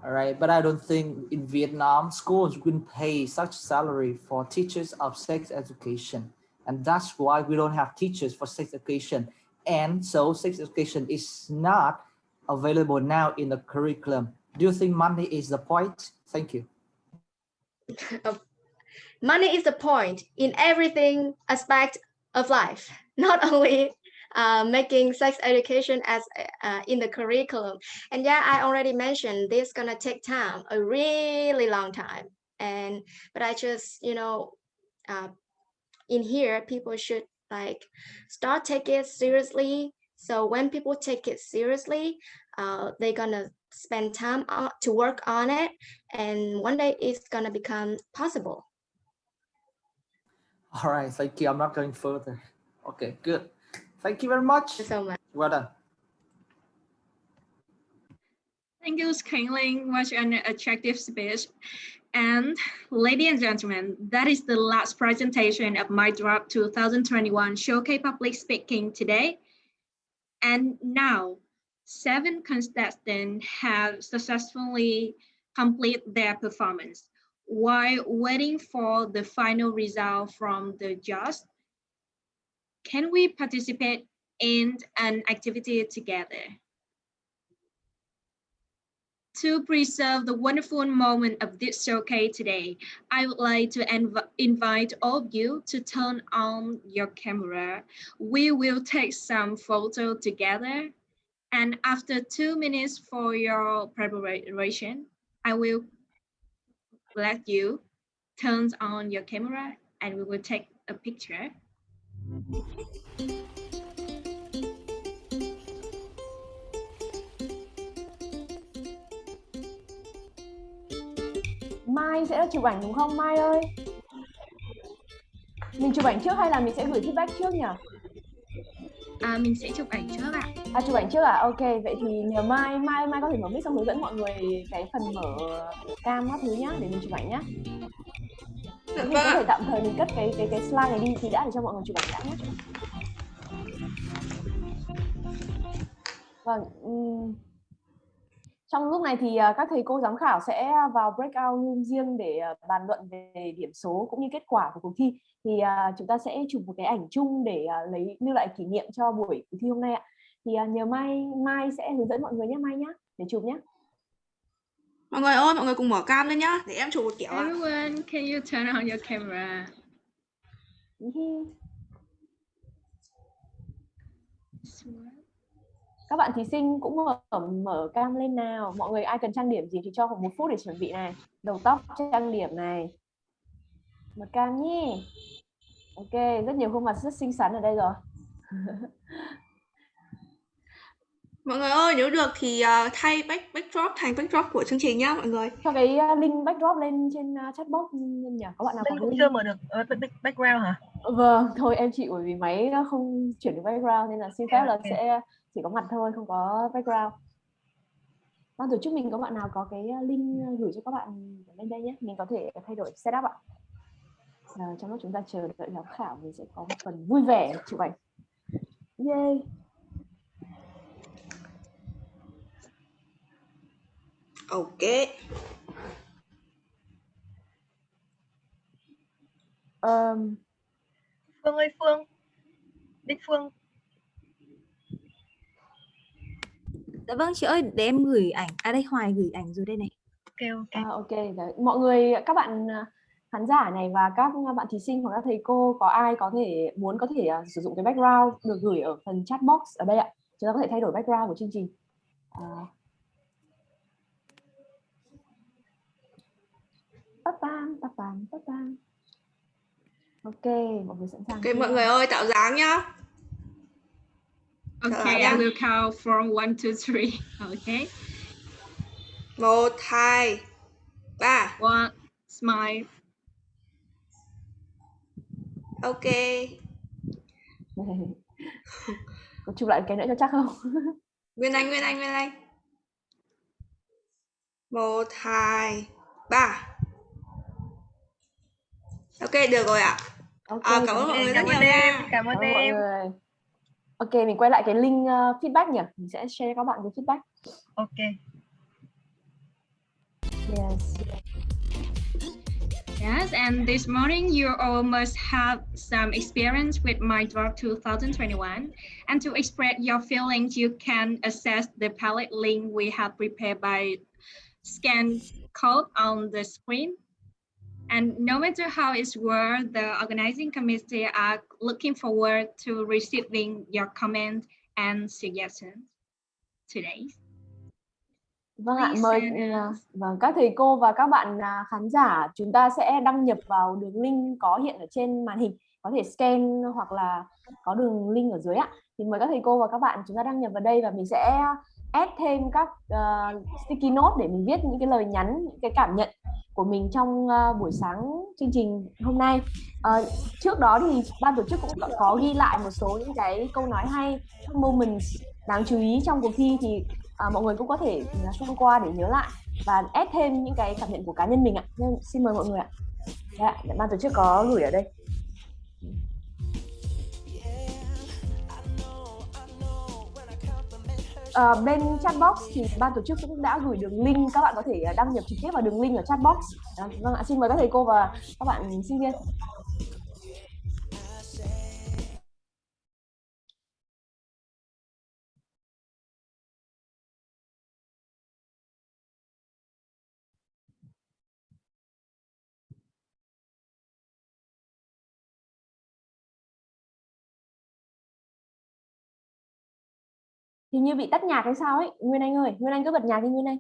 [SPEAKER 5] All right, but I don't think in Vietnam schools will pay such salary for teachers of sex education, and that's why we don't have teachers for sex education. And so sex education is not available now in the curriculum. Do you think money is the point? Thank you.
[SPEAKER 18] Money is the point in everything aspect of life, not only making sex education as in the curriculum. And yeah, I already mentioned this gonna take time, a really long time. But I just, you know, in here, people should like start take it seriously. So when people take it seriously, they're gonna spend time to work on it, and one day it's gonna become possible.
[SPEAKER 5] All right, thank you. I'm not going further. Okay, good. Thank you very much.
[SPEAKER 18] Thank you so much.
[SPEAKER 5] Well done.
[SPEAKER 1] Thank you, Kingling. What an attractive speech. And ladies and gentlemen, that is the last presentation of my Drop 2021 Showcase Public Speaking today. And now, 7 contestants have successfully completed their performance. While waiting for the final result from the judges, can we participate in an activity together? To preserve the wonderful moment of this showcase today, I would like to invite all of you to turn on your camera. We will take some photos together, and after 2 minutes for your preparation, I will let you turn on your camera and we will take a picture.
[SPEAKER 16] Mai sẽ là chụp ảnh đúng không Mai ơi? Mình chụp ảnh trước hay là mình sẽ gửi feedback trước nhỉ?
[SPEAKER 1] Mình sẽ chụp ảnh trước ạ.
[SPEAKER 16] Chụp ảnh trước à? Ok, vậy thì nhờ Mai có thể mở mic xong hướng dẫn mọi người cái phần mở cam các thứ nhá, để mình chụp ảnh nhá. Mình có thể tạm thời mình cất cái slide này đi thì đã để cho mọi người chụp ảnh đã nhé. Vâng. Trong lúc này thì các thầy cô giám khảo sẽ vào breakout room riêng để bàn luận về điểm số cũng như kết quả của cuộc thi. Thì chúng ta sẽ chụp một cái ảnh chung để lưu lại kỷ niệm cho buổi cuộc thi hôm nay ạ. Thì nhờ Mai sẽ hướng dẫn mọi người nhé, Mai nhá, để chụp nhé.
[SPEAKER 15] Mọi người ơi, mọi người cùng mở cam lên nhá, để em chụp một kiểu ạ.
[SPEAKER 1] Everyone, can you turn on your camera?
[SPEAKER 16] Các bạn thí sinh cũng mở cam lên nào. Mọi người ai cần trang điểm gì thì cho khoảng 1 phút để chuẩn bị này. Đầu tóc trang điểm này. Mở cam nhé. Ok, rất nhiều khuôn mặt rất xinh xắn ở đây rồi.
[SPEAKER 15] Mọi người ơi, nếu được thì thay backdrop thành backdrop của chương trình nhá mọi người.
[SPEAKER 16] Cho cái link backdrop lên trên chatbox nhỉ? Có bạn nào
[SPEAKER 14] mình cũng chưa mở được background hả?
[SPEAKER 16] Vâng, thôi em chịu bởi vì máy nó không chuyển được background nên là xin phép là sẽ chỉ có mặt thôi, không có background. Ban tổ chức mình có bạn nào có cái link gửi cho các bạn lên đây nhé, mình có thể thay đổi setup ạ. Trong lúc chúng ta chờ đợi giám khảo mình sẽ có một phần vui vẻ chụp ảnh. Yay!
[SPEAKER 15] Ok.
[SPEAKER 14] Phương ơi, Bích Phương.
[SPEAKER 19] Dạ vâng chị ơi, để em gửi ảnh. À đây Hoài gửi ảnh rồi đây này.
[SPEAKER 14] Ok.
[SPEAKER 16] Ok, đấy. Mọi người các bạn khán giả này và các bạn thí sinh hoặc các thầy cô có ai muốn sử dụng cái background được gửi ở phần chat box ở đây ạ. Chúng ta có thể thay đổi background của chương trình. Ok, mọi người sẵn sàng.
[SPEAKER 15] Ok, mọi người ơi, tạo dáng nhá.
[SPEAKER 1] Okay, I will count from 1 to 3. Okay.
[SPEAKER 15] 1, 2, 3.
[SPEAKER 1] 1, smile.
[SPEAKER 15] Ok.
[SPEAKER 16] Có chụp lại cái nữa cho chắc không?
[SPEAKER 15] Nguyên Anh. 1, 2, 3. Ok, được rồi ạ.
[SPEAKER 16] Okay,
[SPEAKER 15] cảm ơn mọi người rất nhiều nha.
[SPEAKER 16] Cảm ơn mọi người. Ok, mình quay lại cái link feedback nhỉ? Mình sẽ share các bạn với feedback.
[SPEAKER 14] Ok.
[SPEAKER 1] Yes, and this morning you all must have some experience with My Drop 2021. And to express your feelings, you can access the palette link we have prepared by scan code on the screen. And no matter how it's worked, the organizing committee are looking forward to receiving your comments and suggestions today.
[SPEAKER 16] Vâng ạ, mời các thầy cô và các bạn khán giả, chúng ta sẽ đăng nhập vào đường link có hiện ở trên màn hình, có thể scan hoặc là có đường link ở dưới ạ. Thì mời các thầy cô và các bạn chúng ta đăng nhập vào đây và mình sẽ add thêm các sticky note để mình viết những cái lời nhắn, những cái cảm nhận của mình trong buổi sáng chương trình hôm nay. Trước đó thì ban tổ chức cũng có ghi lại một số những cái câu nói hay, các moments đáng chú ý trong cuộc thi thì mọi người cũng có thể xem qua để nhớ lại và add thêm những cái cảm nhận của cá nhân mình ạ. Nên xin mời mọi người ạ. Ban tổ chức có gửi ở đây. Bên chatbox thì ban tổ chức cũng đã gửi đường link, các bạn có thể đăng nhập trực tiếp vào đường link ở chatbox. Vâng ạ, xin mời các thầy cô và các bạn sinh viên. Thì như bị tắt nhạc hay sao ấy, Nguyên Anh ơi, Nguyên Anh cứ bật nhạc đi Nguyên Anh.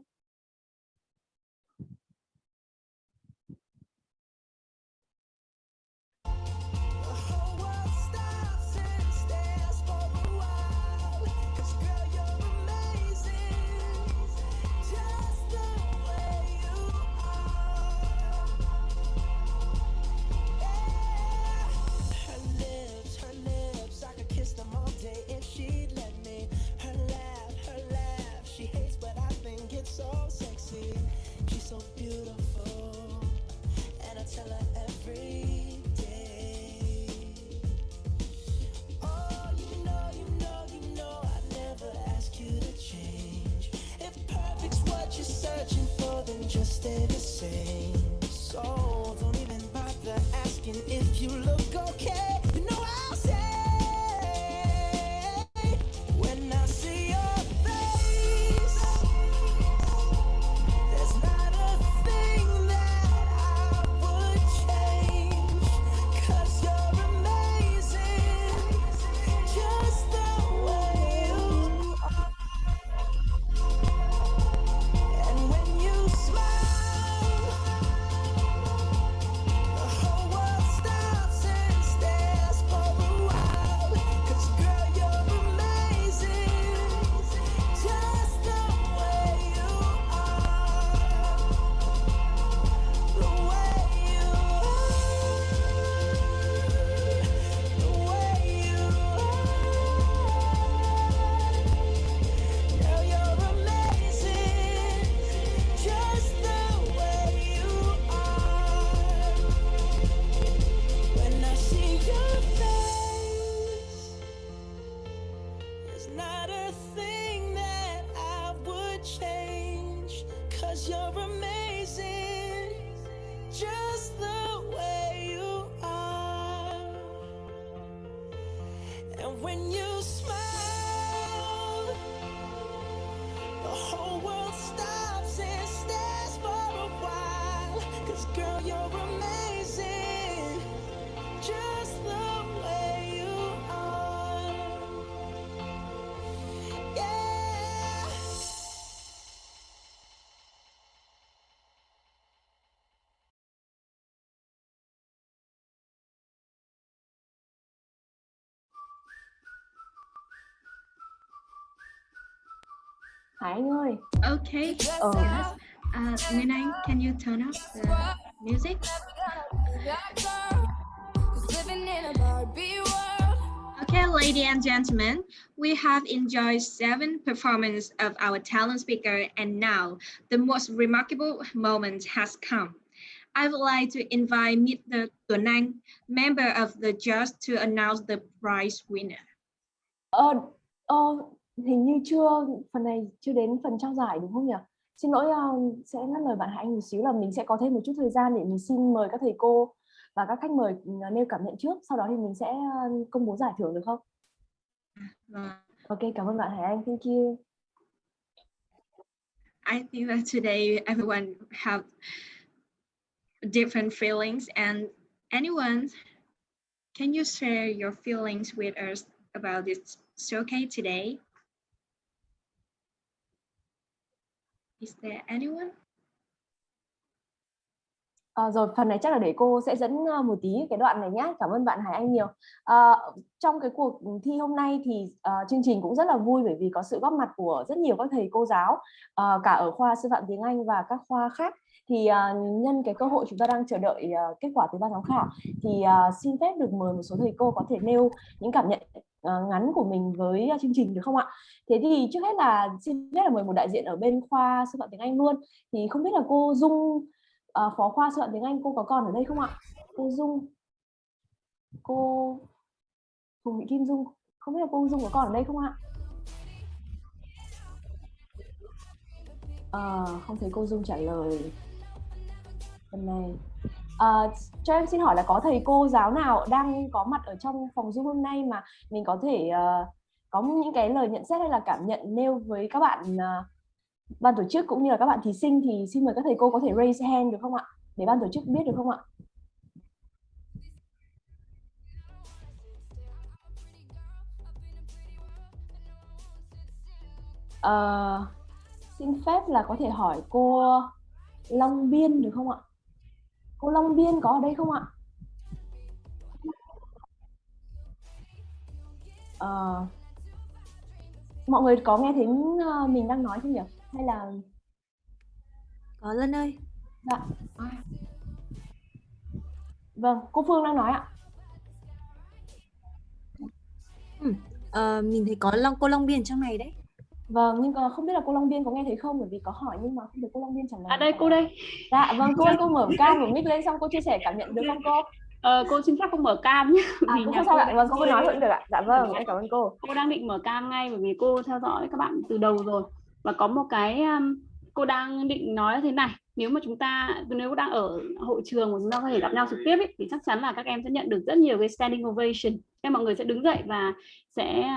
[SPEAKER 20] Just stay the same. So don't even bother asking if you look okay. You know I'll say when I see your face, there's not a thing that I would change. 'Cause you're amazing, just the way you are. And when you smile, you're amazing, just the way you are. And when you smile, the whole world stops and stares for a while. 'Cause girl, you're amazing.
[SPEAKER 16] Hải Anh ơi.
[SPEAKER 1] Okay. Yes. Minh Anh, can you turn up the music? Okay, ladies and gentlemen, we have enjoyed 7 performances of our talent speaker, and now the most remarkable moment has come. I would like to invite Mr. Tuấn Anh, member of the judge, to announce the prize winner.
[SPEAKER 16] Hình như phần này chưa đến phần trao giải đúng không nhỉ? Xin lỗi, sẽ ngắt lời bạn Hải Anh một xíu, là mình sẽ có thêm một chút thời gian để mình xin mời các thầy cô và các khách mời nêu cảm nhận trước, sau đó thì mình sẽ công bố giải thưởng được không? Ok, cảm ơn bạn Hải Anh, thank you.
[SPEAKER 1] I think that today everyone have different feelings, and anyone, can you share your feelings with us about this showcase today? Is there anyone?
[SPEAKER 16] Rồi, phần này chắc là để cô sẽ dẫn một tí cái đoạn này nhé. Cảm ơn bạn Hải Anh nhiều. Trong cái cuộc thi hôm nay thì chương trình cũng rất là vui, bởi vì có sự góp mặt của rất nhiều các thầy cô giáo, cả ở khoa sư phạm tiếng Anh và các khoa khác. Thì nhân cái cơ hội chúng ta đang chờ đợi kết quả từ ban giám khảo, thì xin phép được mời một số thầy cô có thể nêu những cảm nhận ngắn của mình với chương trình được không ạ? Thế thì trước hết là xin phép là mời một đại diện ở bên khoa sư phạm tiếng Anh luôn. Thì không biết là cô Dung, phó khoa sư phạm tiếng Anh, cô có còn ở đây không ạ? Cô Dung, cô Phùng Thị Kim Dung, không biết là cô Dung có còn ở đây không ạ? Không thấy cô Dung trả lời phần này. Cho em xin hỏi là có thầy cô giáo nào đang có mặt ở trong phòng Zoom hôm nay mà mình có thể có những cái lời nhận xét hay là cảm nhận nêu với các bạn ban tổ chức cũng như là các bạn thí sinh, thì xin mời các thầy cô có thể raise hand được không ạ? Để ban tổ chức biết được không ạ? Xin phép là có thể hỏi cô Long Biên được không ạ? Cô Long Biên có ở đây không ạ? Mọi người có nghe thấy mình đang nói không nhỉ? Hay là...
[SPEAKER 19] Có Lân ơi.
[SPEAKER 16] Dạ. Vâng, cô Phương đang nói ạ.
[SPEAKER 19] Mình thấy có cô Long Biên trong này đấy.
[SPEAKER 16] Vâng, nhưng không biết là cô Long Biên có nghe thấy không, bởi vì có hỏi nhưng mà không được cô Long Biên trả lời.
[SPEAKER 21] Đây, cô đây.
[SPEAKER 16] Dạ, vâng, cô ơi, cô mở cam, mở mic lên xong cô chia sẻ cảm nhận được không cô?
[SPEAKER 21] Cô xin phép không mở cam nhé.
[SPEAKER 16] Cô không sao ạ, vâng, cô cứ nói cũng được ạ. Dạ vâng, em cảm ơn cô.
[SPEAKER 21] Cô đang định mở cam ngay bởi vì cô theo dõi các bạn từ đầu rồi. Và có một cái cô đang định nói thế này, nếu đang ở hội trường mà chúng ta có thể gặp nhau trực tiếp ấy, thì chắc chắn là các em sẽ nhận được rất nhiều cái standing ovation. Các mọi người sẽ đứng dậy và sẽ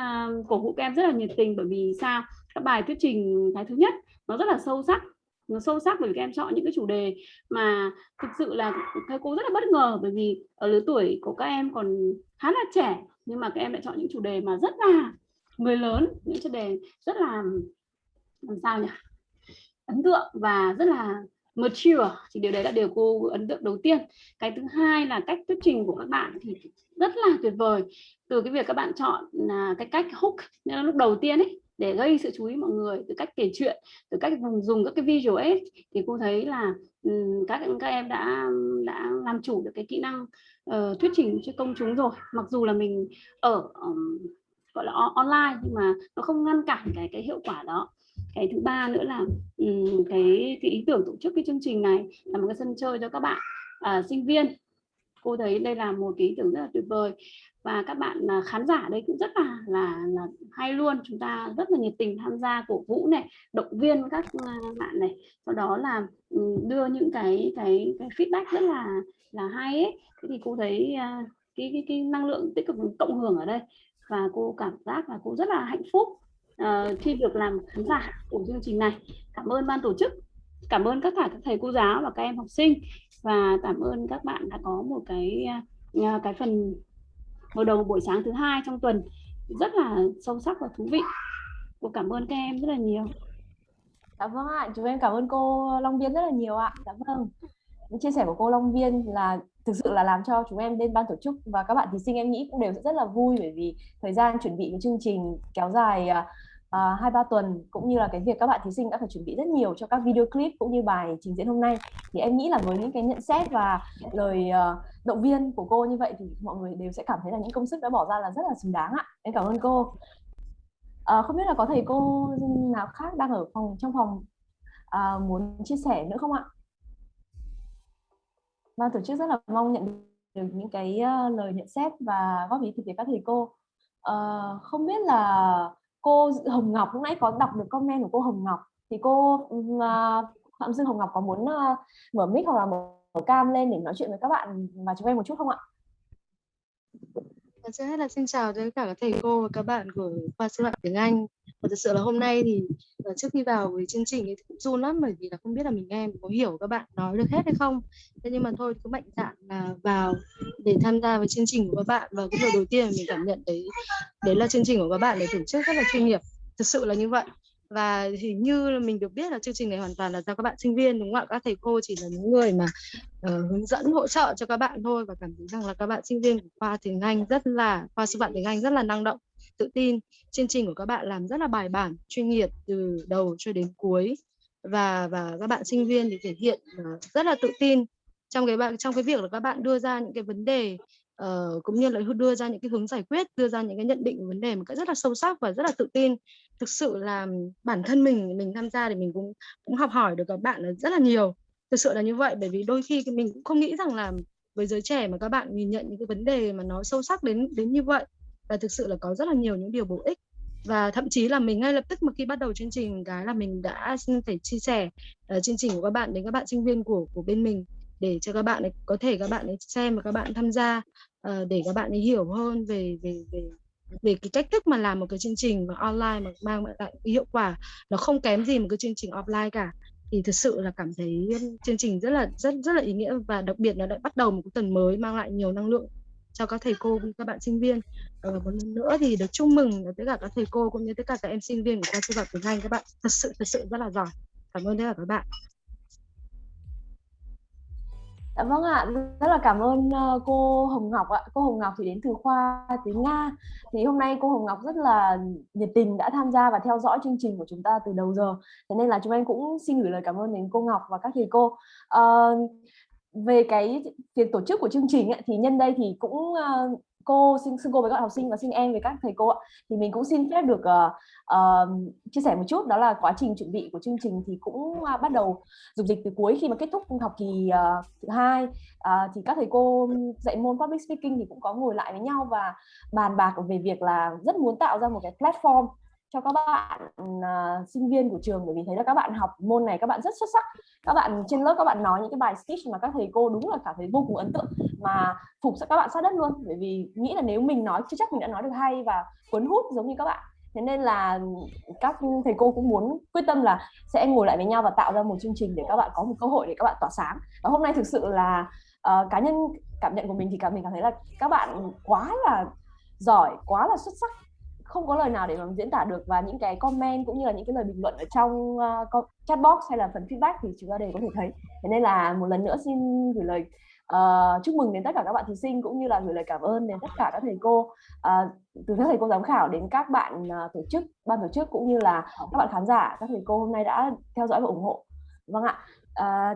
[SPEAKER 21] cổ vũ các em rất là nhiệt tình, bởi vì sao? Các bài thuyết trình cái thứ nhất nó rất là sâu sắc. Nó sâu sắc bởi vì các em chọn những cái chủ đề mà thực sự là thầy cô rất là bất ngờ, bởi vì ở lứa tuổi của các em còn khá là trẻ, nhưng mà các em lại chọn những chủ đề mà rất là người lớn, những chủ đề rất là làm sao nhỉ, ấn tượng và rất là mature. Thì điều đấy là điều cô ấn tượng đầu tiên. Cái thứ hai là cách thuyết trình của các bạn thì rất là tuyệt vời, từ cái việc các bạn chọn cái cách hook lúc đầu tiên ấy, để gây sự chú ý mọi người, từ cách kể chuyện, từ cách dùng các cái visual aid, thì cô thấy là các em đã làm chủ được cái kỹ năng thuyết trình cho công chúng rồi. Mặc dù là mình ở gọi là online, nhưng mà nó không ngăn cản cái hiệu quả đó. Cái thứ ba nữa là cái ý tưởng tổ chức cái chương trình này là một cái sân chơi cho các bạn sinh viên. Cô thấy đây là một cái ý tưởng rất là tuyệt vời, và các bạn khán giả đây cũng rất là hay luôn. Chúng ta rất là nhiệt tình tham gia, cổ vũ này, động viên các bạn này, sau đó là đưa những cái feedback rất là hay ấy. Thế thì cô thấy cái năng lượng tích cực cộng hưởng ở đây, và cô cảm giác là cô rất là hạnh phúc khi được làm khán giả của chương trình này. Cảm ơn ban tổ chức, cảm ơn các thầy cô giáo và các em học sinh, và cảm ơn các bạn đã có một cái phần mở đầu buổi sáng thứ hai trong tuần rất là sâu sắc và thú vị. Cô cảm ơn các em rất là nhiều.
[SPEAKER 16] Dạ vâng ạ, chúng em cảm ơn cô Long Biên rất là nhiều ạ. Dạ vâng, những chia sẻ của cô Long Biên là thực sự là làm cho chúng em bên ban tổ chức và các bạn thí sinh em nghĩ cũng đều rất là vui, bởi vì thời gian chuẩn bị của chương trình kéo dài 2-3 tuần, cũng như là cái việc các bạn thí sinh đã phải chuẩn bị rất nhiều cho các video clip cũng như bài trình diễn hôm nay, thì em nghĩ là với những cái nhận xét và lời động viên của cô như vậy thì mọi người đều sẽ cảm thấy là những công sức đã bỏ ra là rất là xứng đáng ạ. Em cảm ơn cô. Không biết là có thầy cô nào khác đang ở trong phòng muốn chia sẻ nữa không ạ? Ban tổ chức rất là mong nhận được những cái lời nhận xét và góp ý từ phía các thầy cô. Không biết là cô Hồng Ngọc, lúc nãy có đọc được comment của cô Hồng Ngọc, thì cô Phạm Dương Hồng Ngọc có muốn mở mic hoặc là mở cam lên để nói chuyện với các bạn và chúng em một chút không ạ?
[SPEAKER 3] Trước hết là xin chào tất cả các thầy cô và các bạn của khoa sư phạm tiếng Anh. Và thật sự là hôm nay thì trước khi vào với chương trình thì cũng run lắm, bởi vì là không biết là mình nghe mình có hiểu các bạn nói được hết hay không. Thế nhưng mà thôi, cứ mạnh dạn là vào để tham gia với chương trình của các bạn. Và cái điều đầu tiên mình cảm nhận đấy là chương trình của các bạn để tổ chức rất là chuyên nghiệp, thực sự là như vậy. Và thì như là mình được biết là chương trình này hoàn toàn là do các bạn sinh viên, đúng không ạ? Các thầy cô chỉ là những người mà hướng dẫn hỗ trợ cho các bạn thôi, và cảm thấy rằng là các bạn sinh viên của khoa tiếng Anh khoa sư phạm tiếng Anh rất là năng động, tự tin. Chương trình của các bạn làm rất là bài bản, chuyên nghiệp từ đầu cho đến cuối, và các bạn sinh viên thì thể hiện rất là tự tin trong cái việc là các bạn đưa ra những cái vấn đề cũng như là đưa ra những cái hướng giải quyết, đưa ra những cái nhận định của vấn đề một cách rất là sâu sắc và rất là tự tin. Thực sự là bản thân mình tham gia thì mình cũng học hỏi được các bạn rất là nhiều. Thực sự là như vậy, bởi vì đôi khi mình cũng không nghĩ rằng là với giới trẻ mà các bạn nhìn nhận những cái vấn đề mà nó sâu sắc đến như vậy. Và thực sự là có rất là nhiều những điều bổ ích. Và thậm chí là mình ngay lập tức mà khi bắt đầu chương trình cái là mình đã phải chia sẻ chương trình của các bạn đến các bạn sinh viên của bên mình, để cho các bạn ấy có thể các bạn ấy xem và các bạn tham gia, để các bạn ấy hiểu hơn về cái cách thức mà làm một cái chương trình mà online mà mang lại hiệu quả nó không kém gì một cái chương trình offline cả. Thì thực sự là cảm thấy chương trình rất là ý nghĩa, và đặc biệt là đã bắt đầu một cái tuần mới mang lại nhiều năng lượng cho các thầy cô và các bạn sinh viên. Một lần nữa thì được chúc mừng tất cả các thầy cô cũng như tất cả các em sinh viên của khoa sư phạm tiếng Anh. Các bạn thật sự rất là giỏi. Cảm ơn tất cả các bạn.
[SPEAKER 16] Dạ vâng ạ, rất là cảm ơn cô Hồng Ngọc ạ. Cô Hồng Ngọc thì đến từ khoa tiếng Nga. Thì hôm nay cô Hồng Ngọc rất là nhiệt tình đã tham gia và theo dõi chương trình của chúng ta từ đầu giờ. Thế nên là chúng em cũng xin gửi lời cảm ơn đến cô Ngọc và các thầy cô. Về cái việc tổ chức của chương trình ấy, thì nhân đây thì cũng cô xin cô với các học sinh và xin em với các thầy cô ạ, thì mình cũng xin phép được chia sẻ một chút, đó là quá trình chuẩn bị của chương trình thì cũng bắt đầu dục dịch từ cuối khi mà kết thúc học kỳ thứ 2, thì các thầy cô dạy môn public speaking thì cũng có ngồi lại với nhau và bàn bạc về việc là rất muốn tạo ra một cái platform cho các bạn sinh viên của trường, bởi vì thấy là các bạn học môn này các bạn rất xuất sắc, các bạn trên lớp các bạn nói những cái bài speech mà các thầy cô đúng là cảm thấy vô cùng ấn tượng, mà phục các bạn sát đất luôn, bởi vì nghĩ là nếu mình nói chưa chắc mình đã nói được hay và cuốn hút giống như các bạn. Thế nên là các thầy cô cũng muốn quyết tâm là sẽ ngồi lại với nhau và tạo ra một chương trình để các bạn có một cơ hội để các bạn tỏa sáng. Và hôm nay thực sự là cá nhân cảm nhận của mình thì mình cảm thấy là các bạn quá là giỏi, quá là xuất sắc, không có lời nào để mà diễn tả được. Và những cái comment cũng như là những cái lời bình luận ở trong chat box hay là phần feedback thì chúng ta đều có thể thấy. Thế nên là một lần nữa xin gửi lời chúc mừng đến tất cả các bạn thí sinh, cũng như là gửi lời cảm ơn đến tất cả các thầy cô, từ các thầy cô giám khảo đến các bạn tổ chức, ban tổ chức, cũng như là các bạn khán giả, các thầy cô hôm nay đã theo dõi và ủng hộ. Vâng ạ.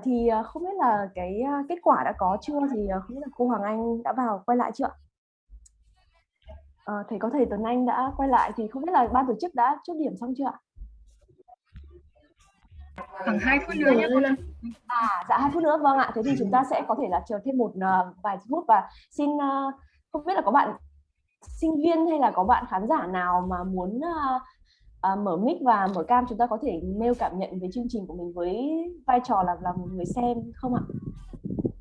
[SPEAKER 16] Thì không biết là cái kết quả đã có chưa, thì không biết là cô Hoàng Anh đã quay lại chưa ạ? Thầy có thầy Tuấn Anh đã quay lại, thì không biết là ban tổ chức đã chốt điểm xong chưa ạ?
[SPEAKER 4] Khoảng 2 phút nữa nhé.
[SPEAKER 16] Dạ 2 phút nữa, vâng ạ. Thế thì chúng ta sẽ có thể là chờ thêm một vài phút, và xin không biết là có bạn sinh viên hay là có bạn khán giả nào mà muốn mở mic và mở cam, chúng ta có thể mail cảm nhận về chương trình của mình với vai trò là một người xem không ạ?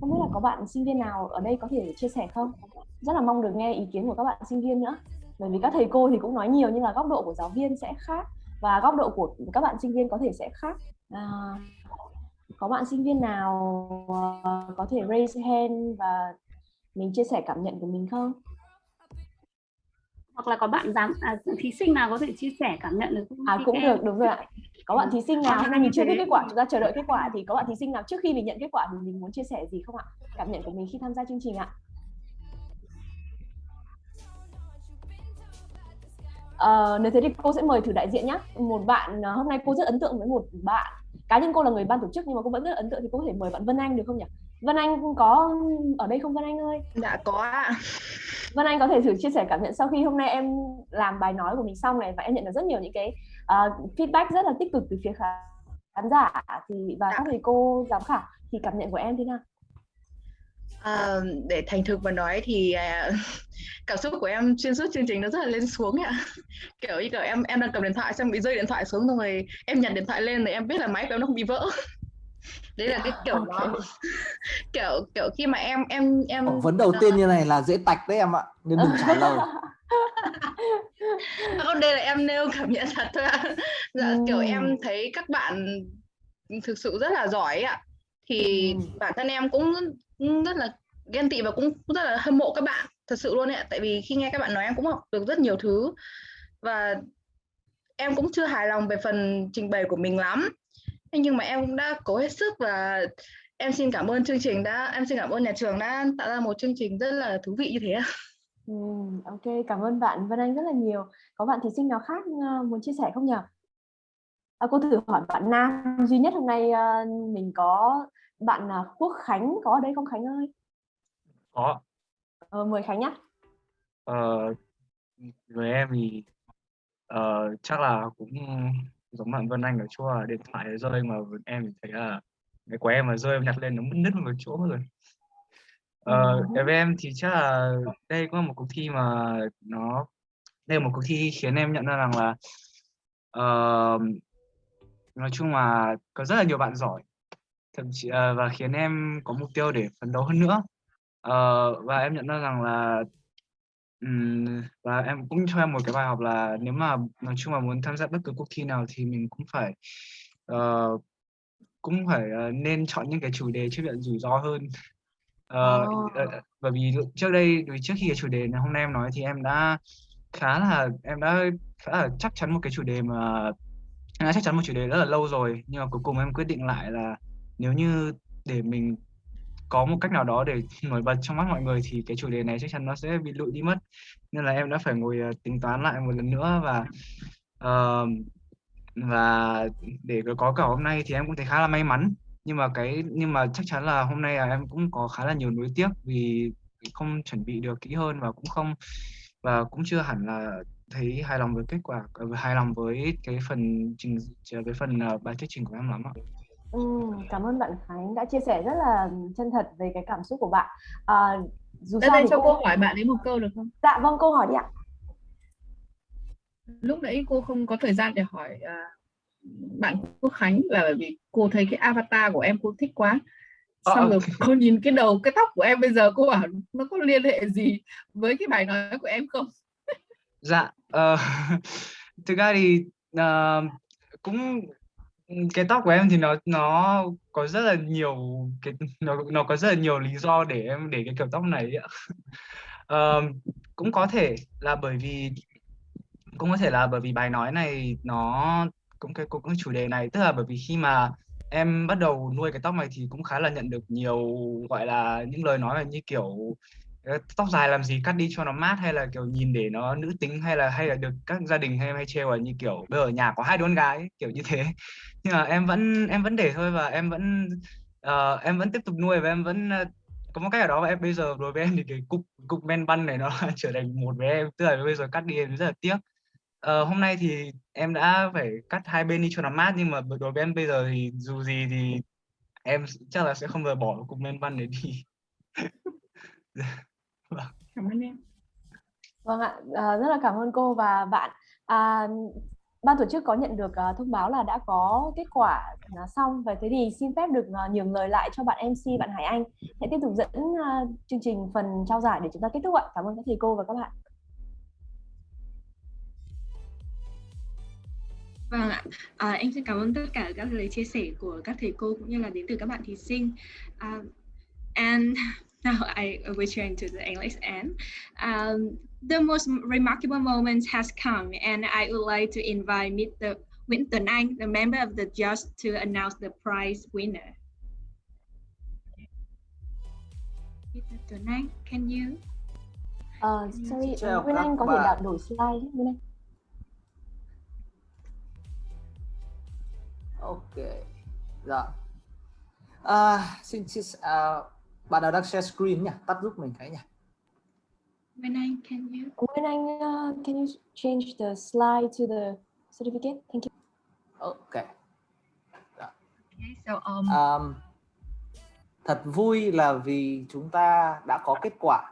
[SPEAKER 16] Không biết là có bạn sinh viên nào ở đây có thể chia sẻ không? Rất là mong được nghe ý kiến của các bạn sinh viên nữa, bởi vì các thầy cô thì cũng nói nhiều nhưng là góc độ của giáo viên sẽ khác và góc độ của các bạn sinh viên có thể sẽ khác. Có bạn sinh viên nào có thể raise hand và mình chia sẻ cảm nhận của mình không?
[SPEAKER 21] Hoặc là có bạn thí sinh nào có thể chia sẻ cảm nhận được không?
[SPEAKER 16] Cũng được, đúng rồi ạ. Có bạn thí sinh nào, hôm nay mình chưa biết kết quả, chúng ta chờ đợi kết quả, thì có bạn thí sinh nào trước khi mình nhận kết quả thì mình muốn chia sẻ gì không ạ? Cảm nhận của mình khi tham gia chương trình ạ. Nếu thế thì cô sẽ mời thử đại diện nhé. Một bạn hôm nay cô rất ấn tượng với một bạn. Cá nhân cô là người ban tổ chức nhưng mà cô vẫn rất ấn tượng, thì cô có thể mời bạn Vân Anh được không nhỉ? Vân Anh có ở đây không Vân Anh ơi?
[SPEAKER 10] Dạ có ạ.
[SPEAKER 16] Vân Anh có thể thử chia sẻ cảm nhận sau khi hôm nay em làm bài nói của mình xong này, và em nhận được rất nhiều những cái feedback rất là tích cực từ phía khán giả và các thầy cô giám khảo, thì cảm nhận của em thế nào?
[SPEAKER 10] Để thành thực mà nói thì cảm xúc của em xuyên suốt chương trình nó rất là lên xuống ạ. Kiểu như kiểu em đang cầm điện thoại xong bị rơi điện thoại xuống, xong rồi em nhặt điện thoại lên thì em biết là máy của em nó không bị vỡ. Đấy là cái kiểu nó kiểu khi mà em
[SPEAKER 5] Phỏng vấn đầu tiên như này là dễ tạch đấy em ạ, nên đừng trả lời.
[SPEAKER 10] Không, đây là em nêu cảm nhận thật thôi ạ. Dạ, kiểu em thấy các bạn thực sự rất là giỏi ạ. Thì bản thân em cũng rất là ghen tị và cũng rất là hâm mộ các bạn thật sự luôn ạ. Tại vì khi nghe các bạn nói em cũng học được rất nhiều thứ, và em cũng chưa hài lòng về phần trình bày của mình lắm. Thế nhưng mà em cũng đã cố hết sức, và em xin cảm ơn em xin cảm ơn nhà trường đã tạo ra một chương trình rất là thú vị như thế ạ.
[SPEAKER 16] Ok, cảm ơn bạn Vân Anh rất là nhiều. Có bạn thí sinh nào khác muốn chia sẻ không nhỉ? Cô thử hỏi bạn nam duy nhất hôm nay, mình có bạn Quốc Khánh có ở đây không Khánh ơi?
[SPEAKER 8] Có.
[SPEAKER 16] Mời Khánh nhá.
[SPEAKER 8] Với em thì chắc là cũng giống bạn Vân Anh ở chỗ là điện thoại rơi, mà em thấy là cái của em mà rơi em nhặt lên nó mất nứt một chỗ rồi. Với em thì chắc là đây cũng là một cuộc thi mà đây là một cuộc thi khiến em nhận ra rằng là nói chung là có rất là nhiều bạn giỏi, thậm chí và khiến em có mục tiêu để phấn đấu hơn nữa. Và em nhận ra rằng là và em cũng cho em một cái bài học là nếu mà nói chung là muốn tham gia bất cứ cuộc thi nào thì mình cũng phải nên chọn những cái chủ đề chấp nhận rủi ro hơn. Bởi vì trước khi cái chủ đề này hôm nay em nói thì em đã khá là chắc chắn một cái chủ đề mà em đã chắc chắn một chủ đề rất là lâu rồi, nhưng mà cuối cùng em quyết định lại là nếu như để mình có một cách nào đó để nổi bật trong mắt mọi người thì cái chủ đề này chắc chắn nó sẽ bị lụi đi mất, nên là em đã phải ngồi tính toán lại một lần nữa, và để có cả hôm nay thì em cũng thấy khá là may mắn, nhưng mà chắc chắn là hôm nay là em cũng có khá là nhiều nuối tiếc vì không chuẩn bị được kỹ hơn, và cũng chưa hẳn là thấy hài lòng với kết quả, hài lòng với cái phần bài thuyết trình của em lắm ạ.
[SPEAKER 16] Cảm ơn bạn Khánh đã chia sẻ rất là chân thật về cái cảm xúc của bạn. Dù
[SPEAKER 4] sao thì cho cô hỏi bạn ấy một câu được không?
[SPEAKER 16] Dạ vâng, câu hỏi đi ạ.
[SPEAKER 4] Lúc nãy cô không có thời gian để hỏi bạn Quốc Khánh là bởi vì cô thấy cái avatar của em cô thích quá. Xong rồi cô nhìn cái đầu cái tóc của em bây giờ, cô bảo nó có liên hệ gì với cái bài nói của em không?
[SPEAKER 8] Dạ, thực ra thì cũng cái tóc của em thì nó có rất là nhiều nó có rất là nhiều lý do để em để cái kiểu tóc này ạ. Cũng có thể là bởi vì bài nói này nó cũng chủ đề này, tức là bởi vì khi mà em bắt đầu nuôi cái tóc này thì cũng khá là nhận được nhiều gọi là những lời nói là như kiểu tóc dài làm gì, cắt đi cho nó mát, hay là kiểu nhìn để nó nữ tính, hay là được các gia đình hay trêu là như kiểu bây giờ nhà có 2 đứa con gái ấy, kiểu như thế. Nhưng mà em vẫn để thôi, và em vẫn tiếp tục nuôi, và em vẫn có một cách ở đó, và em bây giờ đối với em thì cái cục men bun này nó trở thành một với em, tức là bây giờ cắt đi em rất là tiếc. Hôm nay thì em đã phải cắt hai bên đi cho nó mát, nhưng mà đối với em bây giờ thì dù gì thì em chắc là sẽ không bao giờ bỏ cục men bun để đi.
[SPEAKER 4] Cảm ơn em.
[SPEAKER 16] Vâng ạ, rất là cảm ơn cô và bạn. Ban tổ chức có nhận được thông báo là đã có kết quả xong, và thế thì xin phép được nhường lời lại cho bạn MC, bạn Hải Anh hãy tiếp tục dẫn chương trình phần trao giải để chúng ta kết thúc ạ. Cảm ơn các thầy cô và các bạn.
[SPEAKER 1] Vâng ạ, em xin cảm ơn tất cả các lời chia sẻ của các thầy cô cũng như là đến từ các bạn thí sinh. And now I will change to the English end. The most remarkable moment has come, and I would like to invite Mr. Nguyễn Tuấn Anh, the member of the judge, to announce the prize winner. Mr. Tuấn Anh, can you?
[SPEAKER 16] Sorry, Nguyễn Anh có thể đổi slide. Nguyễn Anh.
[SPEAKER 5] Ok. Dạ. Xin chia sẻ, bạn nào đang share screen nhỉ? Tắt giúp mình cái nhỉ?
[SPEAKER 1] When I can you?
[SPEAKER 16] When Anh, can you change the slide to the certificate? Thank you.
[SPEAKER 5] Ok. Dạ.
[SPEAKER 10] Okay, so
[SPEAKER 5] Thật vui là vì chúng ta đã có kết quả.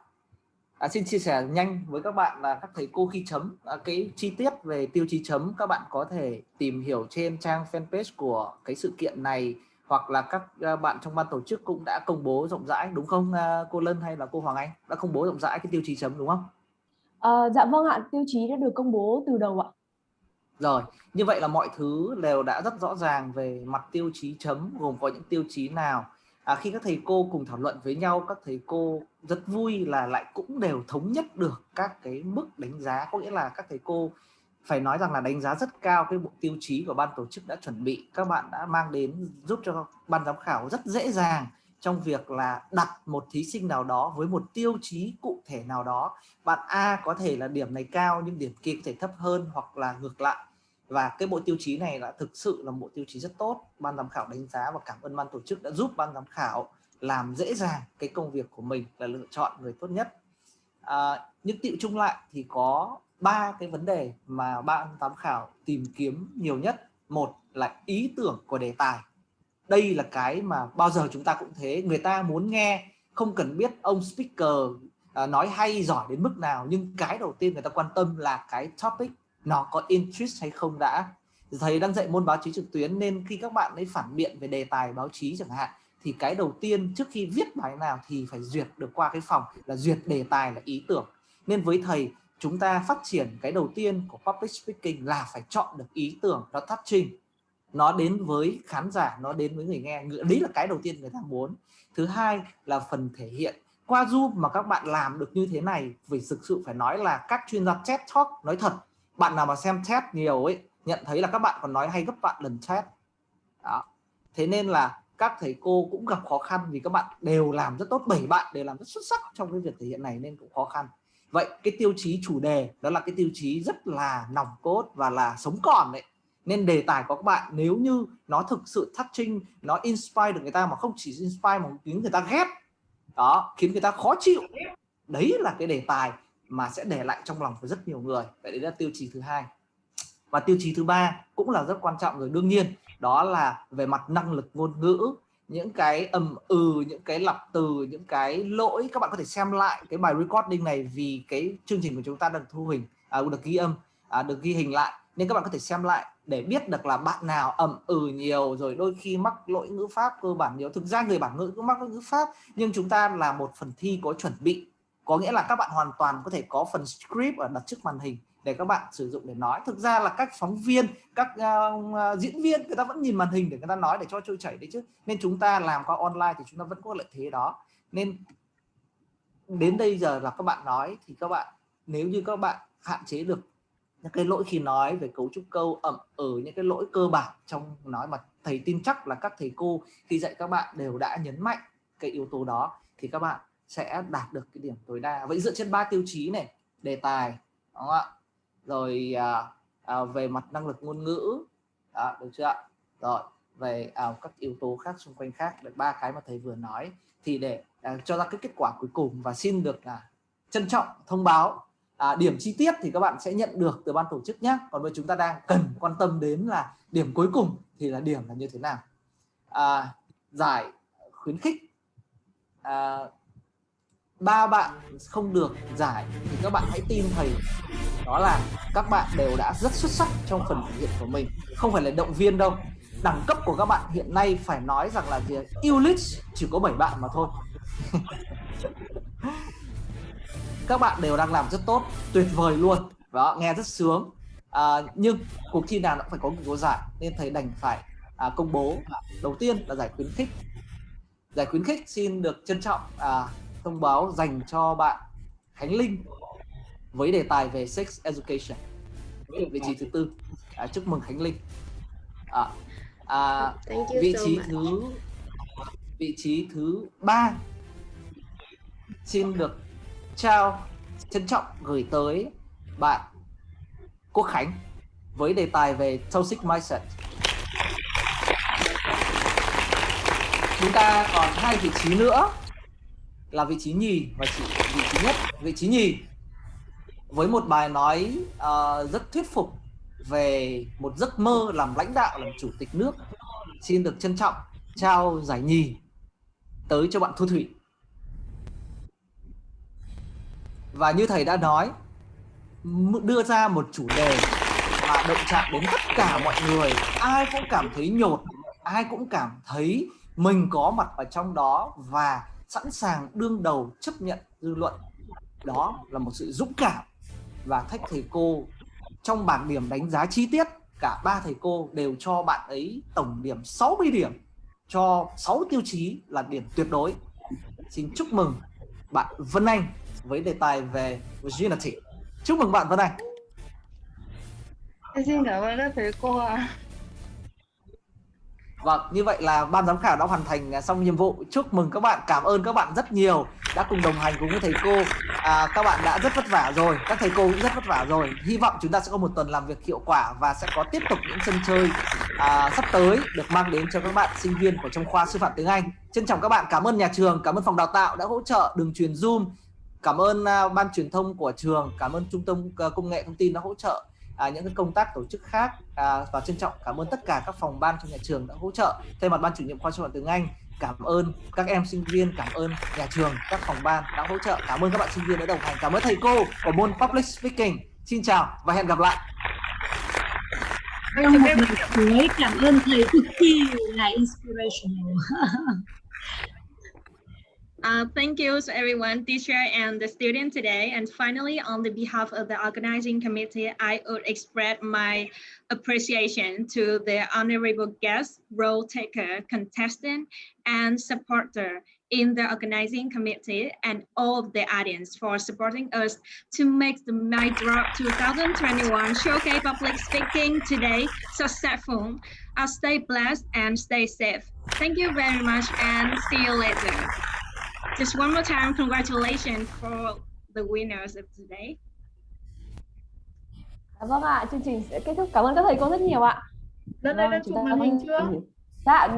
[SPEAKER 5] Xin chia sẻ nhanh với các bạn là các thầy cô khi chấm cái chi tiết về tiêu chí chấm các bạn có thể tìm hiểu trên trang fanpage của cái sự kiện này, hoặc là các bạn trong ban tổ chức cũng đã công bố rộng rãi, đúng không cô Lân hay là cô Hoàng Anh? Đã công bố rộng rãi cái tiêu chí chấm đúng không?
[SPEAKER 16] Dạ vâng ạ, tiêu chí đã được công bố từ đầu ạ.
[SPEAKER 5] Rồi, như vậy là mọi thứ đều đã rất rõ ràng về mặt tiêu chí chấm, gồm có những tiêu chí nào. Khi các thầy cô cùng thảo luận với nhau, các thầy cô rất vui là lại cũng đều thống nhất được các cái mức đánh giá. Có nghĩa là các thầy cô phải nói rằng là đánh giá rất cao cái bộ tiêu chí của ban tổ chức đã chuẩn bị. Các bạn đã mang đến giúp cho ban giám khảo rất dễ dàng trong việc là đặt một thí sinh nào đó với một tiêu chí cụ thể nào đó. Bạn A có thể là điểm này cao nhưng điểm kia có thể thấp hơn, hoặc là ngược lại. Và cái bộ tiêu chí này là thực sự là bộ tiêu chí rất tốt. Ban giám khảo đánh giá và cảm ơn ban tổ chức đã giúp ban giám khảo làm dễ dàng cái công việc của mình là lựa chọn người tốt nhất. Nhưng tựu chung lại thì có 3 cái vấn đề mà ban giám khảo tìm kiếm nhiều nhất. Một là ý tưởng của đề tài. Đây là cái mà bao giờ chúng ta cũng thế, người ta muốn nghe, không cần biết ông speaker nói hay giỏi đến mức nào, nhưng cái đầu tiên người ta quan tâm là cái topic nó có interest hay không đã. Thầy đang dạy môn báo chí trực tuyến nên khi các bạn ấy phản biện về đề tài báo chí chẳng hạn, thì cái đầu tiên trước khi viết bài nào thì phải duyệt được qua cái phòng là duyệt đề tài là ý tưởng. Nên với thầy, chúng ta phát triển cái đầu tiên của public speaking là phải chọn được ý tưởng nó touching, nó đến với khán giả, nó đến với người nghe. Đấy là cái đầu tiên người ta muốn. Thứ hai là phần thể hiện. Qua Zoom mà các bạn làm được như thế này, vì thực sự phải nói là các chuyên gia TED Talk, nói thật, bạn nào mà xem TED nhiều ấy, nhận thấy là các bạn còn nói hay gấp vạn lần TED. Đó. Thế nên là các thầy cô cũng gặp khó khăn vì các bạn đều làm rất tốt, 7 bạn đều làm rất xuất sắc trong cái việc thể hiện này nên cũng khó khăn. Vậy cái tiêu chí chủ đề đó là cái tiêu chí rất là nòng cốt và là sống còn đấy. Nên đề tài của các bạn nếu như nó thực sự touching, nó inspire được người ta, mà không chỉ inspire mà khiến người ta ghét, đó, khiến người ta khó chịu, đấy là cái đề tài mà sẽ để lại trong lòng của rất nhiều người. Vậy đấy là tiêu chí thứ hai. Và tiêu chí thứ ba cũng là rất quan trọng rồi, đương nhiên đó là về mặt năng lực ngôn ngữ. Những cái những cái lặp từ, những cái lỗi. Các bạn có thể xem lại cái bài recording này vì cái chương trình của chúng ta được thu hình, được ghi âm, được ghi hình lại, nên các bạn có thể xem lại để biết được là bạn nào nhiều, rồi đôi khi mắc lỗi ngữ pháp cơ bản nhiều. Thực ra người bản ngữ cũng mắc lỗi ngữ pháp, nhưng chúng ta là một phần thi có chuẩn bị, có nghĩa là các bạn hoàn toàn có thể có phần script ở đặt trước màn hình để các bạn sử dụng để nói. Thực ra là các phóng viên, các diễn viên người ta vẫn nhìn màn hình để người ta nói để cho trôi chảy đấy chứ. Nên chúng ta làm qua online thì chúng ta vẫn có lợi thế đó. Nên đến đây giờ là các bạn nói thì các bạn, nếu như các bạn hạn chế được những cái lỗi khi nói về cấu trúc câu, những cái lỗi cơ bản trong nói mà thầy tin chắc là các thầy cô khi dạy các bạn đều đã nhấn mạnh cái yếu tố đó, thì các bạn sẽ đạt được cái điểm tối đa. Vậy dựa trên 3 tiêu chí này, đề tài, đúng không ạ? Rồi về mặt năng lực ngôn ngữ, được chưa ạ? Rồi về các yếu tố khác xung quanh khác, được 3 cái mà thầy vừa nói, thì để cho ra cái kết quả cuối cùng và xin được trân trọng thông báo điểm chi tiết thì các bạn sẽ nhận được từ ban tổ chức nhé. Còn bây chúng ta đang cần quan tâm đến là điểm cuối cùng thì là điểm là như thế nào. Giải khuyến khích, 3 bạn không được giải thì các bạn hãy tin thầy, đó là các bạn đều đã rất xuất sắc trong phần thể hiện của mình, không phải là động viên đâu. Đẳng cấp của các bạn hiện nay phải nói rằng là Ulis chỉ có 7 bạn mà thôi. Các bạn đều đang làm rất tốt, tuyệt vời luôn, đó, nghe rất sướng. Nhưng cuộc thi nào nó cũng phải có một số giải, nên thầy đành phải công bố. Đầu tiên là giải khuyến khích. Giải khuyến khích xin được trân trọng thông báo dành cho bạn Khánh Linh với đề tài về sex education, vị trí thứ 4. Chúc mừng Khánh Linh. Vị trí thứ 3 xin được trân trọng gửi tới bạn Quốc Khánh với đề tài về toxic mindset. chúng ta còn 2 vị trí nữa là vị trí nhì và vị trí nhất. Vị trí nhì với một bài nói rất thuyết phục về một giấc mơ làm lãnh đạo, làm chủ tịch nước, xin được trân trọng trao giải nhì tới cho bạn Thu Thủy. Và như thầy đã nói, đưa ra một chủ đề mà động chạm đến tất cả mọi người, ai cũng cảm thấy nhột, ai cũng cảm thấy mình có mặt ở trong đó và sẵn sàng đương đầu chấp nhận dư luận. Đó là một sự dũng cảm. Và thách thầy cô trong bảng điểm đánh giá chi tiết, cả 3 thầy cô đều cho bạn ấy tổng điểm 60 điểm, cho 6 tiêu chí là điểm tuyệt đối. Xin chúc mừng bạn Vân Anh với đề tài về virginity. Chúc mừng bạn Vân Anh.
[SPEAKER 3] Xin cảm ơn các thầy cô ạ.
[SPEAKER 5] Vâng, như vậy là ban giám khảo đã hoàn thành xong nhiệm vụ. Chúc mừng các bạn, cảm ơn các bạn rất nhiều đã cùng đồng hành cùng với thầy cô. Các bạn đã rất vất vả rồi, các thầy cô cũng rất vất vả rồi. Hy vọng chúng ta sẽ có một tuần làm việc hiệu quả và sẽ có tiếp tục những sân chơi sắp tới được mang đến cho các bạn sinh viên của trong khoa sư phạm tiếng Anh. Trân trọng các bạn, cảm ơn nhà trường, cảm ơn phòng đào tạo đã hỗ trợ đường truyền Zoom, cảm ơn ban truyền thông của trường, cảm ơn trung tâm công nghệ thông tin đã hỗ trợ những cái công tác tổ chức khác, và trân trọng cảm ơn tất cả các phòng ban trong nhà trường đã hỗ trợ. Thay mặt ban chủ nhiệm khoa sư phạm tiếng Anh, cảm ơn các em sinh viên, cảm ơn nhà trường, các phòng ban đã hỗ trợ, cảm ơn các bạn sinh viên đã đồng hành, cảm ơn thầy cô của môn Public Speaking. Xin chào và hẹn gặp lại.
[SPEAKER 6] Cảm ơn thầy cực kỳ là inspirational.
[SPEAKER 1] Thank you to everyone, teacher and the student today. And finally, on the behalf of the organizing committee, I would express my appreciation to the honorable guest, role taker, contestant, and supporter in the organizing committee and all of the audience for supporting us to make the Mic Drop 2021 Showcase Public Speaking today successful. Stay blessed and stay safe. Thank you very much and see you later. Just one more time, congratulations for the winners of today.
[SPEAKER 16] Vâng ạ, chương trình sẽ kết thúc. Cảm ơn các thầy cô rất nhiều ạ.
[SPEAKER 4] Lần này đã chụp màn hình chưa?
[SPEAKER 16] Dạ,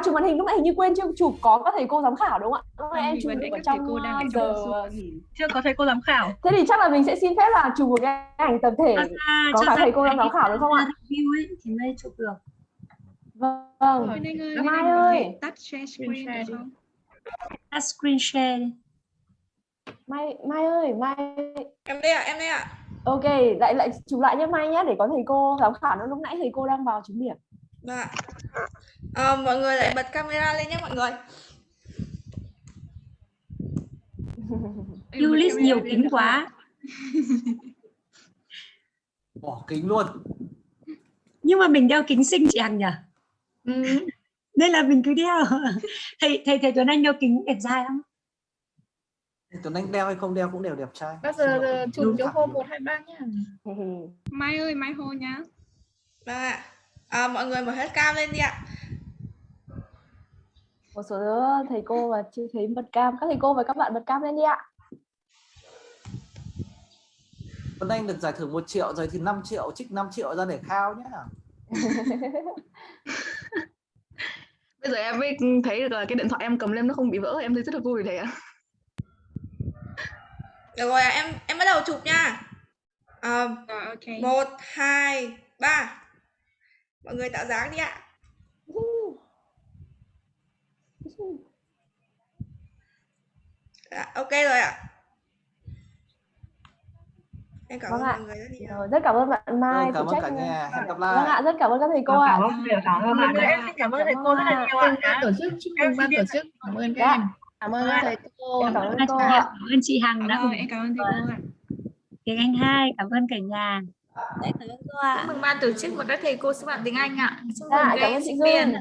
[SPEAKER 16] chụp màn hình lúc nãy hình như quên chưa chụp, có các thầy cô giám khảo đúng không ạ? Lúc nãy em chụp ở trong giờ
[SPEAKER 14] chưa có thầy cô giám khảo.
[SPEAKER 16] Thế thì chắc là mình sẽ xin phép là chụp một cái ảnh tập thể có cả thầy cô giám khảo đúng không ạ?
[SPEAKER 6] Thì mới chụp được.
[SPEAKER 16] Vâng. Mai ơi,
[SPEAKER 1] tắt share screen được không?
[SPEAKER 6] Tắt screen share.
[SPEAKER 16] Mai ơi, Mai.
[SPEAKER 15] Em đây ạ.
[SPEAKER 16] Ok, lại chụp lại nhé Mai nhé, để có thầy cô giám khảo nó lúc nãy thầy cô đang vào chấm điểm.
[SPEAKER 15] Vâng ạ. Mọi người lại bật camera lên nhé mọi người.
[SPEAKER 6] Ulis nhiều kính quá.
[SPEAKER 5] Bỏ kính luôn.
[SPEAKER 6] Nhưng mà mình đeo kính xinh chị Hằng nhỉ? Nên là mình cứ đeo. Thầy Tuấn Anh đeo kính đẹp trai lắm.
[SPEAKER 5] Tuấn Anh đeo hay không đeo cũng đều đẹp trai.
[SPEAKER 4] Bây giờ chụp cho hôm 1, 2, 3 nhá.
[SPEAKER 1] Mai ơi, Mai hô nhá.
[SPEAKER 15] Vâng ạ. Mọi người mở hết cam lên đi ạ.
[SPEAKER 16] Một số thầy cô và chưa thấy bật cam. Các thầy cô và các bạn bật cam lên đi ạ.
[SPEAKER 5] Tuấn Anh được giải thưởng 1 triệu, rồi thì 5 triệu, trích 5 triệu ra để khao nhé.
[SPEAKER 10] Bây giờ em mới thấy được là cái điện thoại em cầm lên nó không bị vỡ, em thấy rất là vui thầy ạ.
[SPEAKER 15] Được rồi, em bắt đầu chụp nha. 1, 2, 3. Mọi người tạo dáng đi ạ. Ok rồi ạ. Em cảm ơn mọi người rất nhiều.
[SPEAKER 16] Rất cảm ơn bạn Mai.
[SPEAKER 5] Cảm ơn cả nhà. Hẹn gặp lại.
[SPEAKER 16] Vâng ạ, rất cảm ơn các thầy cô ạ.
[SPEAKER 14] Em xin cảm ơn thầy cô rất là nhiều ạ.
[SPEAKER 4] Ban tổ chức, chúc mừng ban tổ chức. Cảm ơn các em.
[SPEAKER 10] Cảm ơn thầy cô.
[SPEAKER 16] Cảm ơn cô.
[SPEAKER 6] Cảm ơn chị Hằng đã
[SPEAKER 1] Em cảm ơn thầy cô ạ.
[SPEAKER 6] Tiếng Anh 2, cảm ơn cả nhà.
[SPEAKER 18] Cảm ơn cô ạ.
[SPEAKER 11] Chúc mừng ban tổ chức và các thầy cô sư phạm tiếng Anh ạ. Chúc mừng
[SPEAKER 16] Cảm
[SPEAKER 11] các
[SPEAKER 16] ơn chị
[SPEAKER 11] sinh viên.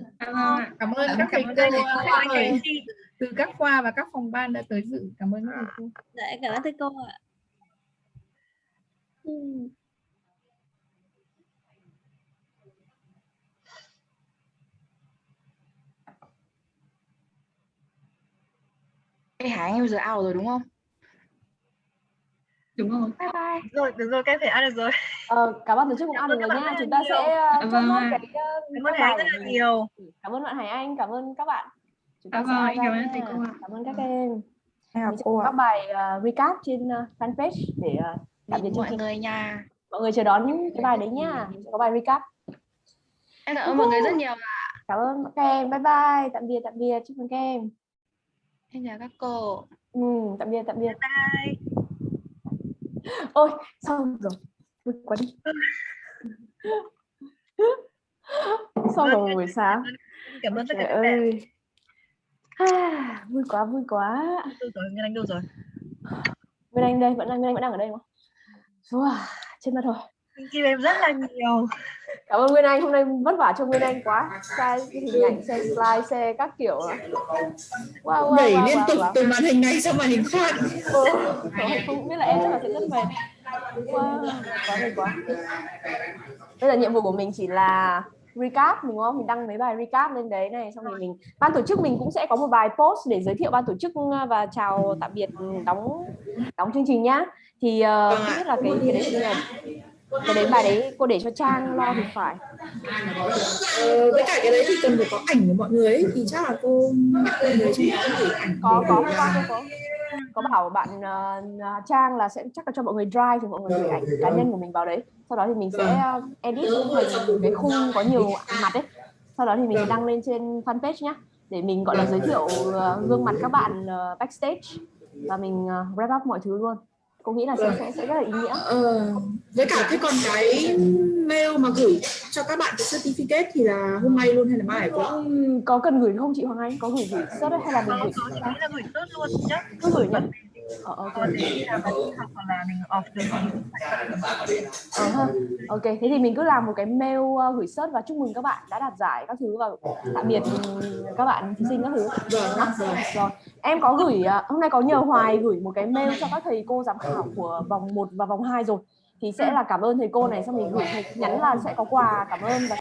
[SPEAKER 4] Cảm ơn các thầy cô từ các khoa và các phòng ban đã tới dự. Cảm ơn các thầy cô.
[SPEAKER 18] Dạ, cảm ơn thầy cô ạ.
[SPEAKER 10] Cái Hải bây giờ out rồi đúng không?
[SPEAKER 1] Đúng rồi.
[SPEAKER 16] Bye bye.
[SPEAKER 14] Rồi, được rồi, các em thể ăn được rồi.
[SPEAKER 16] Cảm ơn tổ chức cũng ăn được rồi nha. Chúng ta sẽ chốt nốt cái
[SPEAKER 14] Cảm ơn Hải rất là nhiều.
[SPEAKER 16] Cảm ơn bạn Hải Anh, cảm ơn các bạn. Chúng ta sẽ out ra nha. Cảm ơn các em. Mình sẽ có các bài recap trên fanpage để tạm biệt
[SPEAKER 14] mọi người nha.
[SPEAKER 16] Mọi người chờ đón cái bài đấy nha. Mình sẽ có bài recap.
[SPEAKER 14] Em cảm ơn mọi người rất nhiều ạ.
[SPEAKER 16] Cảm ơn các em. Bye bye. Tạm biệt. Chúc mừng các em.
[SPEAKER 14] Em chào các cô.
[SPEAKER 16] Tạm biệt.
[SPEAKER 14] Bye.
[SPEAKER 16] Ôi, xong rồi. Vui quá đi. Xong rồi buổi sáng.
[SPEAKER 14] Cảm ơn tất cả
[SPEAKER 16] các bạn. Vui quá.
[SPEAKER 14] Nguyên Anh đâu rồi?
[SPEAKER 16] Nguyên Anh đây, vẫn đang ở đây không? Wow, trên mặt rồi.
[SPEAKER 14] Thank you em rất là nhiều.
[SPEAKER 16] Cảm ơn Nguyên Anh, hôm nay vất vả cho Nguyên Anh quá. Share hình ảnh, share slide, share các kiểu. Wow,
[SPEAKER 2] nhảy liên tục từ màn hình này sang màn hình khác.
[SPEAKER 16] Không biết là em chắc là sẽ rất mệt. Wow, quá. Bây giờ nhiệm vụ của mình chỉ là recap, đúng không? Mình đăng mấy bài recap lên đấy này, xong rồi ban tổ chức mình cũng sẽ có một bài post để giới thiệu ban tổ chức và chào tạm biệt đóng chương trình nhá. Thì không biết là cái đấy bài đấy cô để cho Trang lo thì phải.
[SPEAKER 2] Với cả cái đấy thì cần phải có ảnh của mọi người ấy, thì chắc là cô người trong gửi ảnh.
[SPEAKER 16] Có bảo bạn Trang là sẽ chắc là cho mọi người drive thì mọi người gửi ảnh cá nhân của mình vào đấy. Sau đó thì mình sẽ edit thành cái khung có nhiều mặt ấy. Sau đó thì mình đăng lên trên fanpage nhá, để mình gọi là giới thiệu gương mặt các bạn backstage và mình wrap up mọi thứ luôn. Cô nghĩ là sẽ rất là ý nghĩa.
[SPEAKER 2] Với cả thế còn cái mail mà gửi cho các bạn cái certificate thì là hôm nay luôn hay là mai hả?
[SPEAKER 16] Có cần gửi không chị Hoàng Anh? Có gửi search hay là mình gửi?
[SPEAKER 14] Có, là gửi search luôn nhá.
[SPEAKER 16] Cứ gửi nhá.
[SPEAKER 14] Còn khi nào mà đi học hoặc là mình off được
[SPEAKER 16] Ok, thế thì mình cứ làm một cái mail gửi search và chúc mừng các bạn đã đạt giải các thứ và tạm biệt các bạn thí sinh các thứ. Rồi. Em có gửi hôm nay có nhờ Hoài gửi một cái mail cho các thầy cô giám khảo của vòng 1 và vòng 2 rồi. Thì sẽ là cảm ơn thầy cô này, xong mình gửi nhắn là sẽ có quà cảm ơn và